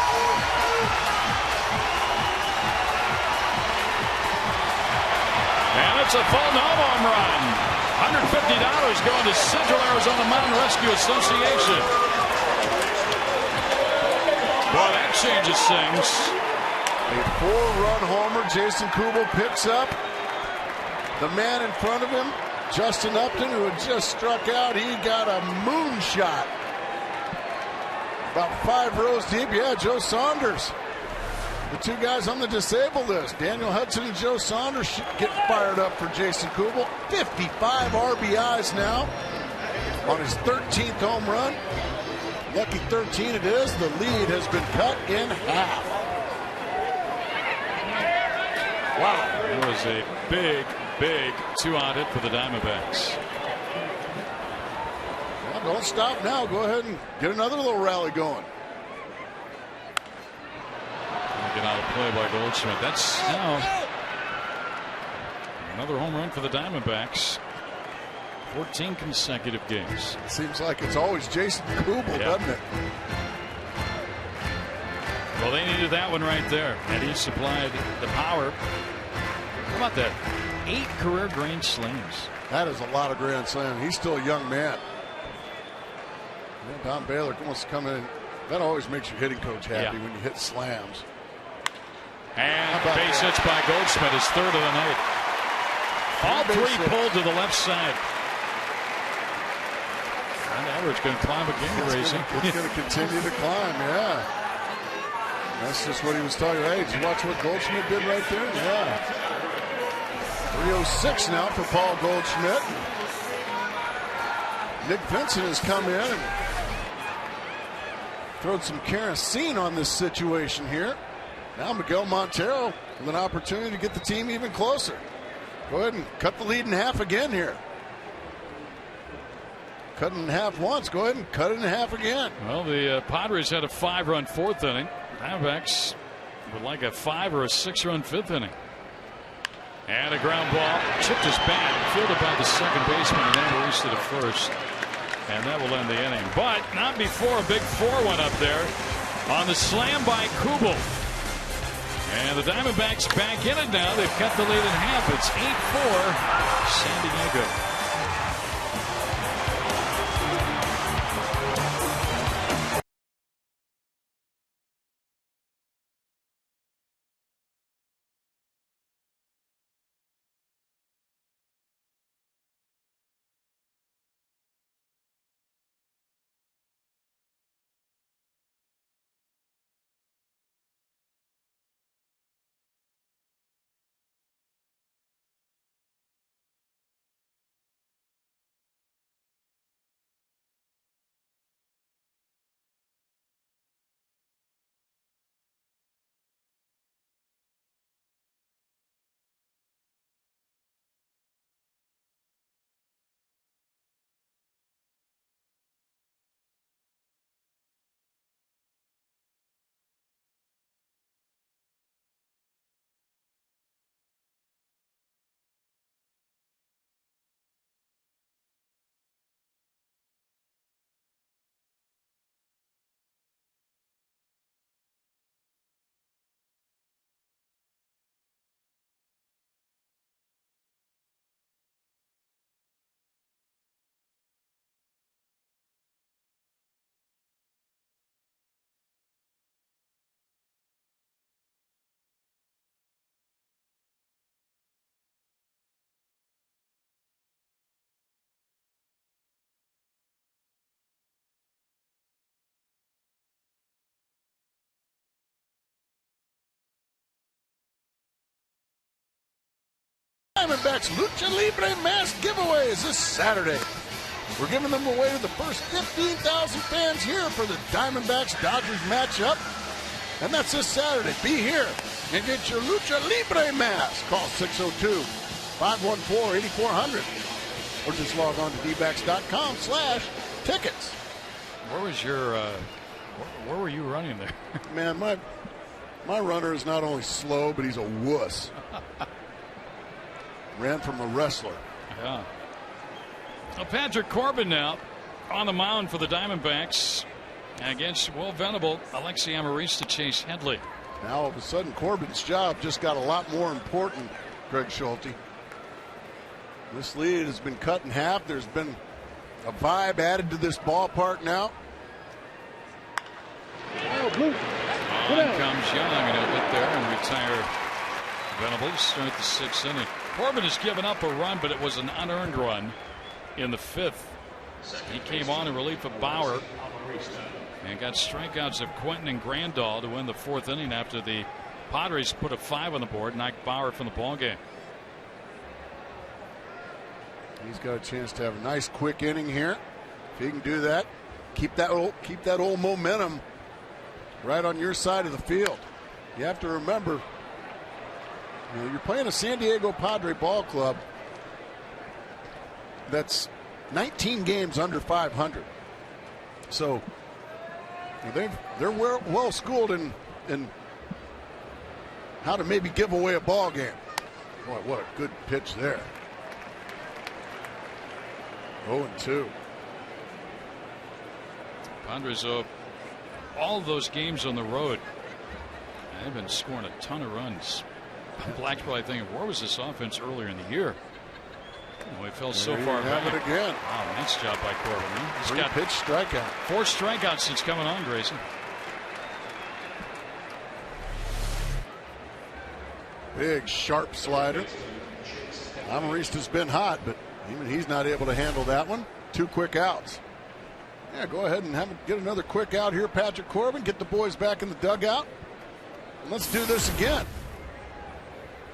And it's a full home run. $150 going to Central Arizona Mountain Rescue Association. Boy, that changes things. A 4-run homer. Jason Kubel picks up. The man in front of him, Justin Upton, who had just struck out, he got a moonshot. About 5 rows deep. Yeah, Joe Saunders. The 2 guys on the disabled list, Daniel Hudson and Joe Saunders, should get fired up for Jason Kubel. 55 RBIs now on his 13th home run. Lucky 13 it is. The lead has been cut in half. Wow. It was a big 2-out hit for the Diamondbacks. Well, don't stop now. Go ahead and get another little rally going. Get out of play by Goldschmidt. That's now another home run for the Diamondbacks. 14 consecutive games. It seems like it's always Jason Kubel, doesn't it? Well, they needed that one right there, and he supplied the power. How about that? 8 career grand slams. That is a lot of grand slams. He's still a young man. Don Baylor wants to come in. That always makes your hitting coach happy when you hit slams. And base hits by Goldschmidt, his 3rd of the night. All 3 pulled to the left side. And Everett's going to climb again, Racing. It's going to continue to climb, yeah. That's just what he was talking about. Hey, did you watch what Goldschmidt did right there? Yeah. 306 now for Paul Goldschmidt. Nick Vincent has come in and thrown some kerosene on this situation here. Now Miguel Montero with an opportunity to get the team even closer. Go ahead and cut the lead in half again here. Cut it in half once. Go ahead and cut it in half again. Well, the Padres had a 5-run 4th inning. Diamondbacks would like a 5 or a 6-run 5th inning. And a ground ball chipped his bat, fielded by the second baseman, and then released to the first. And that will end the inning. But not before a big 4 went up there on the slam by Kubel. And the Diamondbacks back in it now. They've cut the lead in half. It's 8-4 San Diego. Diamondbacks Lucha Libre Mask giveaways this Saturday. We're giving them away to the first 15,000 fans here for the Diamondbacks Dodgers matchup. And that's this Saturday. Be here and get your Lucha Libre mask. Call 602-514-8400 or just log on to dbacks.com/tickets. Where was your where were you running there? Man, my runner is not only slow, but he's a wuss. Ran from a wrestler. Yeah. Well, Patrick Corbin now on the mound for the Diamondbacks against Will Venable, Alexi Amarista, Chase Headley. Now all of a sudden Corbin's job just got a lot more important, Greg Schulte. This lead has been cut in half. There's been a vibe added to this ballpark now. On comes Young, and he'll get there and retire Venable to start the 6th inning. Corbin has given up a run, but it was an unearned run in the 5th. He came on in relief of Bauer and got strikeouts of Quentin and Grandal to win the 4th inning after the Padres put a 5 on the board, knocked Bauer from the ballgame. He's got a chance to have a nice quick inning here. If he can do that, keep that old momentum right on your side of the field. You have to remember, you're playing a San Diego Padre ball club that's 19 games under 500. So they're well schooled in how to maybe give away a ball game. Boy, what a good pitch there. 0-2. Padres, all of those games on the road, they've been scoring a ton of runs. Black's probably thinking, where was this offense earlier in the year? Oh, we fell so far back. Have it again. Wow, nice job by Corbin. He's got pitch strikeout. 4 strikeouts since coming on, Grayson. Big sharp slider. Amarista's been hot, but even he's not able to handle that one. 2 quick outs. Yeah, go ahead and get another quick out here, Patrick Corbin. Get the boys back in the dugout. And let's do this again.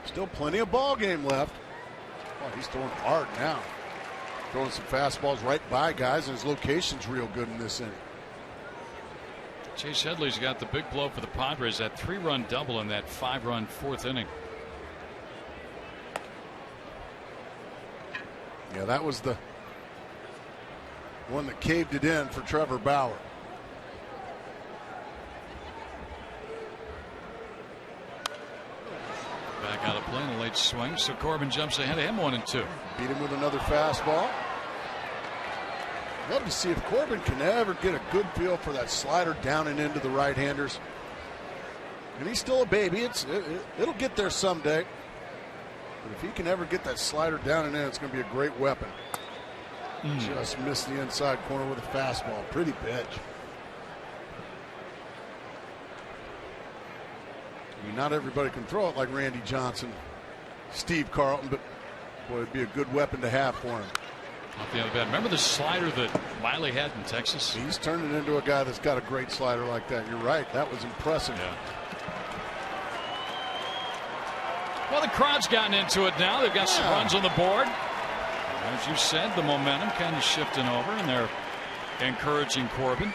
Still plenty of ball game left. Oh, he's throwing hard now. Throwing some fastballs right by guys, and his location's real good in this inning. Chase Headley's got the big blow for the Padres, that 3-run double in that 5-run 4th inning. Yeah, that was the one that caved it in for Trevor Bauer. Back out of play in a late swing, so Corbin jumps ahead of him 1-2. Beat him with another fastball. Love to see if Corbin can ever get a good feel for that slider down and into the right-handers. And he's still a baby. It'll get there someday. But if he can ever get that slider down and in, it's going to be a great weapon. Just missed the inside corner with a fastball. Pretty pitch. I mean, not everybody can throw it like Randy Johnson, Steve Carlton, but boy, it'd be a good weapon to have for him. Off the other end. Remember the slider that Miley had in Texas? He's turning into a guy that's got a great slider like that. You're right. That was impressive. Yeah. Well, the crowd's gotten into it now. They've got some runs on the board. As you said, the momentum kind of shifting over, and they're encouraging Corbin.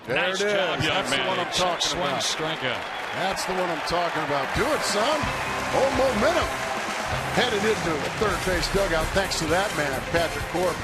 Nice job, young man. That's the one I'm talking about. Strikeout. That's the one I'm talking about. Do it, son. Oh, momentum. Headed into the third base dugout thanks to that man, Patrick Corbin.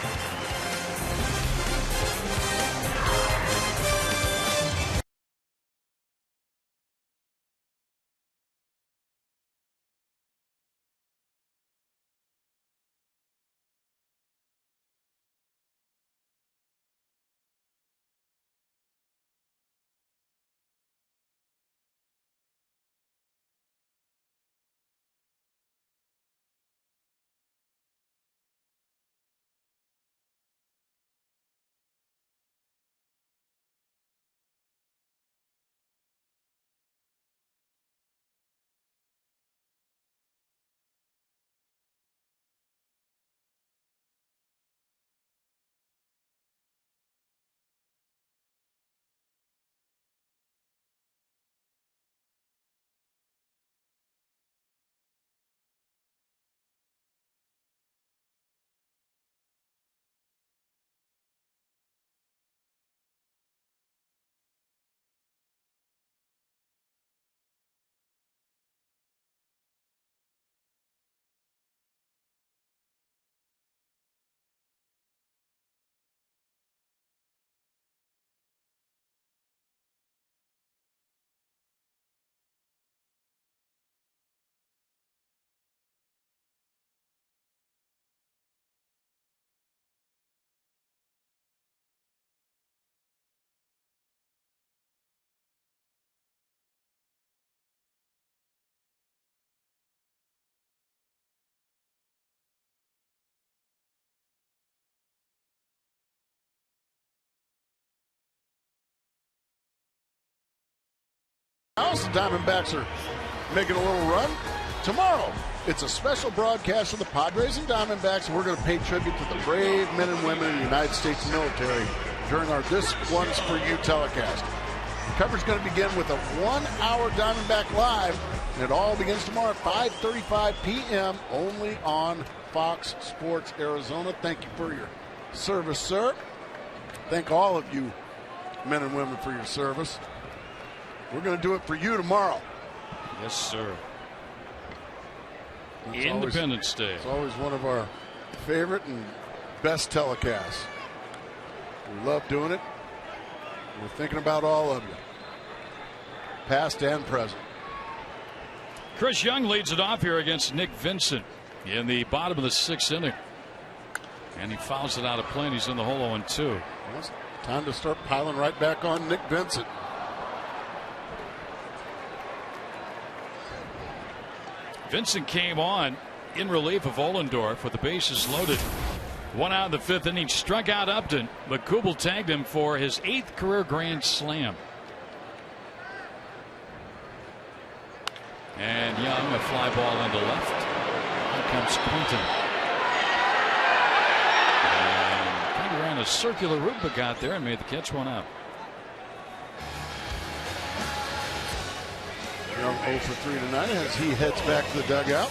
The Diamondbacks are making a little run. Tomorrow, it's a special broadcast of the Padres and Diamondbacks. We're going to pay tribute to the brave men and women in the United States military during our This One's For You telecast. The coverage is going to begin with a 1-hour Diamondback Live, and it all begins tomorrow at 5:35 p.m. only on Fox Sports Arizona. Thank you for your service, sir. Thank all of you men and women for your service. We're going to do it for you tomorrow. Yes, sir. Independence Day. It's always one of our favorite and best telecasts. We love doing it. We're thinking about all of you, past and present. Chris Young leads it off here against Nick Vincent in the bottom of the 6th inning. And he fouls it out of play, and he's in the hole 0-2. Well, it's time to start piling right back on Nick Vincent. Vincent came on in relief of Ollendorf with the bases loaded. 1 out in the 5th inning, struck out Upton, but Kubel tagged him for his 8th career grand slam. And Young, a fly ball into left. Here comes Quinton. And kind of ran a circular route, but got there and made the catch 1 out. Young 0 for 3 tonight as he heads back to the dugout.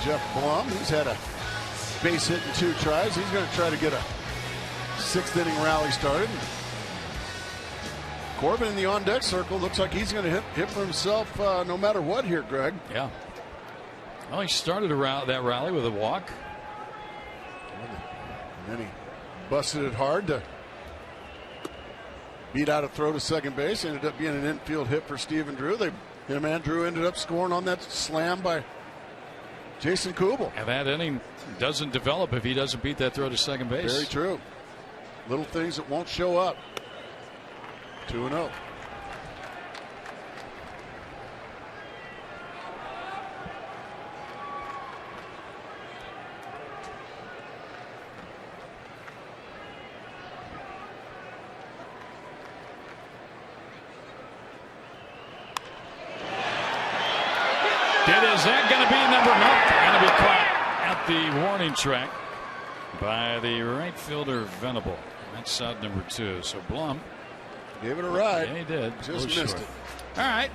Jeff Blum, he's had a base hit in 2 tries. He's going to try to get a 6th inning rally started. Corbin in the on-deck circle looks like he's going to hit for himself no matter what here, Greg. Yeah. Well, he started that rally with a walk. And then he busted it hard to beat out a throw to second base. Ended up being an infield hit for Stephen Drew. Him and Drew ended up scoring on that slam by Jason Kubel. And that inning doesn't develop if he doesn't beat that throw to second base. Very true. Little things that won't show up. 2-0. Is that going to be number one? Going to be caught at the warning track by the right fielder Venable. That's out number 2. So Blum gave it a ride. Yeah, he did. Just missed it. All right.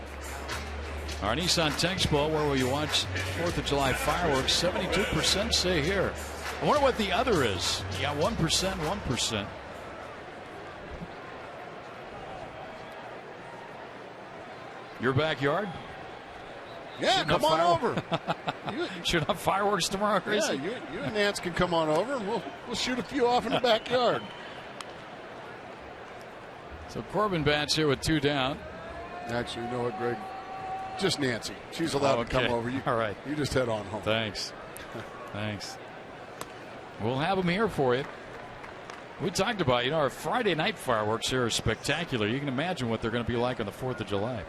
Our Nissan Text Ball, where will you watch 4th of July fireworks? 72% say here. I wonder what the other is. You got 1%, 1%. Your backyard? Yeah, come on over. Shoot up fireworks tomorrow, Chris? Yeah, you and Nance can come on over, and we'll shoot a few off in the backyard. So Corbin bats here with 2 down. Actually, you know what, Greg? Just Nancy. She's allowed to come over. All right. You just head on home. Thanks. Thanks. We'll have them here for you. We talked about, our Friday night fireworks here are spectacular. You can imagine what they're going to be like on the 4th of July.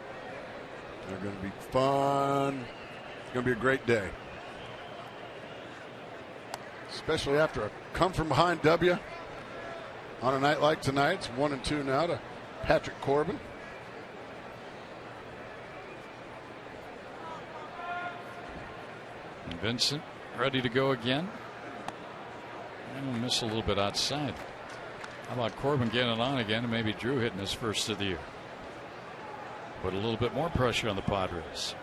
They're going to be fun. It's going to be a great day. Especially after a come from behind W on a night like tonight. It's 1-2 now to Patrick Corbin. And Vincent ready to go again. And we'll miss a little bit outside. How about Corbin getting on again and maybe Drew hitting his first of the year? Put a little bit more pressure on the Padres.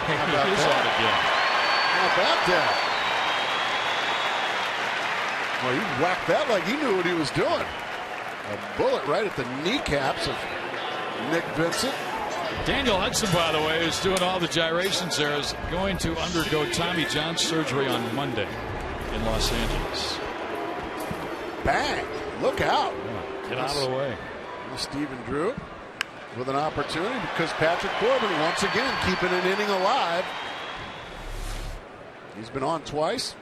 How about He's that? on again. How about that? Well, he whacked that like he knew what he was doing. A bullet right at the kneecaps of Nick Vincent. Daniel Hudson, by the way, is doing all the gyrations there, is going to undergo Tommy John surgery on Monday in Los Angeles. Bang! Look out. Yeah, get out of the way. Stephen Drew with an opportunity because Patrick Corbin once again keeping an inning alive. He's been on twice.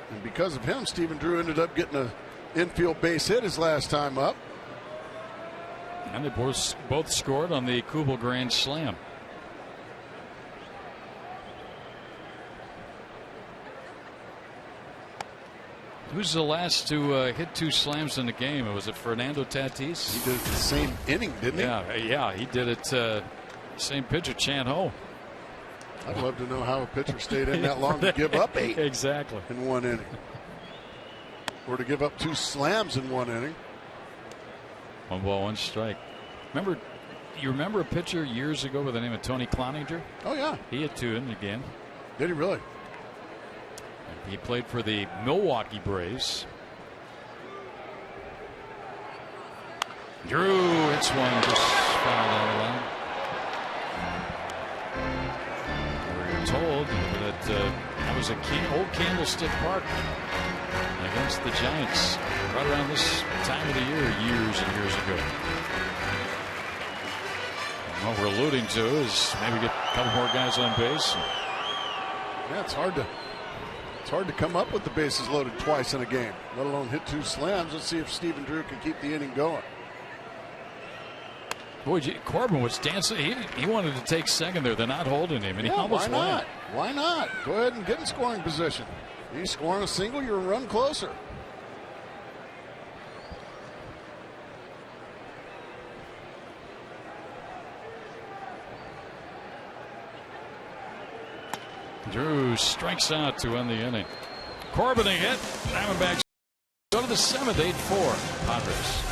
And because of him, Stephen Drew ended up getting an infield base hit his last time up. And they both scored on the Kubel Grand Slam. Who's the last to hit 2 slams in the game? Was it Fernando Tatis? He did it the same inning, didn't he? Yeah, he did it. Same pitcher, Chan Ho. I'd love to know how a pitcher stayed in that long to give up 8 exactly in 1 inning. Or to give up 2 slams in 1 inning. 1 ball, 1 strike. You remember a pitcher years ago by the name of Tony Cloninger? Oh, yeah. He hit 2 in the game. Did he really? He played for the Milwaukee Braves. Drew hits one, just fouled out of line. We're told that was a old Candlestick Park against the Giants right around this time of the year years and years ago. And what we're alluding to is maybe get a couple more guys on base. Yeah, it's hard to come up with the bases loaded twice in a game, let alone hit 2 slams. Let's see if Stephen Drew can keep the inning going. Boy, Corbin was dancing. He wanted to take second there. They're not holding him, and he almost why not? went. Why not? Go ahead and get in scoring position. He's scoring a single, you're a run closer. Drew strikes out to end the inning. Corbin a hit. Diamondbacks go to the 7th, 8-4 Padres.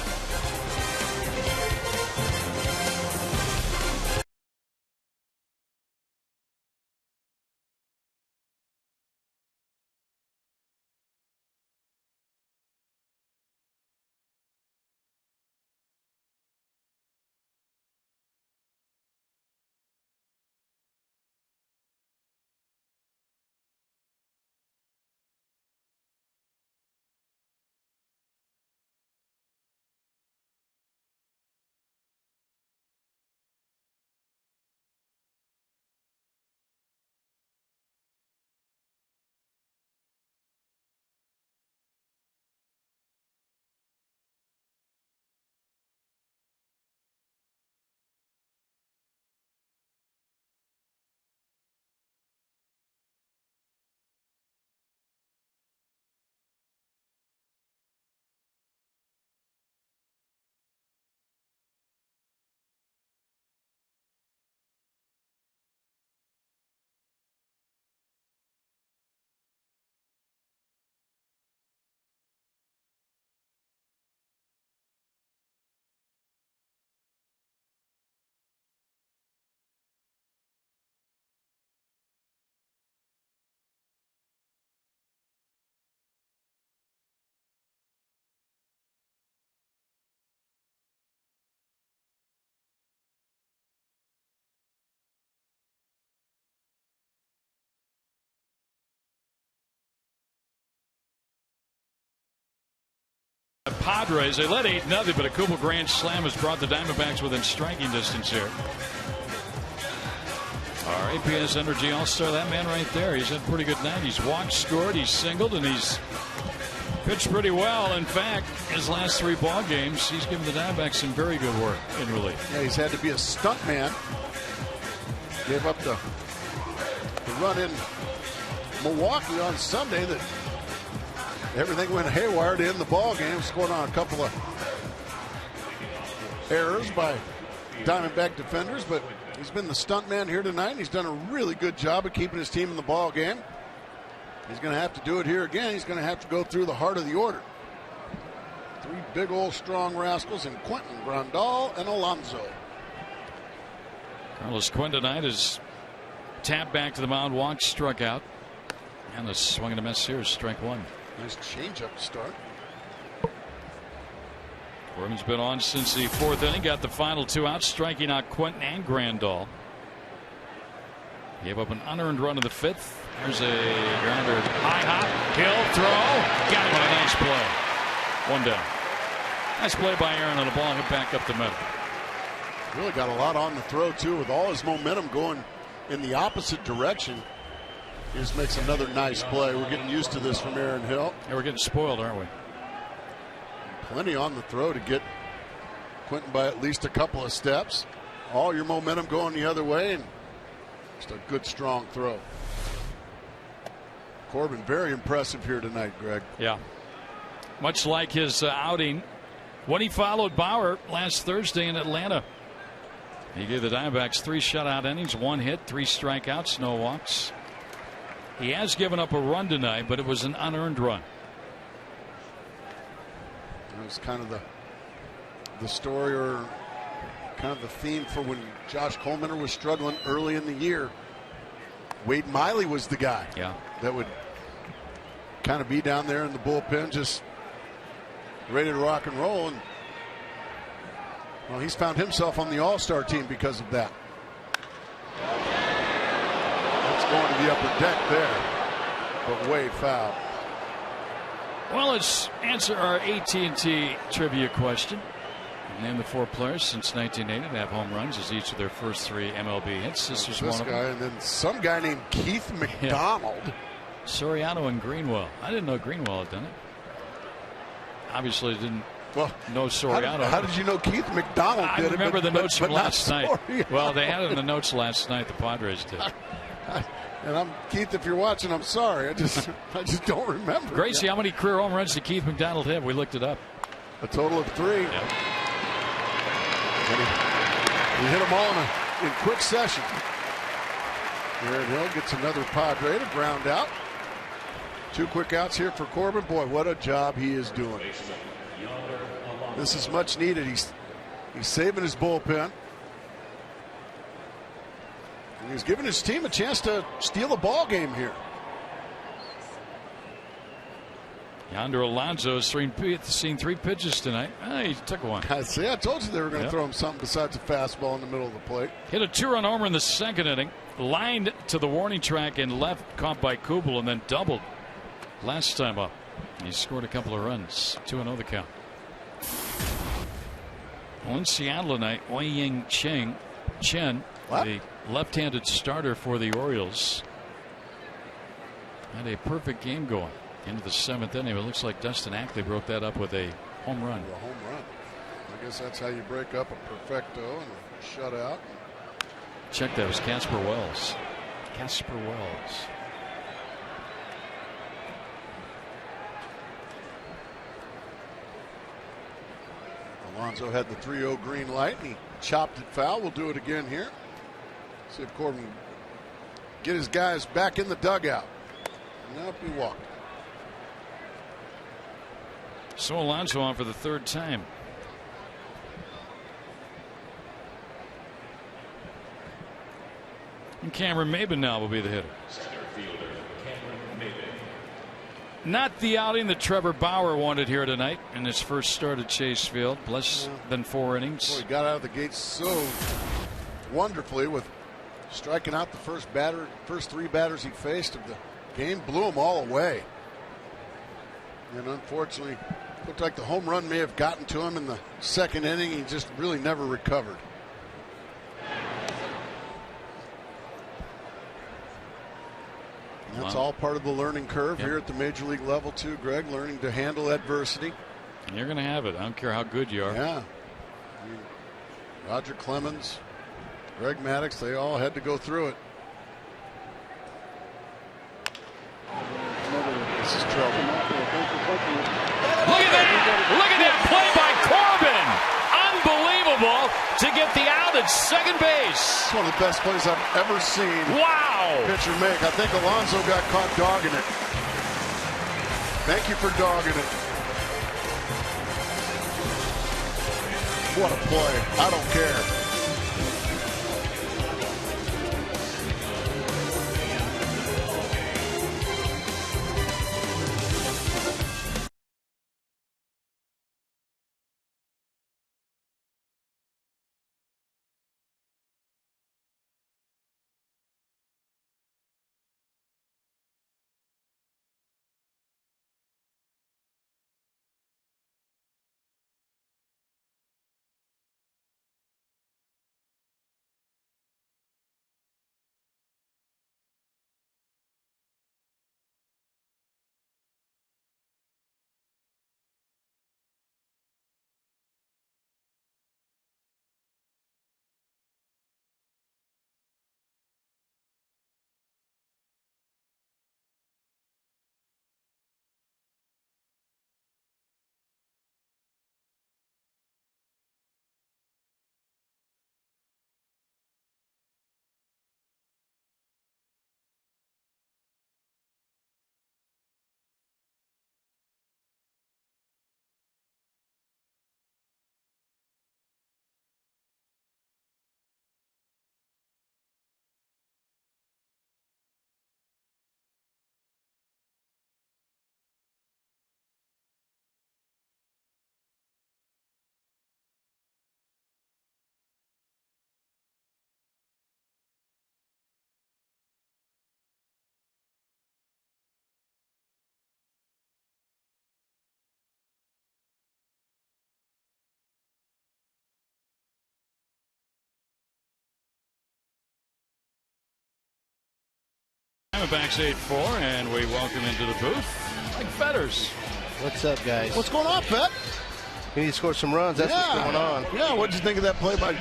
Padres, they led 8-0, but a Kubel grand slam has brought the Diamondbacks within striking distance here. Our APS Energy All-Star, that man right there, he's had a pretty good night. He's walked, scored, he's singled, and he's pitched pretty well. In fact, his last 3 ball games, he's given the Diamondbacks some very good work in relief. Yeah, he's had to be a stunt man. Gave up the run in Milwaukee on Sunday that everything went haywire to end the ball game. Scored on a couple of errors by Diamondback defenders, but he's been the stunt man here tonight. He's done a really good job of keeping his team in the ball game. He's going to have to do it here again. He's going to have to go through the heart of the order. 3 big old strong rascals in Quentin, Grandal, and Alonso. Carlos Quinn tonight is tapped back to the mound, walked, struck out, and a swing and a miss here, strike 1. Nice changeup start. Corbin's been on since the 4th inning, got the final 2 outs, striking out Quentin and Grandal. Gave up an unearned run in the 5th. There's a grounder, high hop, hill, throw, got him on a nice play. 1 down. Nice play by Aaron on the ball, hit back up the middle. Really got a lot on the throw too, with all his momentum going in the opposite direction. He just makes another nice play. We're getting used to this from Aaron Hill. Yeah, we're getting spoiled, aren't we? Plenty on the throw to get Quentin by at least a couple of steps. All your momentum going the other way, and just a good strong throw. Corbin very impressive here tonight, Greg. Yeah. Much like his outing when he followed Bauer last Thursday in Atlanta. He gave the Diamondbacks 3 shutout innings, 1 hit, 3 strikeouts, no walks. He has given up a run tonight, but it was an unearned run. It was kind of the story, or kind of the theme for when Josh Coleman was struggling early in the year. Wade Miley was the guy that would kind of be down there in the bullpen, just ready to rock and roll. And well, he's found himself on the All-Star team because of that. That's going to the upper deck there, but way foul. Well, let's answer our AT&T trivia question. Name the 4 players since 1980 to have home runs as each of their first 3 MLB hits. This was one of them. And then some guy named Keith McDonald. Yeah. Soriano and Greenwell. I didn't know Greenwell had done it. Obviously didn't know Soriano. How did you know Keith McDonald did it? I remember the notes from last night. Soriano. Well, they had it in the notes last night. The Padres did. And Keith, if you're watching, I'm sorry. I just don't remember. Gracie, how many career home runs did Keith McDonald have? We looked it up. A total of 3. Yep. He hit them all in quick session. Aaron Hill gets another Padre to ground out. 2 quick outs here for Corbin. Boy, what a job he is doing. This is much needed. He's saving his bullpen. And he's giving his team a chance to steal a ball game here. Yonder Alonso has seen 3 pitches tonight. He took one. I told you they were going to throw him something besides a fastball in the middle of the plate. Hit a 2-run homer in the 2nd inning. Lined to the warning track and left, caught by Kubel, and then doubled last time up. He scored a couple of runs. 2-0 the count. Well, in Seattle tonight, Wei-Ying Chen, the left-handed starter for the Orioles, had a perfect game going into the 7th inning. It looks like Dustin Ackley broke that up with a home run. A home run. I guess that's how you break up a perfecto and a shutout. Check that. It was Casper Wells. Casper Wells. Alonso had the 3-0 green light and he chopped it foul. We'll do it again here. See if Corbin can get his guys back in the dugout. Nope, he walked. So Alonso on for the 3rd time. And Cameron Maben now will be the hitter. Not the outing that Trevor Bauer wanted here tonight in his first start at Chase Field. Less than 4 innings. Boy, he got out of the gate so wonderfully with striking out the first 3 batters he faced of the game. Blew them all away. And unfortunately, Looked like the home run may have gotten to him in the second inning. He just really never recovered. And that's all part of the learning curve here at the major league level too, Greg, learning to handle adversity. And you're going to have it. I don't care how good you are. Yeah. Roger Clemens, Greg Maddux, they all had to go through it. This is trouble. Look at that! Look at that play by Corbin! Unbelievable to get the out at second base. It's one of the best plays I've ever seen. Wow! Pitcher make. I think Alonso got caught dogging it. Thank you for dogging it. What a play. I don't care. Diamondbacks 8-4, and we welcome into the booth Mike Fetters. What's up, guys? What's going on, Fett? We need to score some runs. That's what's going on. Yeah, what did you think of that play by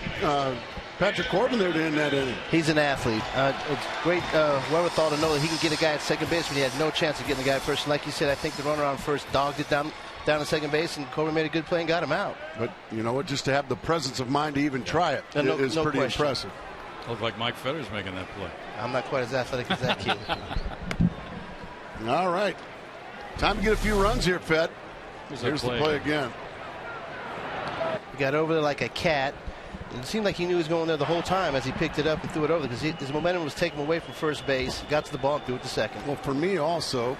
Patrick Corbin there to end that inning? He's an athlete. It's great wherewithal to know that he can get a guy at second base when he had no chance of getting the guy at first. And like you said, I think the runner on first dogged it down to second base, and Corbin made a good play and got him out. But you know what? Just to have the presence of mind to even try it is pretty impressive. Looked like Mike Fetters making that play. I'm not quite as athletic as that kid. All right. Time to get a few runs here, Fed. Here's the play again. He got over there like a cat. It seemed like he knew he was going there the whole time as he picked it up and threw it over because his momentum was taken away from first base. Got to the ball and threw it to second. Well, for me also,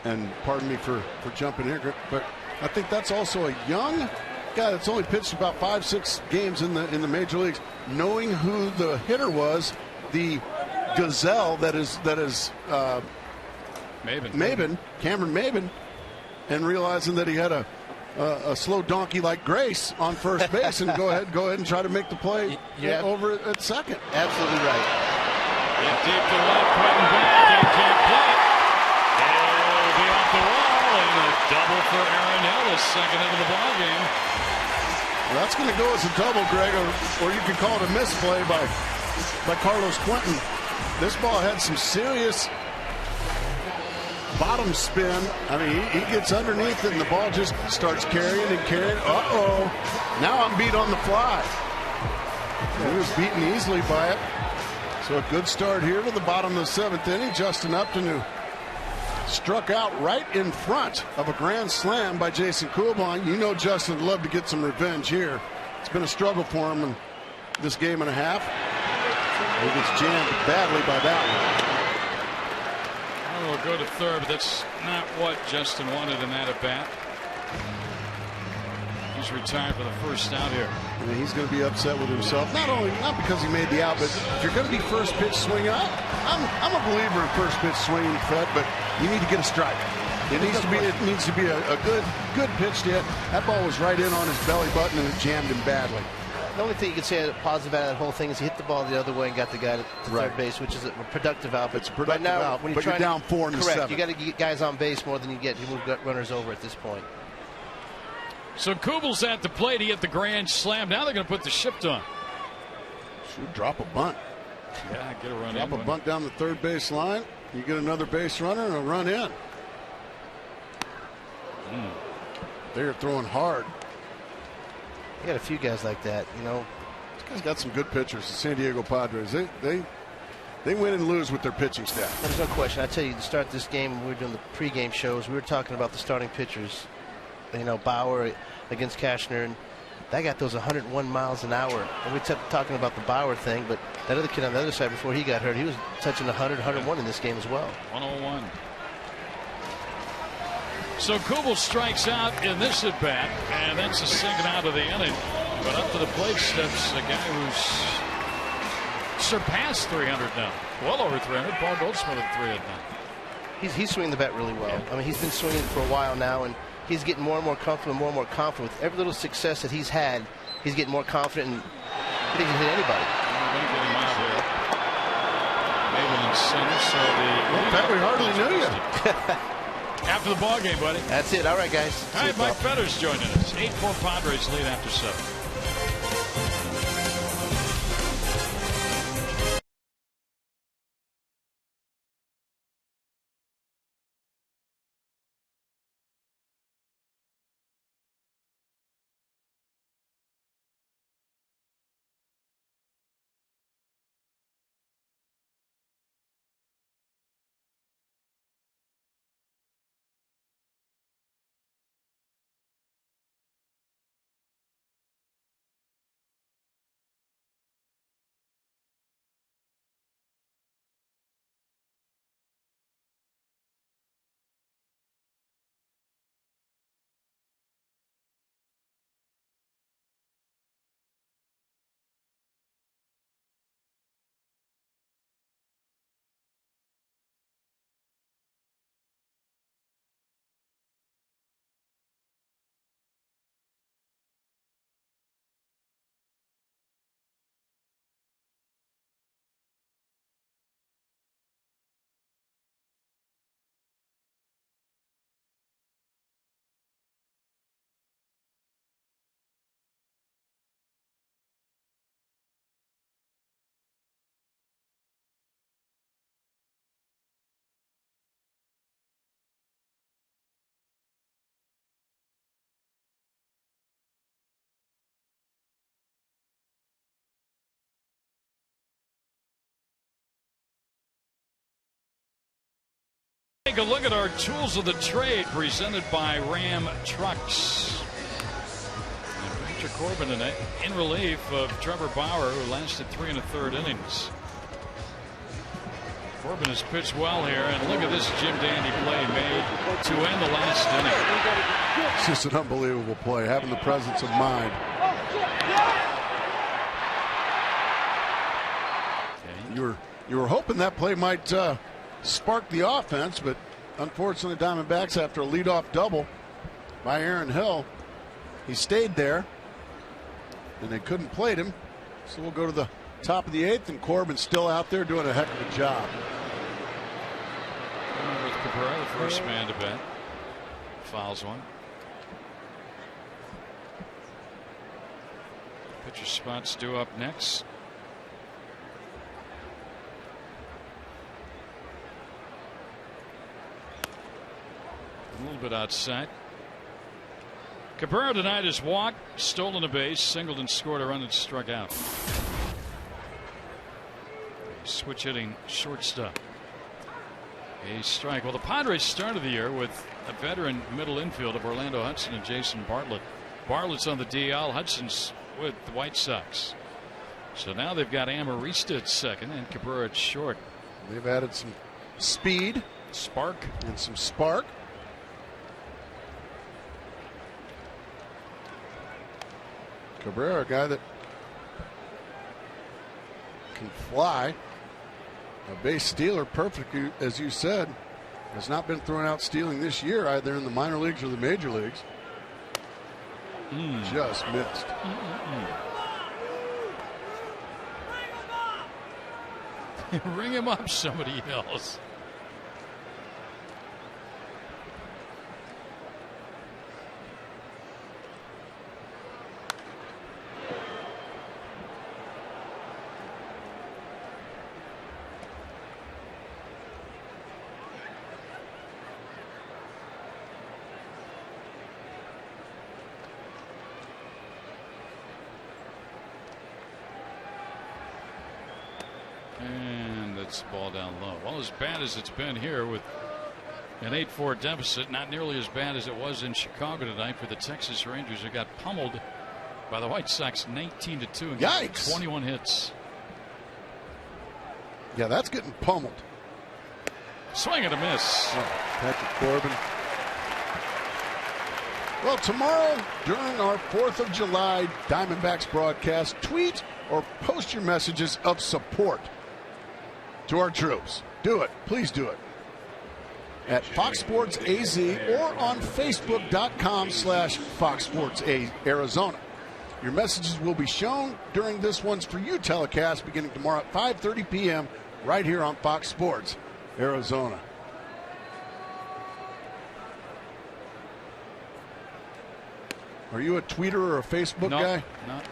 and pardon me for jumping here, but I think that's also a young guy that's only pitched about 5-6 games in the major leagues, knowing who the hitter was, the gazelle that is Cameron Maben, and realizing that he had a slow donkey like Grace on first base, and go ahead and try to make the play over at second. Absolutely right. Deep to left, Quentin back, and can't play it. It'll be off the wall, and a double for Aaron Hill, his second into the ball game. Well, that's going to go as a double, Greg, or you could call it a misplay by Carlos Quentin. This ball had some serious bottom spin. I mean, he gets underneath it, and the ball just starts carrying and carrying. Uh-oh. Now I'm beat on the fly. He was beaten easily by it. So a good start here to the bottom of the seventh inning. Justin Upton, who struck out right in front of a grand slam by Jason Coolbaum. You know Justin would love to get some revenge here. It's been a struggle for him in this game and a half. He gets jammed badly by that one. Well, we'll go to third, but that's not what Justin wanted in that at-bat. He's retired for the first out here. And he's going to be upset with himself. Not because he made the out, but if you're going to be first pitch swinging, I'm a believer in first pitch swinging, Fred, but you need to get a strike. It needs to be a good pitch to hit. That ball was right in on his belly button, and it jammed him badly. The only thing you can say positive out of that whole thing is he hit the ball the other way and got the guy to third base, which is a productive out. It's a productive out, when but you're down 4 in the 7th. You got to get guys on base more than you move runners over at this point. So Kubel's at the plate. He hit the grand slam. Now they're going to put the shift on. Should drop a bunt. Yeah, get a run in. Drop a bunt down the third base line. You get another base runner and a run in. They're throwing hard. You got a few guys like that, you know. These guys got some good pitchers. The San Diego Padres. They win and lose with their pitching staff. There's no question. I tell you, to start this game, when we were doing the pregame shows, we were talking about the starting pitchers. You know, Bauer against Cashner, and that got those 101 miles an hour. And we kept talking about the Bauer thing, but that other kid on the other side before he got hurt, he was touching 100, 101 in this game as well. 101. So Kubel strikes out in this at bat, and that's the second out of the inning. But up to the plate steps a guy who's surpassed 300 now. Well over 300. Paul Goldschmidt at 300 now. He's swinging the bat really well. Yeah. I mean, he's been swinging for a while now, and he's getting more and more comfortable, more and more confident. With every little success that he's had, he's getting more confident, and he can hit anybody. Maven in center, so Pat, we hardly knew you. After the ball game, buddy. That's it. All right, guys. All right, Mike Fetter's joining us. 8-4 Padres lead after 7. Take a look at our tools of the trade presented by Ram Trucks. And Patrick Corbin in relief of Trevor Bauer, who lasted 3 1/3 innings. Corbin has pitched well here, and look at this Jim Dandy play made to end the last inning. It's just an unbelievable play, having the presence of mind. Okay. You were hoping that play might spark the offense, but unfortunately Diamondbacks, after a leadoff double by Aaron Hill, he stayed there and they couldn't plate him. So we'll go to the top of the 8th, and Corbin's still out there doing a heck of a job. With Cabrera, the first man to bat, fouls one. Pitcher spots due up next. A little bit outside. Cabrera denied his walk, stolen a base, singled and scored a run and struck out. Switch hitting shortstop. A strike. Well, the Padres started the year with a veteran middle infield of Orlando Hudson and Jason Bartlett. Bartlett's on the DL. Hudson's with the White Sox. So now they've got Amarista at second and Cabrera at short. They've added some speed, spark, and some spark. Cabrera, a guy that can fly, a base stealer, perfect, as you said. Has not been thrown out stealing this year, either in the minor leagues or the major leagues. Just missed. Ring him up, somebody else. And that's the ball down low. Well, as bad as it's been here with an 8-4 deficit, not nearly as bad as it was in Chicago tonight for the Texas Rangers, who got pummeled by the White Sox 19-2 and got 21 hits. Yeah, that's getting pummeled. Swing and a miss. Patrick Corbin. Well, tomorrow during our 4th of July Diamondbacks broadcast, tweet or post your messages of support to our troops. Do it. Please do it. At Fox Sports AZ or on Facebook.com/Fox Sports Arizona. Your messages will be shown during this One's For You telecast beginning tomorrow at 5:30 p.m. right here on Fox Sports Arizona. Are you a tweeter or a Facebook guy? No.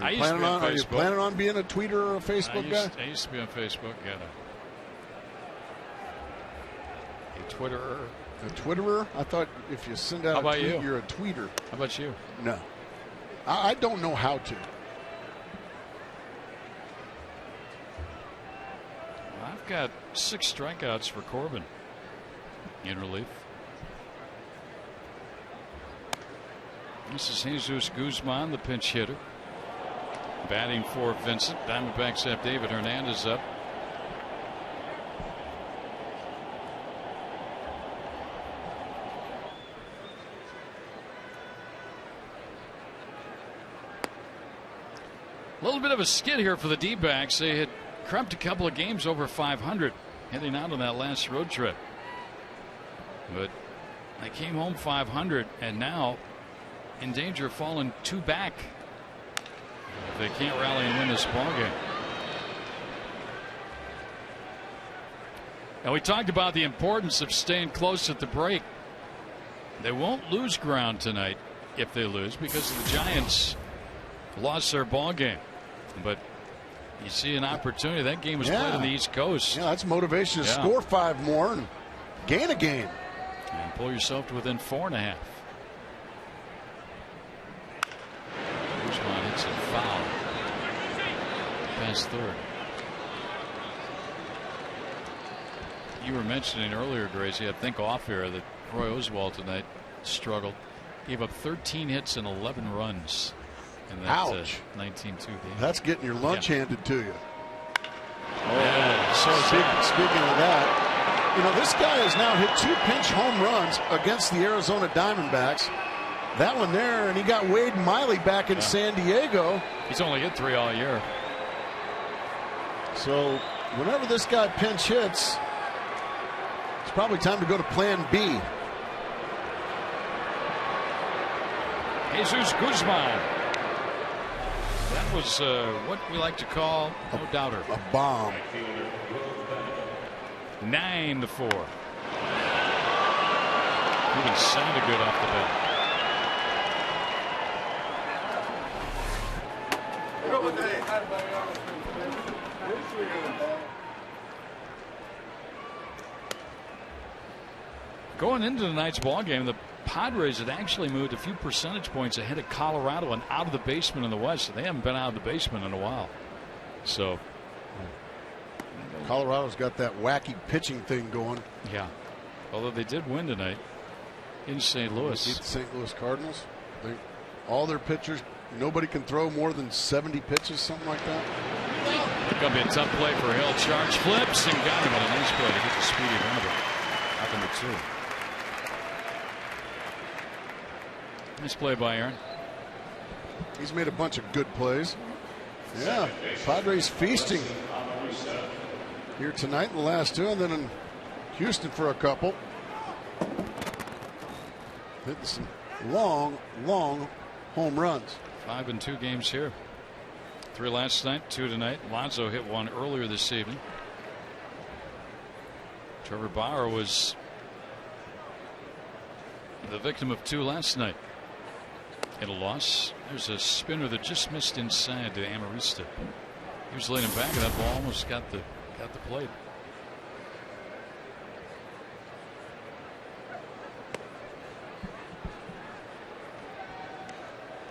Are you planning on being a tweeter or a Facebook guy? I used to be on Facebook, yeah. A Twitterer. A Twitterer? I thought if you send out a tweet, you're a tweeter. How about you? No. I don't know how to. I've got 6 strikeouts for Corbin in relief. This is Jesus Guzman, the pinch hitter. Batting for Vincent. Diamondbacks have David Hernandez up. A little bit of a skid here for the D-backs. They had crept a couple of games over 500 heading out on that last road trip. But they came home 500 and now in danger of falling 2 back if they can't rally and win this ballgame. Now, we talked about the importance of staying close at the break. They won't lose ground tonight if they lose because the Giants lost their ballgame. But you see an opportunity. That game was played on the East Coast. Yeah, that's motivation to score 5 more and gain a game. And pull yourself to within 4.5. Guzman hits a foul past third. You were mentioning earlier, Gracie, I think off here, that Roy Oswalt tonight struggled. Gave up 13 hits and 11 runs in that 19-2 game. That's getting your lunch handed to you. So speaking of that, you know, this guy has now hit 2 pinch home runs against the Arizona Diamondbacks. That one there, and he got Wade Miley back in San Diego. He's only hit 3 all year. So whenever this guy pinch hits, it's probably time to go to plan B. Jesus Guzman. That was what we like to call no doubter. A bomb. 9-4. Even sounded good off the bat. Going into tonight's ball game, the Padres had actually moved a few percentage points ahead of Colorado and out of the basement in the West. They haven't been out of the basement in a while. So Colorado's got that wacky pitching thing going. Yeah. Although they did win tonight in St. Louis. Beat the St. Louis Cardinals. All their pitchers, nobody can throw more than 70 pitches, something like that. It's going to be a tough play for Hill. Charge flips and got him on a nice play to get the speedy runner. Out number 2. Nice play by Aaron. He's made a bunch of good plays. Yeah, Padres feasting. here tonight in the last two, and then in Houston for a couple. Hitting some long home runs. 5 in 2 games here. 3 last night, 2 tonight. Lonzo hit 1 earlier this evening. Trevor Bauer was the victim of 2 last night. Hit a loss. There's a spinner that just missed inside to Amarista. He was leaning back, and that ball almost got the plate.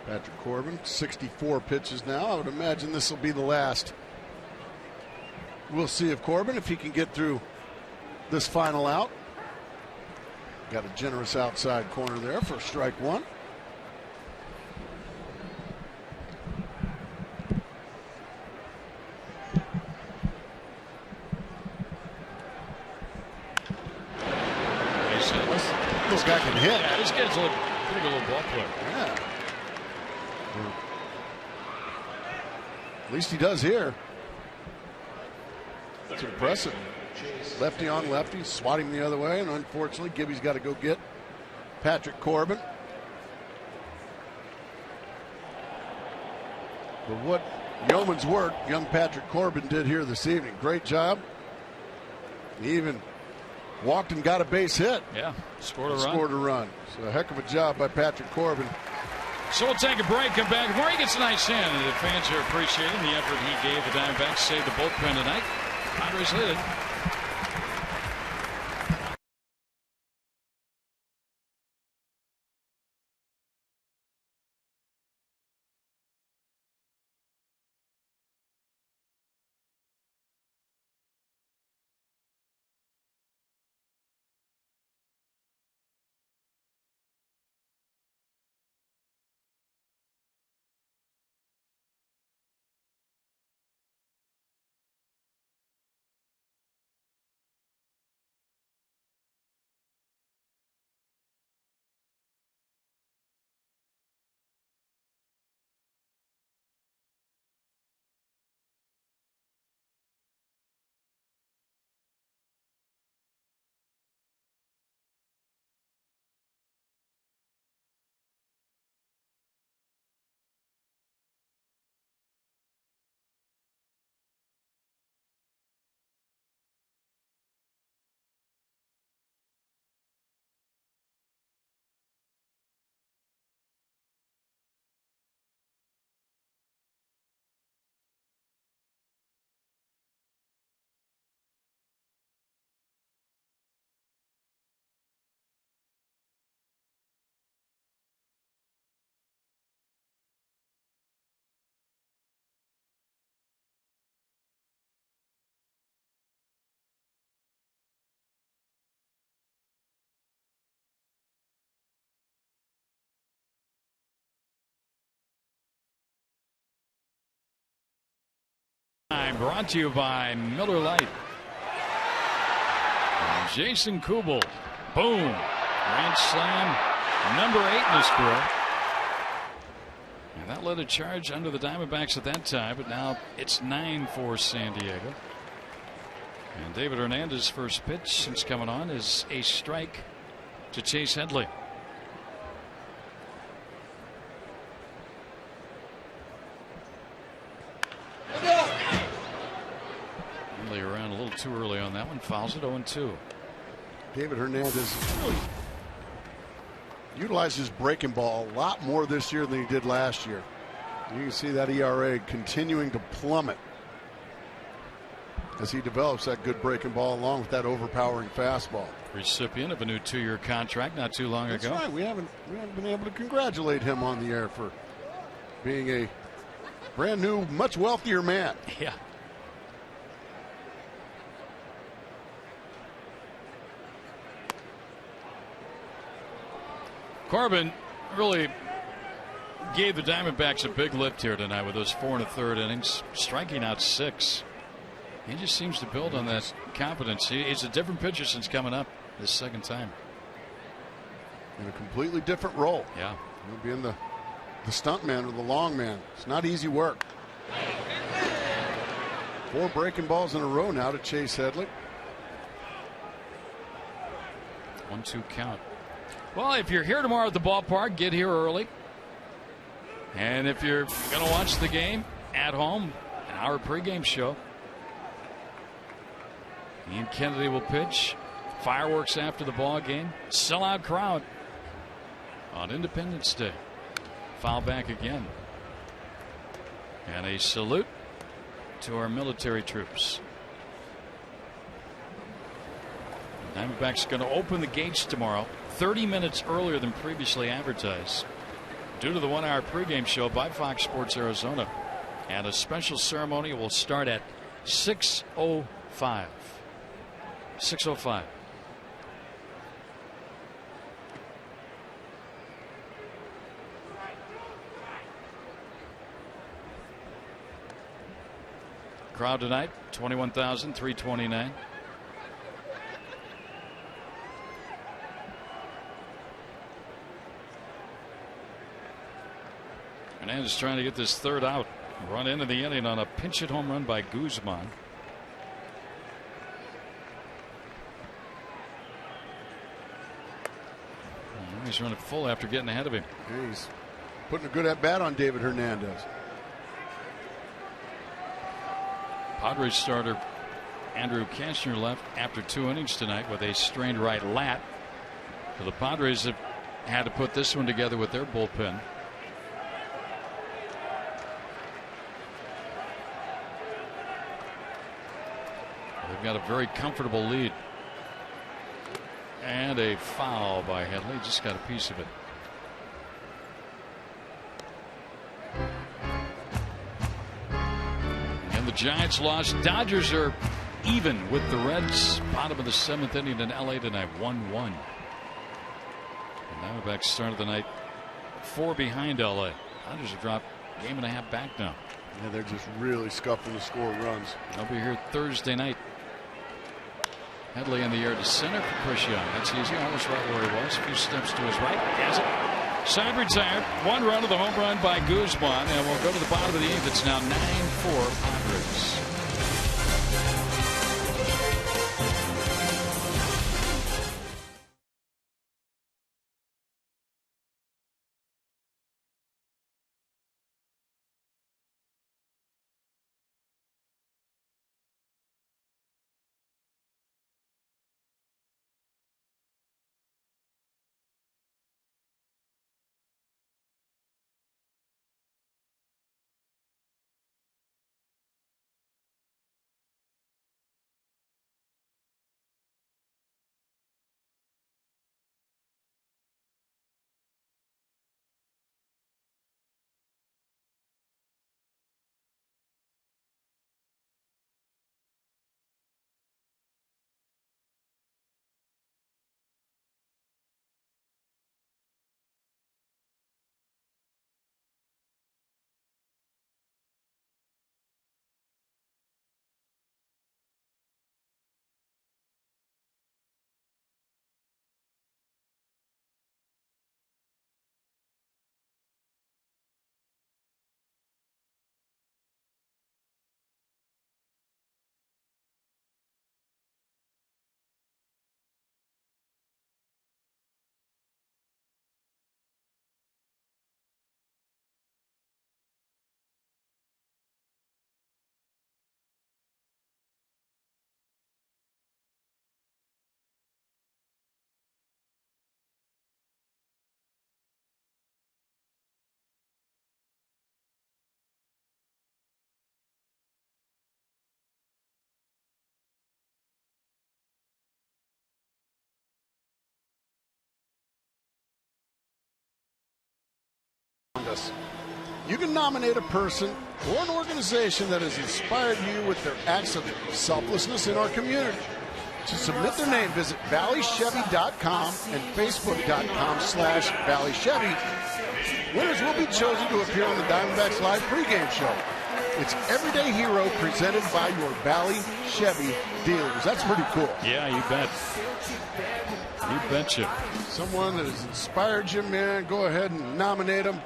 Patrick Corbin, 64 pitches now. I would imagine this will be the last. We'll see if Corbin, if he can get through this final out. Got a generous outside corner there for strike 1. This guy can hit. Yeah, this guy's a pretty good little ball player. Yeah. At least he does here. That's impressive. Lefty on lefty, swatting the other way, and unfortunately, Gibby's got to go get Patrick Corbin. But what yeoman's work young Patrick Corbin did here this evening. Great job. He even walked and got a base hit. Yeah, scored a run. So a heck of a job by Patrick Corbin. So we'll take a break, come back. Murray gets a nice hit, and the fans are appreciating the effort he gave. The Diamondbacks saved the bullpen tonight. Padres lead it. Brought to you by Miller Lite. Jason Kubel. Boom. Grand slam number 8 in his career. And that led a charge under the Diamondbacks at that time, but now it's 9 for San Diego. And David Hernandez's first pitch since coming on is a strike to Chase Headley. Around a little too early on that one. Fouls it 0-2. David Hernandez really utilized his breaking ball a lot more this year than he did last year. You can see that ERA continuing to plummet as he develops that good breaking ball along with that overpowering fastball. Recipient of a new 2-year contract not too long ago. That's right. We haven't been able to congratulate him on the air for being a brand new, much wealthier man. Yeah. Corbin really gave the Diamondbacks a big lift here tonight with those 4 1/3 innings, striking out 6. He just seems to build on that confidence. He's a different pitcher since coming up this second time. In a completely different role. Yeah. Being the stunt man or the long man. It's not easy work. 4 breaking balls in a row now to Chase Headley. 1-2 count. Well, if you're here tomorrow at the ballpark, get here early. And if you're going to watch the game at home, an hour pregame show. Ian Kennedy will pitch. Fireworks after the ball game. Sellout crowd on Independence Day. Foul back again. And a salute to our military troops. Diamondbacks going to open the gates tomorrow 30 minutes earlier than previously advertised due to the 1-hour pregame show by Fox Sports Arizona. And a special ceremony will start at 6:05. 6:05. Crowd tonight, 21,329. Hernandez trying to get this third out. Run into the inning on a pinch hit home run by Guzman. He's running full after getting ahead of him. He's putting a good at bat on David Hernandez. Padres starter Andrew Kastner left after 2 innings tonight with a strained right lat. So the Padres have had to put this one together with their bullpen. They've got a very comfortable lead. And a foul by Headley. Just got a piece of it. And the Giants lost. Dodgers are even with the Reds. Bottom of the 7th inning in LA tonight. 1-1. And Diamondbacks started the night 4 behind LA. Dodgers have dropped a game and a half back now. Yeah, they're just really scuffing to score runs. They'll be here Thursday night. Headley in the air to center for Christian. That's easy. Almost right where he was. A few steps to his right. Has it. Side retired. 1 run of the home run by Guzman. And we'll go to the bottom of the 8th. It's now 9-4 Padres. Us. You can nominate a person or an organization that has inspired you with their acts of selflessness in our community. To submit their name, visit valleychevy.com and facebook.com/valleychevy. Winners will be chosen to appear on the Diamondbacks Live pregame show. It's Everyday Hero presented by your Valley Chevy dealers. That's pretty cool. Yeah, you bet. You betcha. Someone that has inspired you, man, go ahead and nominate them.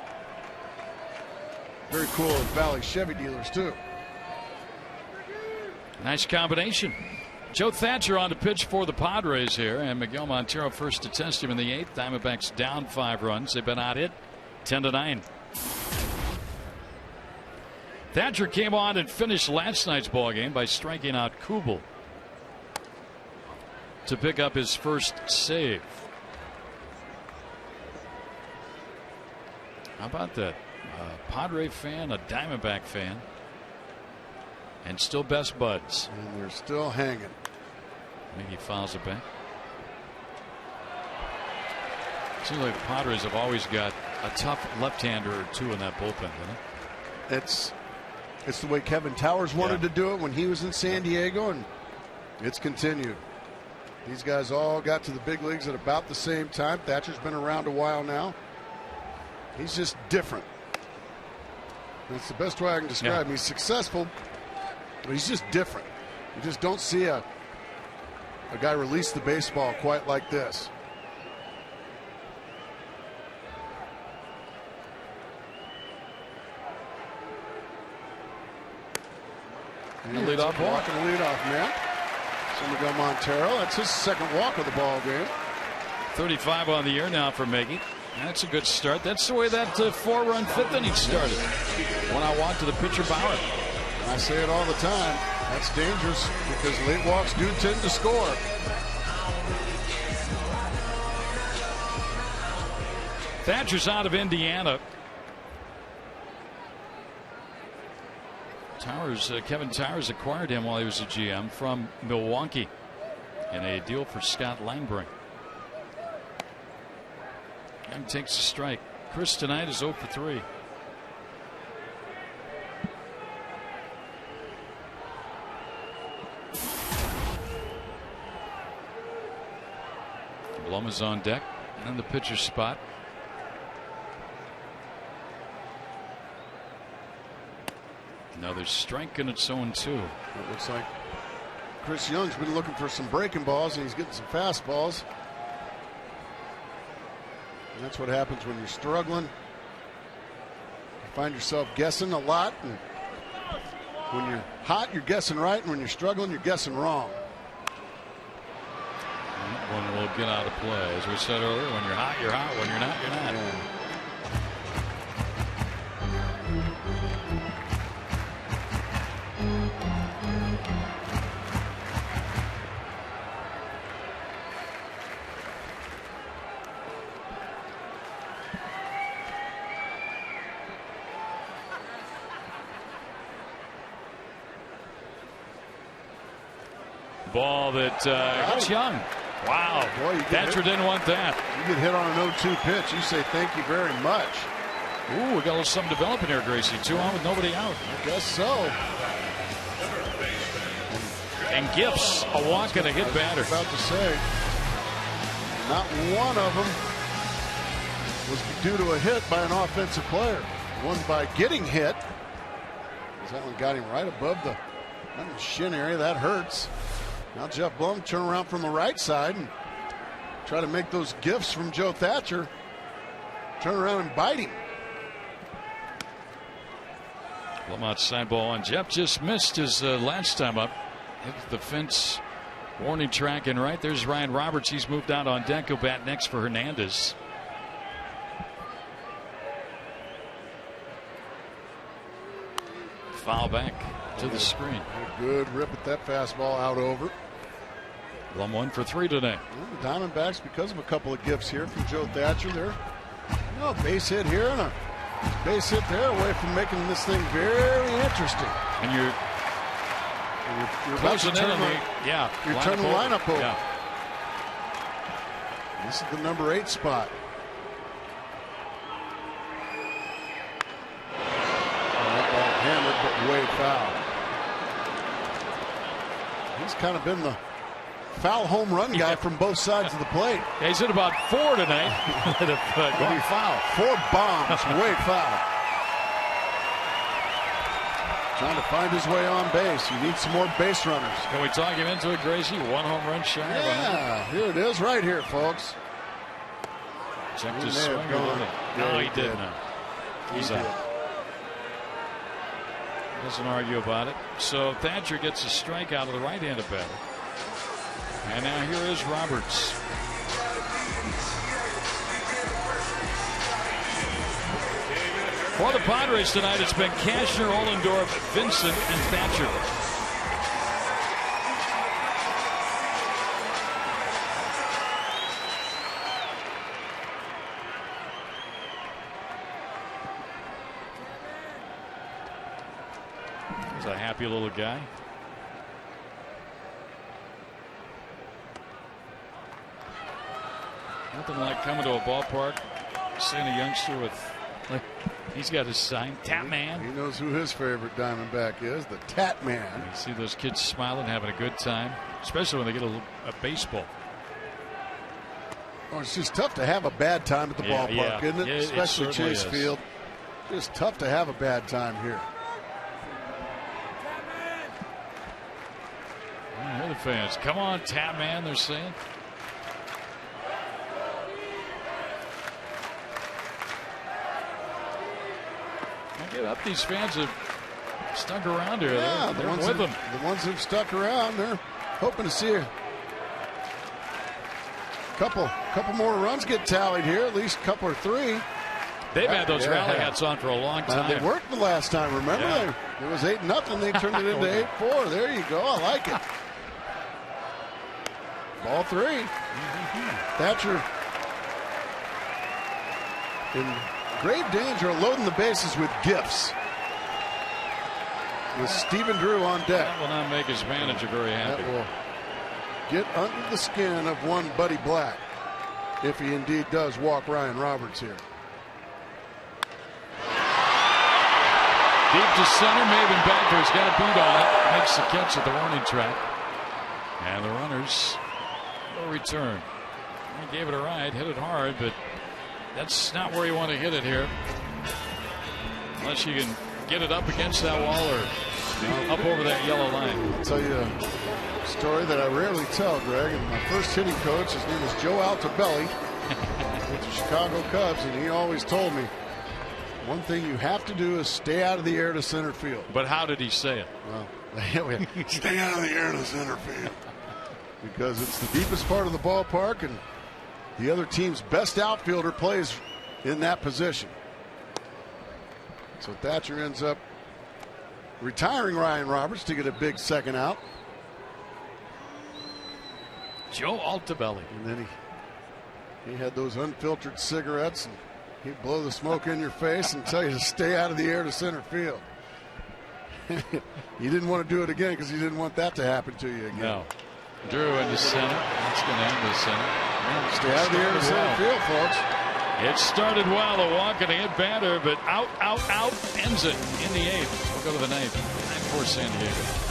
Very cool at Valley Chevy dealers, too. Nice combination. Joe Thatcher on the pitch for the Padres here, and Miguel Montero first to test him in the 8th. Diamondbacks down 5 runs. They've been out hit 10-9. Thatcher came on and finished last night's ball game by striking out Kubel to pick up his first save. How about that? A Padre fan, a Diamondback fan, and still best buds. And they're still hanging. Maybe he fouls it back. Seems like the Padres have always got a tough left-hander or two in that bullpen, doesn't it? It's the way Kevin Towers wanted to do it when he was in San Diego, and it's continued. These guys all got to the big leagues at about the same time. Thatcher's been around a while now. He's just different. That's the best way I can describe him. He's successful, but he's just different. You just don't see a guy release the baseball quite like this. And lead off walk. Walking the leadoff man. So Miguel Montero. That's his second walk of the ball game. 35 on the year now for Miggy. That's a good start. That's the way that 4-run 5th inning started. One out walk to the pitcher Bauer. I say it all the time. That's dangerous because late walks do tend to score. Thatcher's out of Indiana. Kevin Towers acquired him while he was a GM from Milwaukee in a deal for Scott Langbrink. Young takes a strike. Chris tonight is 0 for 3. Blum is on deck and the pitcher's spot. Another strike and it's 0-2. It looks like Chris Young's been looking for some breaking balls and he's getting some fastballs. And that's what happens when you're struggling. You find yourself guessing a lot, and when you're hot you're guessing right, and when you're struggling you're guessing wrong. One will get out of play. As we said earlier, when you're hot, you're hot. When you're not, you're not. Yeah. Ball that hits Young. Wow. Boy, Thatcher didn't want that. You get hit on an 0-2 pitch, you say thank you very much. Ooh, we got a little something developing here, Gracie. 2 on with nobody out. I guess so. And Gifts a walk and a hit batter. About to say, not one of them was due to a hit by an offensive player. One by getting hit. That one got him right above the shin area. That hurts. Now Jeff Blum turn around from the right side and try to make those gifts from Joe Thatcher turn around and bite him. Blum outside ball on. Jeff just missed his last time up. Hit the fence warning track and right. There's Ryan Roberts. He's moved out on deck. He'll bat next for Hernandez. Foul back to the screen. Good rip at that fastball out over. Blum 1 for 3 today. Well, the Diamondbacks, because of a couple of gifts here from Joe Thatcher, they're base hit here and a base hit there, away from making this thing very interesting. And you're closing in on you're turning the lineup over. Yeah. This is the number 8 spot. Hammered, but way foul. He's kind of been the foul home run guy from both sides of the plate. Yeah, he's hit about 4 tonight. Going foul. 4 bombs, way foul. Trying to find his way on base. You need some more base runners. Can we talk him into it, Gracie? 1 home run shy. Yeah, here it is, right here, folks. Checked his swing. No, he did not. He's out. Doesn't argue about it. So Thatcher gets a strikeout of the right-handed batter. And now here is Roberts. For the Padres tonight, it's been Cashner, Ollendorf, Vincent, and Thatcher. He's a happy little guy. Nothing like coming to a ballpark, seeing a youngster with, like, he's got his sign, Tat Man. He knows who his favorite Diamondback is, the Tat Man. You see those kids smiling, having a good time, especially when they get a baseball. Oh, it's just tough to have a bad time at the ballpark, isn't it? Yeah, especially it Chase is. Field. Just tough to have a bad time here. Here the fans, come on, Tat Man, they're saying. Get up, these fans have stuck around here. Yeah, they're with them. The ones who've stuck around, they're hoping to see a couple more runs get tallied here, at least a couple or three. They've had those rally hats on for a long time. They worked the last time, remember? Yeah. It was 8-0. They turned it into 8-4. There you go. I like it. Ball 3. Thatcher in grave danger of loading the bases with gifts. With Stephen Drew on deck. That will not make his manager very happy. That will get under the skin of one Buddy Black if he indeed does walk Ryan Roberts here. Deep to center, Maven Banker's got a beat on it. Makes the catch at the warning track. And the runners will return. He gave it a ride, hit it hard, but that's not where you want to hit it here. Unless you can get it up against that wall or up over that yellow line. I'll tell you a story that I rarely tell, Greg. And my first hitting coach, his name is Joe Altobelli, with the Chicago Cubs, and he always told me, one thing you have to do is stay out of the air to center field. But how did he say it? Well, stay out of the air to center field. Because it's the deepest part of the ballpark, and the other team's best outfielder plays in that position. So Thatcher ends up retiring Ryan Roberts to get a big second out. Joe Altobelli. And then he had those unfiltered cigarettes, and he'd blow the smoke in your face and tell you to stay out of the air to center field. You didn't want to do it again because you didn't want that to happen to you again. No. Drew in the center. That's going to end the center. Yeah, stay out of the air to center field, folks. It started well, a walk and a hit batter, but out, ends it in the 8th. We'll go to the 9th. 9-4 San Diego.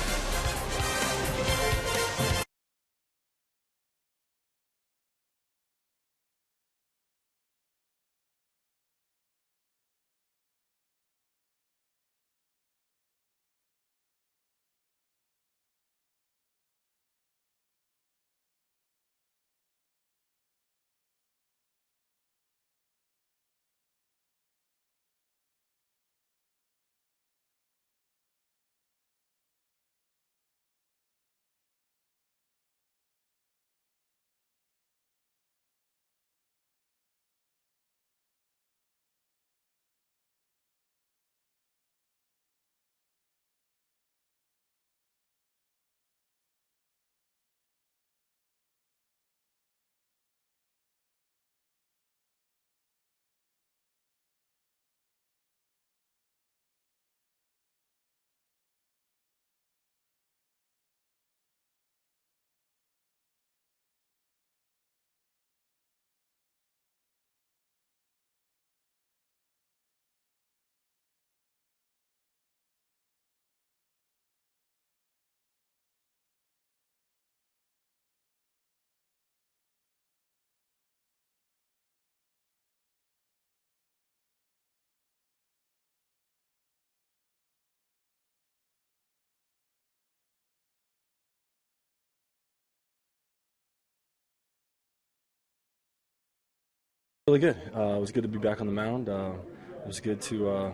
Really good. It was good to be back on the mound. It was good to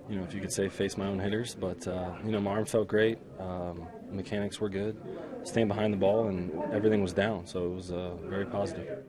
if you could say, face my own hitters. But, my arm felt great. Mechanics were good. Staying behind the ball, and everything was down. So it was very positive.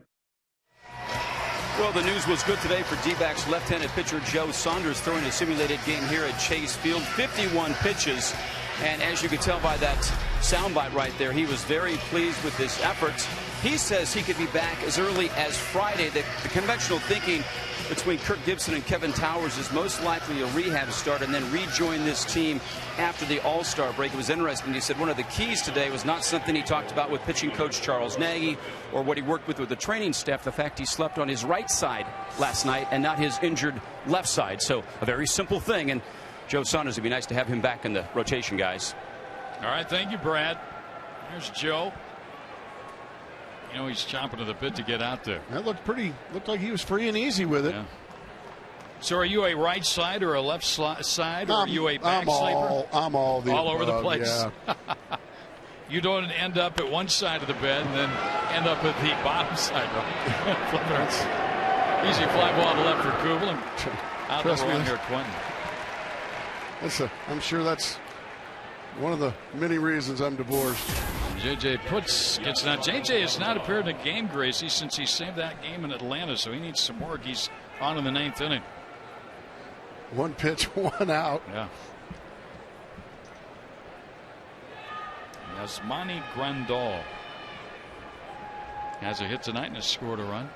Well, the news was good today for D-backs left-handed pitcher Joe Saunders, throwing a simulated game here at Chase Field. 51 pitches. And as you could tell by that soundbite right there, he was very pleased with his efforts. He says he could be back as early as Friday. The conventional thinking between Kirk Gibson and Kevin Towers is most likely a rehab start and then rejoin this team after the All-Star break. It was interesting. He said one of the keys today was not something he talked about with pitching coach Charles Nagy or what he worked with the training staff, the fact he slept on his right side last night and not his injured left side. So a very simple thing. And Joe Saunders, it'd be nice to have him back in the rotation, guys. All right, thank you, Brad. There's Joe. He's chomping at the bit to get out there. That looked like he was free and easy with it. Yeah. So are you a right side or a left side, or are you a back sleeper? I'm all over the place. Yeah. You don't end up at one side of the bed and then end up at the bottom side. Easy fly ball to left for Kubel and out the wrong here, Quentin. I'm sure that's one of the many reasons I'm divorced. JJ gets now. JJ has not appeared in a game, Gracie, since he saved that game in Atlanta, so he needs some work. He's on in the 9th inning. One pitch, one out. Yeah. Yasmani Grandal has a hit tonight and has scored a run.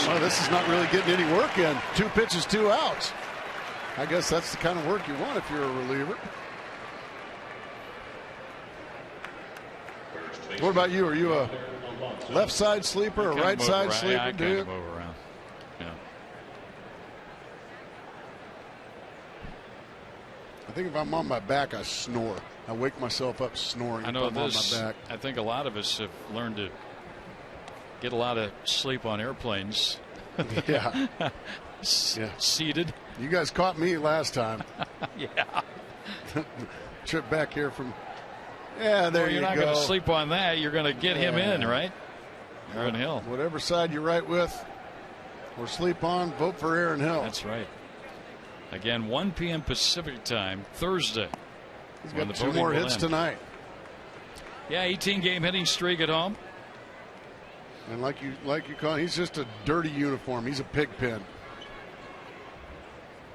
Well, this is not really getting any work in. 2 pitches, 2 outs. I guess that's the kind of work you want if you're a reliever. What about you? Are you a left side sleeper, a right side sleeper? Yeah, I kind of move around. Yeah. I think if I'm on my back, I snore. I wake myself up snoring. I know if I'm this. on my back. I think a lot of us have learned to get a lot of sleep on airplanes. Yeah. Seated. You guys caught me last time. Yeah. Trip back here from. Yeah, there you go. You're not going to sleep on that. You're going to get him in, right? Aaron Hill. Whatever side you're right with or sleep on, vote for Aaron Hill. That's right. Again, 1 p.m. Pacific time, Thursday. He's got 2 more hits tonight. Yeah, 18-game hitting streak at home. And like you call it, he's just a dirty uniform. He's a pig pen.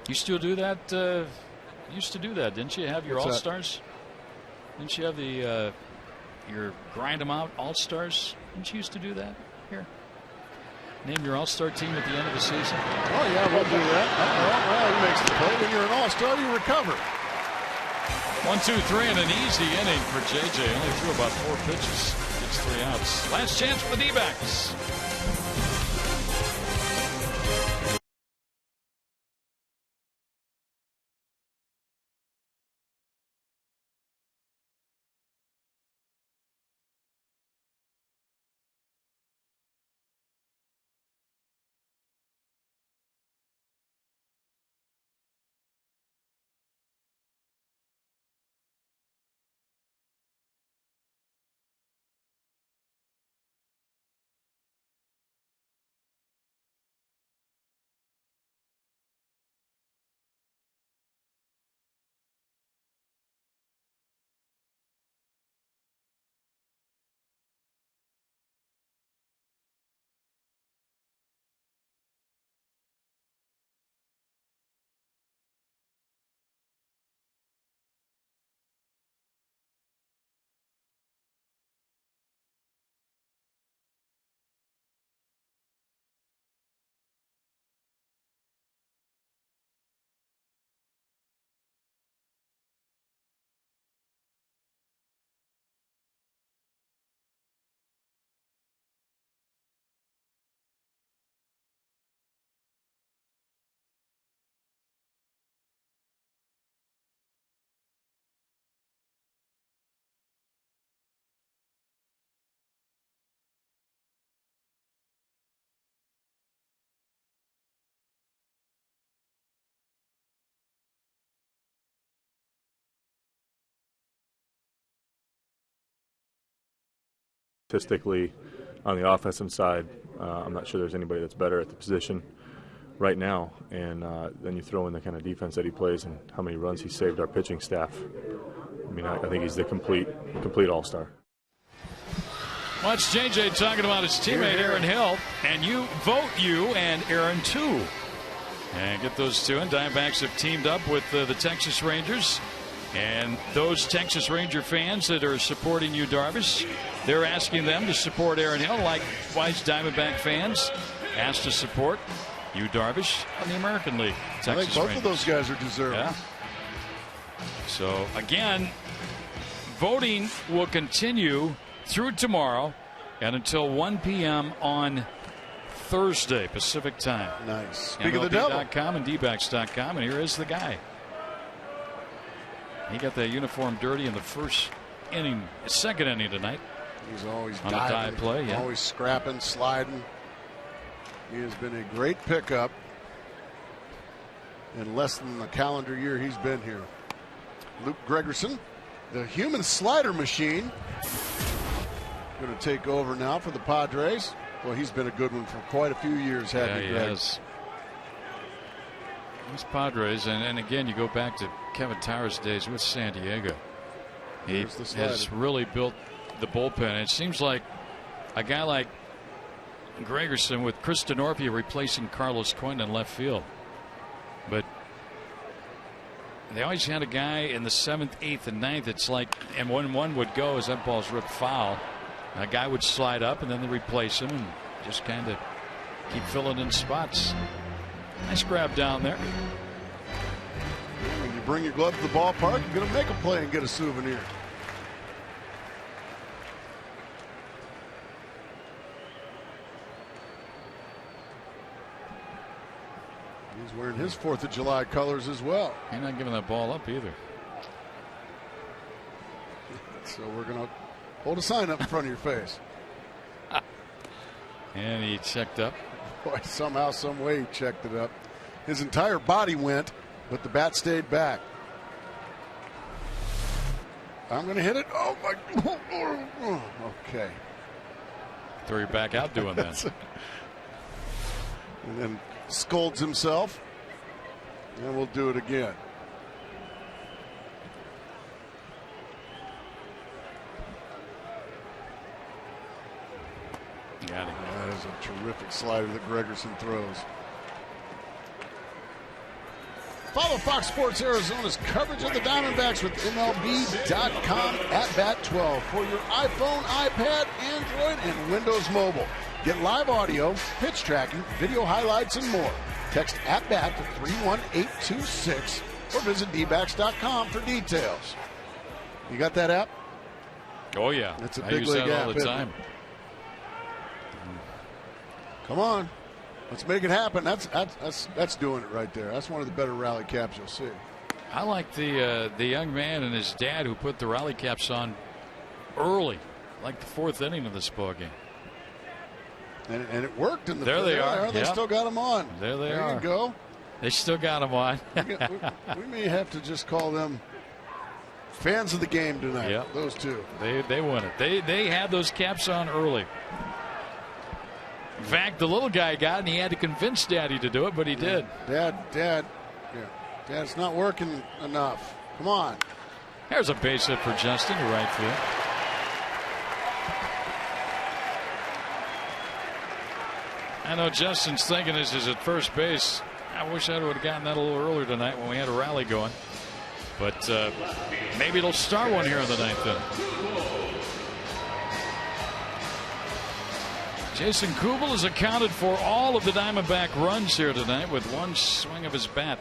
You still do that? Used to do that, didn't you? Have your All-Stars? Didn't you have your grind them out All-Stars? Didn't you used to do that here? Name your All-Star team at the end of the season. Oh yeah, we'll do that. Well, he makes the play. When you're an All-Star, you recover. 1, 2, 3, and an easy inning for JJ. Only threw about 4 pitches. Gets 3 outs. Last chance for the D-backs. Statistically, on the offensive side, I'm not sure there's anybody that's better at the position right now. And then you throw in the kind of defense that he plays and how many runs he saved our pitching staff. I mean, I think he's the complete all-star. Watch JJ talking about his teammate Aaron Hill, and you vote you and Aaron too. And get those two in. Diamondbacks have teamed up with the Texas Rangers. And those Texas Ranger fans that are supporting you, Darvish, they're asking them to support Aaron Hill. Likewise, Diamondback fans asked to support you, Darvish, on the American League. Texas I think both Rangers. of those guys are deserving. Yeah. So, again, voting will continue through tomorrow and until 1 p.m. on Thursday, Pacific time. Nice. Speak of the devil. MLB.com and dbacks.com, and here is the guy. He got that uniform dirty in the second inning tonight. He's always on diving, a dive play, yeah. Always scrapping, sliding. He has been a great pickup in less than the calendar year he's been here. Luke Gregerson, the human slider machine, going to take over now for the Padres. Well, he's been a good one for quite a few years, hasn't he, Greg? Has. These Padres, and again, you go back to Kevin Towers' days with San Diego. He has really built the bullpen. It seems like a guy like Gregerson with Chris Denorpia replacing Carlos Quinn in left field. But they always had a guy in the 7th, 8th, and 9th. It's like, and when one would go as that ball's ripped foul, a guy would slide up and then they replace him and just kind of keep filling in spots. Nice grab down there. When you bring your glove to the ballpark, you're going to make a play and get a souvenir. He's wearing his 4th of July colors as well. He's not giving that ball up either. So we're going to hold a sign up in front of your face. And he checked up. Boy, somehow, some way he checked it up. His entire body went, but the bat stayed back. I'm going to hit it. Oh, my. Okay. Throw you back out doing that. And then scolds himself. And we'll do it again. Got it. That is a terrific slider that Gregerson throws. Follow Fox Sports Arizona's coverage of the Diamondbacks with MLB.com at @12 for your iPhone, iPad, Android, and Windows Mobile. Get live audio, pitch tracking, video highlights, and more. Text @BAT to 31826 or visit dbacks.com for details. You got that app? Oh, yeah. That's a I big use league that app. all the time. Come on, let's make it happen. That's doing it right there. That's one of the better rally caps you'll see. I like the young man and his dad who put the rally caps on early, like the 4th inning of this ball game. And it worked in the. There they are. They still got them on. There they are. There you go. They still got them on. we may have to just call them fans of the game tonight. Yep. Those two. They won it. They had those caps on early. In fact, the little guy got it, and he had to convince Daddy to do it, but he did. Dad, Dad's not working enough. Come on. There's a base hit for Justin to right field. I know Justin's thinking this is at first base. I wish I would have gotten that a little earlier tonight when we had a rally going. But maybe it'll start one here in the 9th inning. Jason Kubel has accounted for all of the Diamondback runs here tonight with one swing of his bat.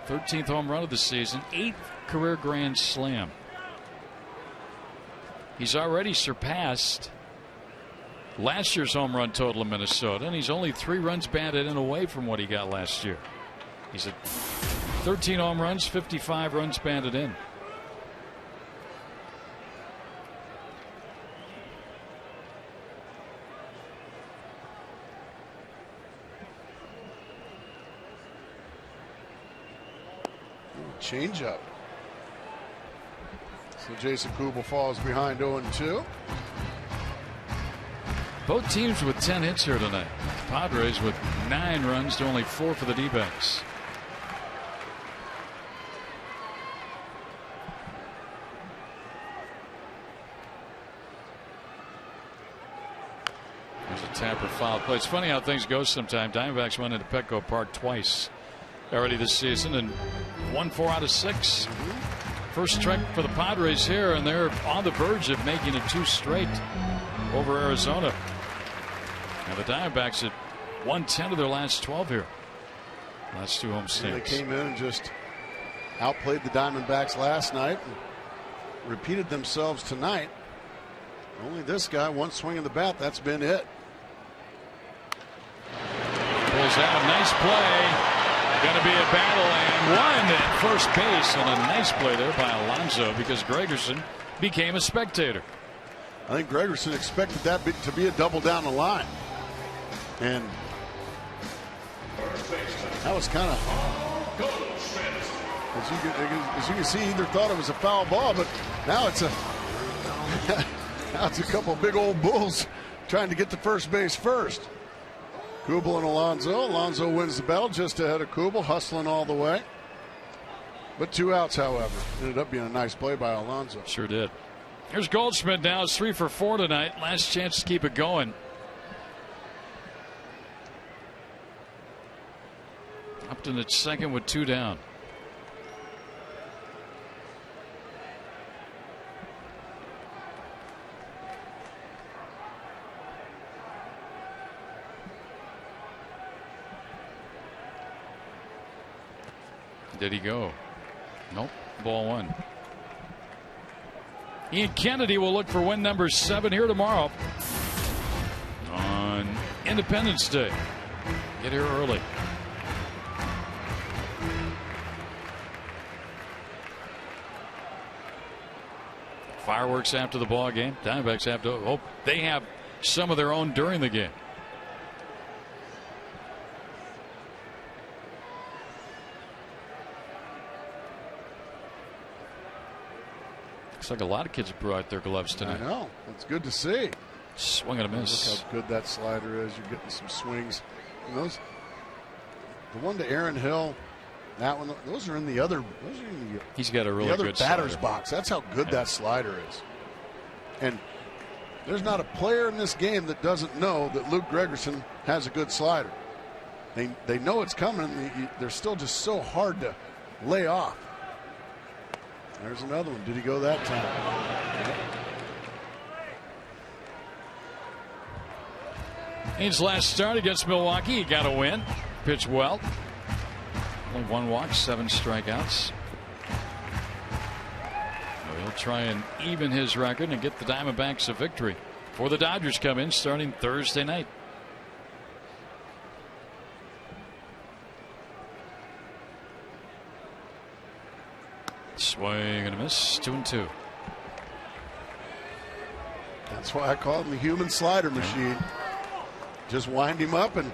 13th home run of the season, 8th career grand slam. He's already surpassed last year's home run total in Minnesota, and he's only 3 runs batted in away from what he got last year. He's at 13 home runs, 55 runs batted in. Change up. So Jason Kubel falls behind 0-2. Both teams with 10 hits here tonight. Padres with 9 runs to only 4 for the D-backs. There's a Tapper foul play. It's funny how things go sometimes. Diamondbacks went into Petco Park twice already this season and won 4 out of 6. First strike for the Padres here, and they're on the verge of making it 2 straight over Arizona. And the Diamondbacks had won 10 of their last 12 here. Last 2 home states. They came in and just outplayed the Diamondbacks last night and repeated themselves tonight. Only this guy, one swing of the bat, that's been it. Pulls out a nice play. Going to be a battle and one at first base, and a nice play there by Alonso because Gregerson became a spectator. I think Gregerson expected that to be a double down the line. And that was kind of, as you can see, either thought it was a foul ball, but now it's a now it's a couple of big old bulls trying to get to first base first. Kubel and Alonso. Alonso wins the battle just ahead of Kubel, hustling all the way. But 2 outs, however. Ended up being a nice play by Alonso. Sure did. Here's Goldschmidt now. It's 3 for 4 tonight. Last chance to keep it going. Upton at second with 2 down. Did he go? Nope. Ball 1. Ian Kennedy will look for win number 7 here tomorrow on Independence Day. Get here early. Fireworks after the ball game. Diamondbacks have to hope they have some of their own during the game. Looks like a lot of kids brought their gloves tonight. I know. It's good to see. Swing and a miss. Look how good that slider is. You're getting some swings. And those, the one to Aaron Hill, that one, those are in the other. Those are in the, he's got a really good batter's slider. box. That's how good that slider is. And there's not a player in this game that doesn't know that Luke Gregerson has a good slider. They know it's coming. They're still just so hard to lay off. There's another one. Did he go that time? His last start against Milwaukee, he got a win. Pitched well. Only 1 walk, 7 strikeouts. He'll try and even his record and get the Diamondbacks a victory before the Dodgers come in starting Thursday night. Swing and a miss. 2-2. That's why I call him the human slider machine. Just wind him up and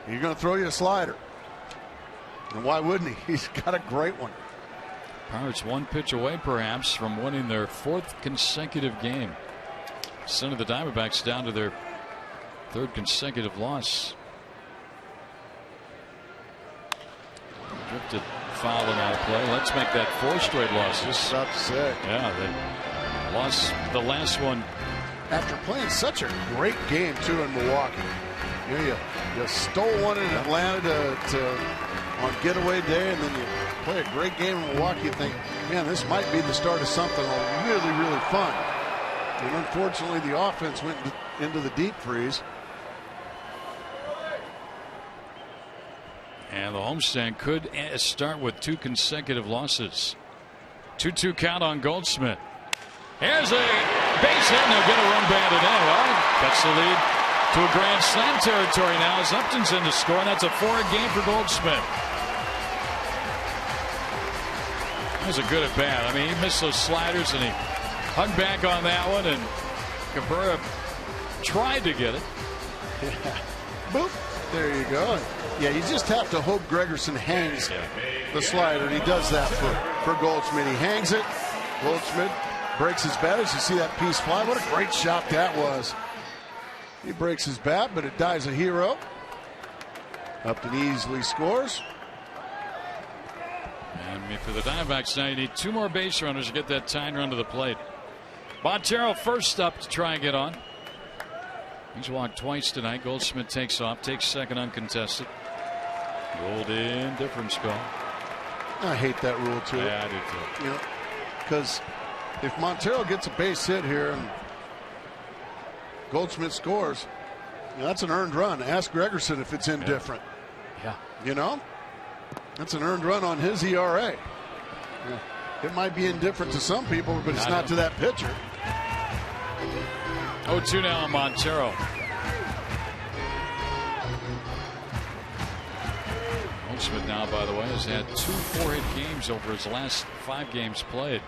you're going to throw you a slider. And why wouldn't he? He's got a great one. Pirates 1 pitch away perhaps from winning their 4th consecutive game. Sending the Diamondbacks down to their 3rd consecutive loss. Drifted foul in our play. Let's make that 4 straight losses. Just upset. Yeah, they lost the last one after playing such a great game too in Milwaukee. You stole one in Atlanta on getaway day, and then you play a great game in Milwaukee. You think, man, this might be the start of something really, really fun. And unfortunately, the offense went into the deep freeze. And the homestand could start with 2 consecutive losses. 2-2 count on Goldschmidt. Here's a base hit, and they'll get a run batted in. Well, that's the lead to a grand slam territory now as Upton's in to score, and that's a 4-hit game for Goldschmidt. That was a good at bat. I mean, he missed those sliders, and he hung back on that one, and Cabrera tried to get it. Yeah. Boop. There you go. Yeah, you just have to hope Gregerson hangs the slider. He does that for Goldschmidt. He hangs it. Goldschmidt breaks his bat. As you see that piece fly, what a great shot that was. He breaks his bat, but it dies a hero. Upton easily scores. And for the Diamondbacks now, you need 2 more base runners to get that tying run to the plate. Montero first up to try and get on. He's walked twice tonight. Goldschmidt takes off, takes second uncontested. Gold difference call. I hate that rule too. Yeah, I do too. You know, because if Montero gets a base hit here and Goldschmidt scores, you know, that's an earned run. Ask Gregerson if it's indifferent. Yeah. You know, that's an earned run on his ERA. Yeah. It might be indifferent to some people, but it's not to that pitcher. 0-2 now on Montero. Goldschmidt now, by the way, has had 2 4-hit games over his last 5 games played.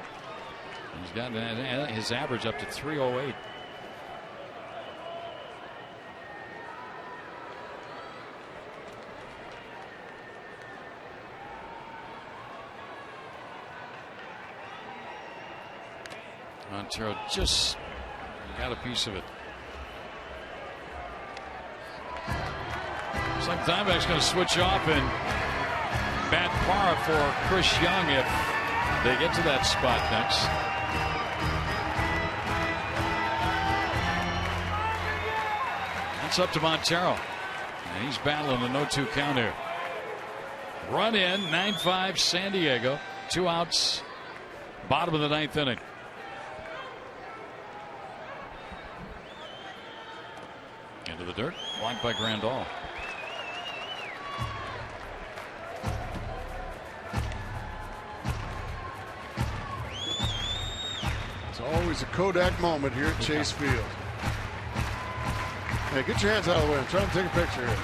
He's gotten his average up to 308. Montero just got a piece of it. Looks like Diamondback's going to switch off and Matt Parra for Chris Young if they get to that spot next. That's up to Montero. And he's battling a 0-2 count here. Run in, 9-5 San Diego. 2 outs, bottom of the 9th inning. Into the dirt, blocked by Grandal. It's always a Kodak moment here at Chase Field. Hey, get your hands out of the way. I'm trying to take a picture here.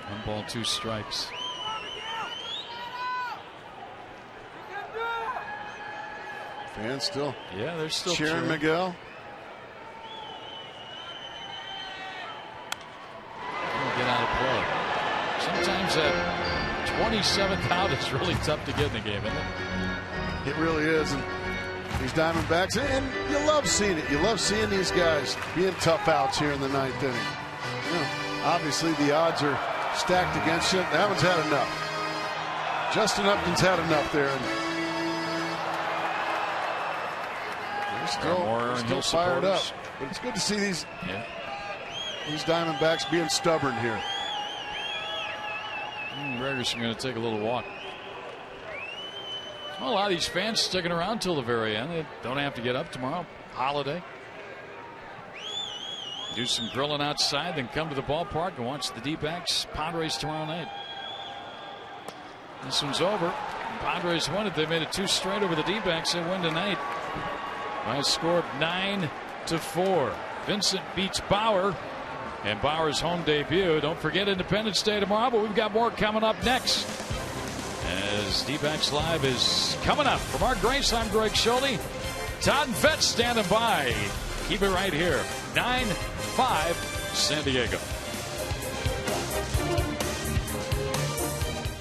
One ball, 2 strikes. Fans still, they're still cheering Miguel. Get out of play. Sometimes that 27th out is really tough to get in the game, isn't it? It really is. And these Diamondbacks, and you love seeing it. You love seeing these guys being tough outs here in the 9th inning. You know, obviously the odds are stacked against you. That one's had enough. Justin Upton's had enough there. And still fired up, but it's good to see these Diamondbacks being stubborn here. Gregerson going to take a little walk. Well, a lot of these fans sticking around till the very end. They don't have to get up tomorrow. Holiday. Do some grilling outside, then come to the ballpark and watch the D-backs Padres tomorrow night. This one's over. The Padres won it. They made it 2 straight over the D-backs. They win tonight by a score of 9-4. Vincent beats Bauer, and Bauer's home debut. Don't forget Independence Day tomorrow, but we've got more coming up next. As D-backs Live is coming up. From Art Grace, I'm Greg Schulte. Todd and Fetz standing by. Keep it right here. 9-5 San Diego.